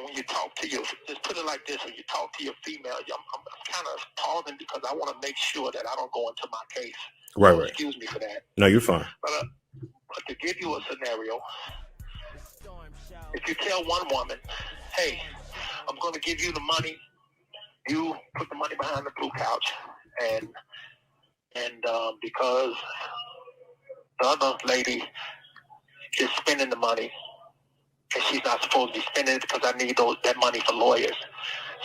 when you talk to your, just put it like this, when you talk to your female, I'm kind of pausing because I want to make sure that I don't go into my case. Right. Excuse me for that. No, you're fine. But to give you a scenario, if you tell one woman, hey, I'm going to give you the money, you put the money behind the blue couch, and because the other lady is spending the money, and she's not supposed to be spending it because I need that money for lawyers.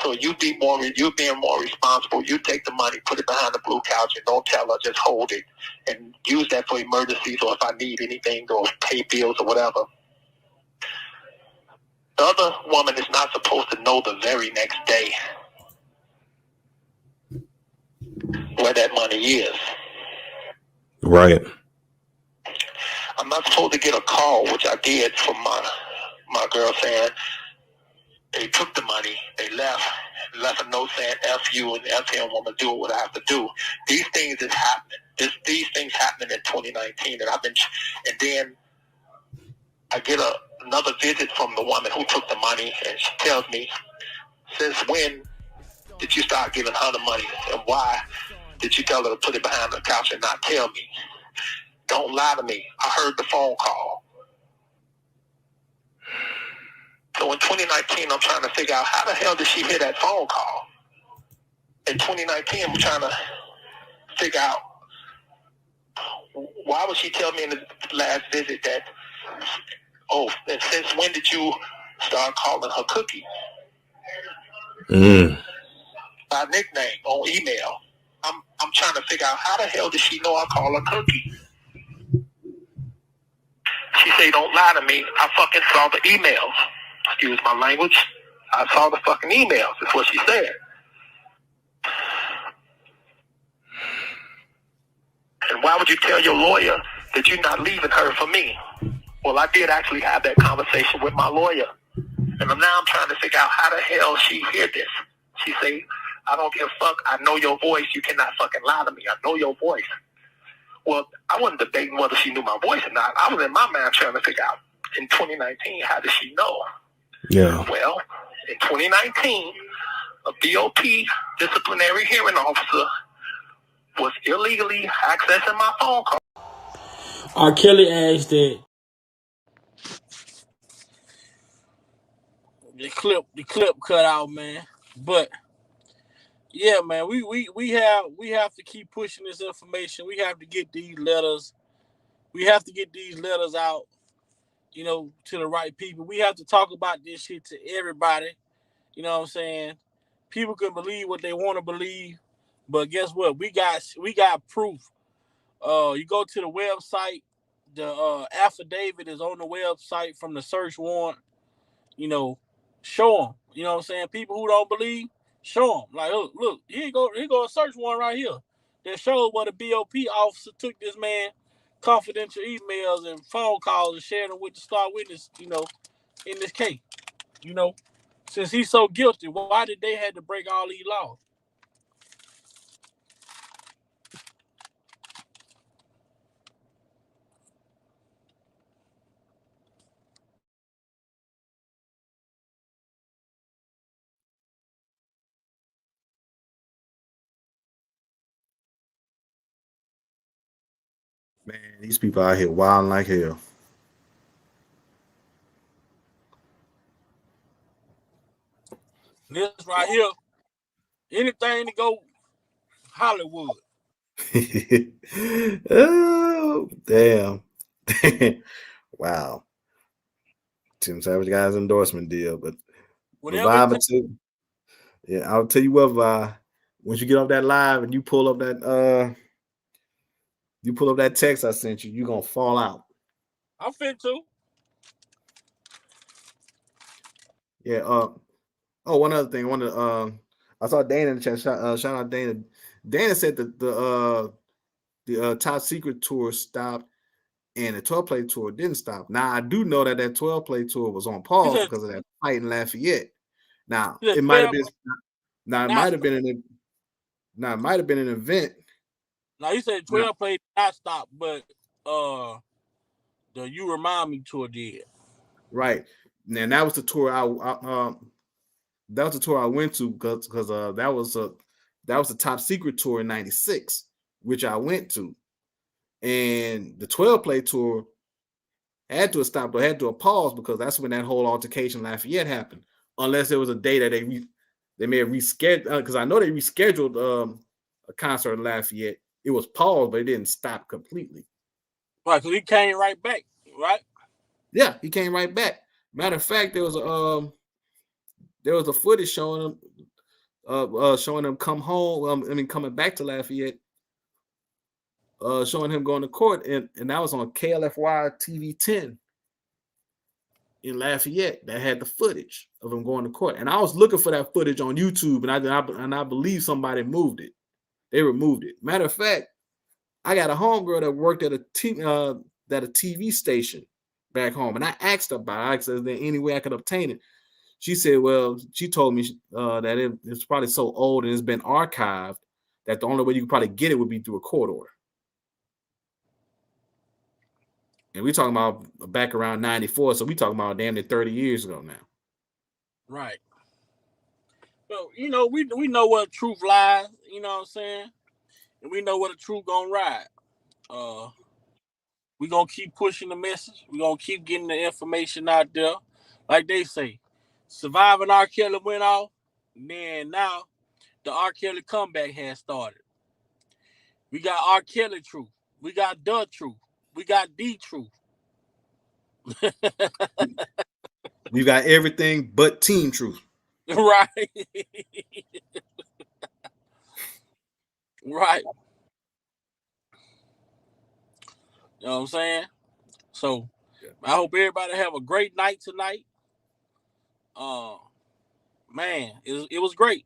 So you're being more responsible. You take the money, put it behind the blue couch, and don't tell her, just hold it and use that for emergencies or if I need anything or pay bills or whatever. The other woman is not supposed to know the very next day where that money is. Right. I'm not supposed to get a call, which I did from my girl saying they took the money, they left a note saying F you and F him, I'm going to do what I have to do. These things is happening. These things happening in 2019, and then I get another visit from the woman who took the money, and she tells me, since when did you start giving her the money, and why did you tell her to put it behind the couch and not tell me? Don't lie to me. I heard the phone call. So in 2019, I'm trying to figure out how the hell did she hear that phone call? In 2019, I'm trying to figure out why would she tell me in the last visit that, and since when did you start calling her Cookie? By nickname on email. I'm trying to figure out how the hell did she know I call her Cookie? She say, don't lie to me. I fucking saw the emails. Excuse my language. I saw the fucking emails. That's what she said. And why would you tell your lawyer that you're not leaving her for me? Well, I did actually have that conversation with my lawyer. And now I'm trying to figure out how the hell she hear this. She say, I don't give a fuck. I know your voice. You cannot fucking lie to me. I know your voice. Well, I wasn't debating whether she knew my voice or not. I was in my mind trying to figure out, in 2019, how did she know? Yeah. Well, in 2019, a BOP disciplinary hearing officer was illegally accessing my phone call. R.Kelly asked that the clip cut out, man. But yeah, man, we have to keep pushing this information. We have to get these letters. We have to get these letters out, to the right people. We have to talk about this shit to everybody. You know what I'm saying? People can believe what they want to believe, but guess what? We got proof. You go to the website. The affidavit is on the website from the search warrant. Show them. You know what I'm saying? People who don't believe, show them. Like, look, here go a search warrant right here that shows what a BOP officer took this man confidential emails and phone calls and shared them with the star witness, in this case. Since he's so guilty, why did they have to break all these laws? Man, these people out here wilding like hell. This right here, anything to go Hollywood. Oh, damn. Wow. Tim Savage got his endorsement deal, but Vibe too. Yeah, I'll tell you what, Vi. Once you get off that live and you pull up that text I sent you, you're gonna fall out. I'm fit too. Yeah. Oh, one other thing. I saw Dana in the chat. Shout out Dana. Dana said that the Top Secret tour stopped and the 12 play tour didn't stop. Now I do know that 12 play tour was on pause because of that fight in Lafayette. Now it might have been. Now it might have been an event. Now you said 12 play not stop, but the You Remind Me tour did. Right. And that was the tour I went to because that was the Top Secret tour in '96, which I went to, and the 12 play tour had to have stopped or had to have paused because that's when that whole altercation in Lafayette happened. Unless there was a day that they may have rescheduled, because I know they rescheduled a concert in Lafayette. It was paused, but it didn't stop completely. Right, because he came right back, right? Yeah, he came right back. Matter of fact, there was a footage showing him come home. Coming back to Lafayette, showing him going to court, and that was on KLFY TV 10 in Lafayette. That had the footage of him going to court, and I was looking for that footage on YouTube, and I believe somebody moved it. They removed it. Matter of fact, I got a homegirl that worked at a TV station back home, and I asked her about it. I asked her, is there any way I could obtain it? She said, well, she told me that it's probably so old and it's been archived that the only way you could probably get it would be through a court order. And we're talking about back around 94, so we're talking about damn near 30 years ago now. Right. So, we know where the truth lies, you know what I'm saying? And we know where the truth gonna ride. We're gonna keep pushing the message. We're gonna keep getting the information out there. Like they say, surviving R.Kelly went off, then now the R.Kelly comeback has started. We got R.Kelly truth. We got the truth. We got the truth. We got everything but team truth. Right. Right. You know what I'm saying? So I hope everybody have a great night tonight. Man, it was great.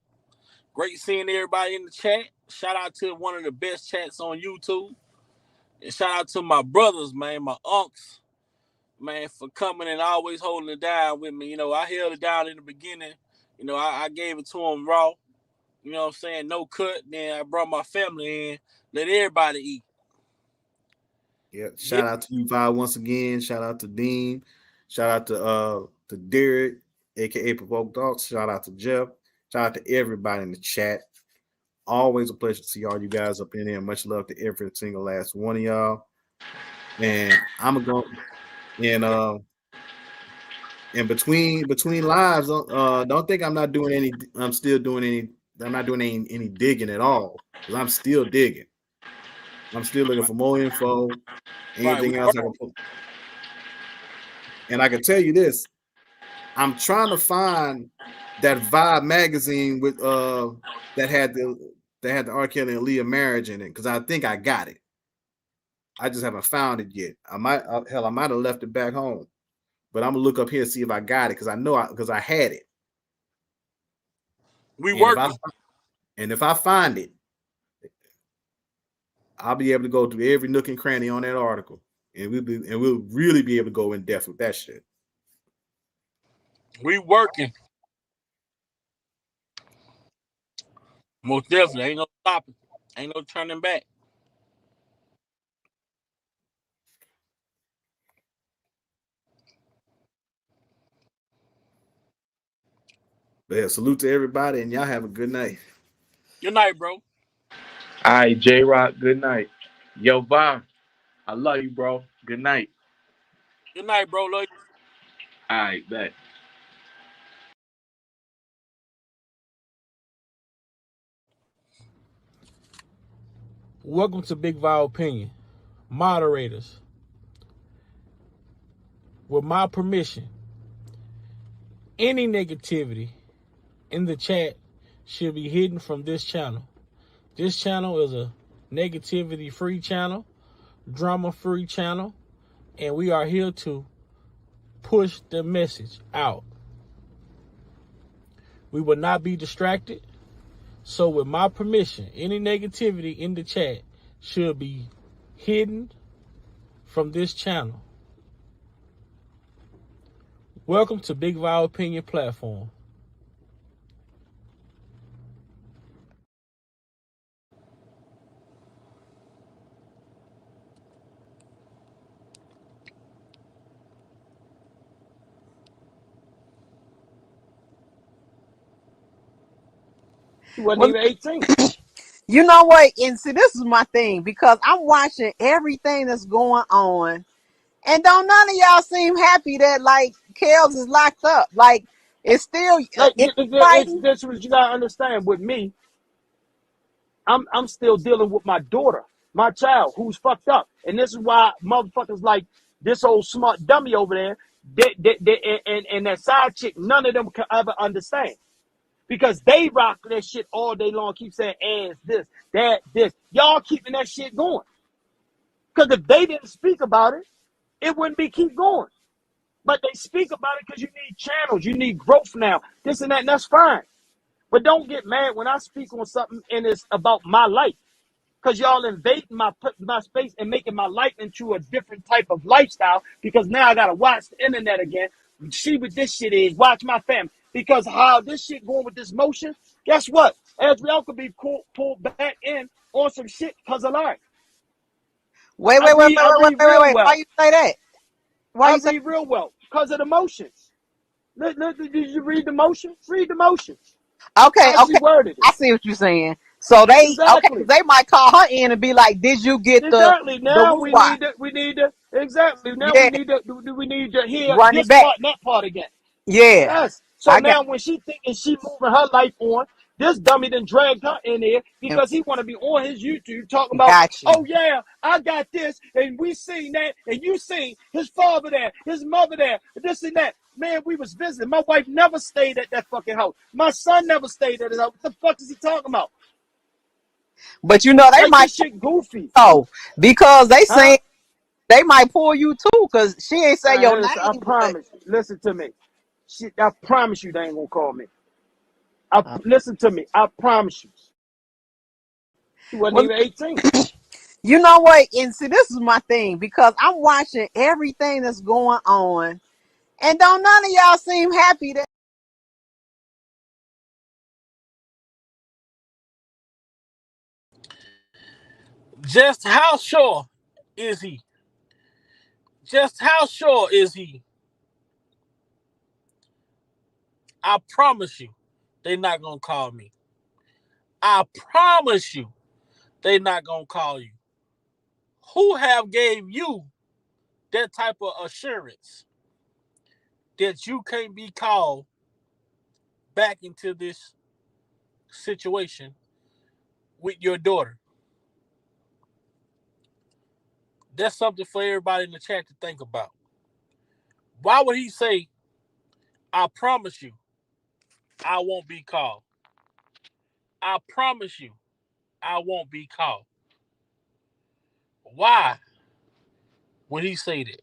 Great seeing everybody in the chat. Shout out to one of the best chats on YouTube. And shout out to my brothers, man, my unks, man, for coming and always holding it down with me. I held it down in the beginning. I gave it to them raw. You know what I'm saying? No cut. Then I brought my family in. Let everybody eat. Yeah. Shout out to you, Vi, once again. Shout out to Dean. Shout out to Derek, aka Provoked Thoughts. Shout out to Jeff. Shout out to everybody in the chat. Always a pleasure to see all you guys up in here. Much love to every single last one of y'all. And I'm gonna go and between lives, don't think I'm not doing any. I'm not doing any digging at all because I'm still digging. I'm still looking for more info. Anything else I can put. And I can tell you this: I'm trying to find that Vibe magazine with that had the R.Kelly and Leah marriage in it because I think I got it. I just haven't found it yet. I might have left it back home, but I'm gonna look up here and see if I got it because I know because I had it. If I find it, I'll be able to go through every nook and cranny on that article, and we'll really be able to go in depth with that shit. We working. Most definitely. Ain't no stopping. Ain't no turning back. Yeah, salute to everybody, and y'all have a good night. Good night, bro. All right, J Rock. Good night. Yo, Bob. I love you, bro. Good night. Good night, bro. Love you. All right, bet. Welcome to Big Vile Opinion. Moderators, with my permission, any negativity in the chat should be hidden from this channel. This channel is a negativity-free channel, drama-free channel, and we are here to push the message out. We will not be distracted. So with my permission, any negativity in the chat should be hidden from this channel. Welcome to Big Vile Opinion Platform. He wasn't Well, even 18. you know what? And see, this is my thing because I'm watching everything that's going on, and don't none of y'all seem happy that like Kels is locked up. Like it's still Like, it's it's fighting. this what you gotta understand. With me, I'm still dealing with my daughter, my child, who's fucked up, and this is why motherfuckers like this old smart dummy over there, and that side chick, none of them can ever understand because they rock that shit all day long. Keep saying ass this, that, this. Y'all keeping that shit going because if they didn't speak about it, it wouldn't be keep going. But they speak about it because you need channels, you need growth now, this and that, and that's fine. But don't get mad when I speak on something and it's about my life. Because y'all invading my space and making my life into a different type of lifestyle. Because now I gotta watch the internet again, see what this shit is, watch my family. Because how this shit going with this motion, guess what? Adriel could be pulled back in on some shit because of life. Wait, I wait, wait, read wait, I wait, wait, read wait, real wait. Why well. you say that? Why I you say? read real well because of the motions. Did you read the motion? Read the motions. Okay, How she okay. worded it. I see what you're saying. So they okay, 'cause Exactly. they might call her in and be like, "Did you get Exactly. the Now woo why?" we need to exactly. Now Yeah, we need to hear run it this back. part and that part again. Yeah, Yes. So I got. now when she thinking she moving her life on, this dummy done dragged her in there because he want to be on his YouTube talking about, Got you. oh yeah, I got this, and we seen that, and you seen his father there, his mother there, this and that. Man, we was visiting. My wife never stayed at that fucking house. My son never stayed at his house. What the fuck is he talking about? But you know they Like might this shit goofy. because they Huh? saying they might pull you too because she ain't say your Man, listen, I name. But promise you. Listen to me. Shit, I promise you they ain't gonna call me. Listen to me. I promise you. He wasn't well, even 18. you know what? And see, this is my thing because I'm watching everything that's going on, and don't none of y'all seem happy that. Just how sure is he? Just how sure is he? I promise you, they not gonna call me. I promise you, they not gonna call you. Who have gave you that type of assurance that you can't be called back into this situation with your daughter? That's something for everybody in the chat to think about. Why would he say, I promise you, I won't be called? I promise you, I won't be called. Why would he say that?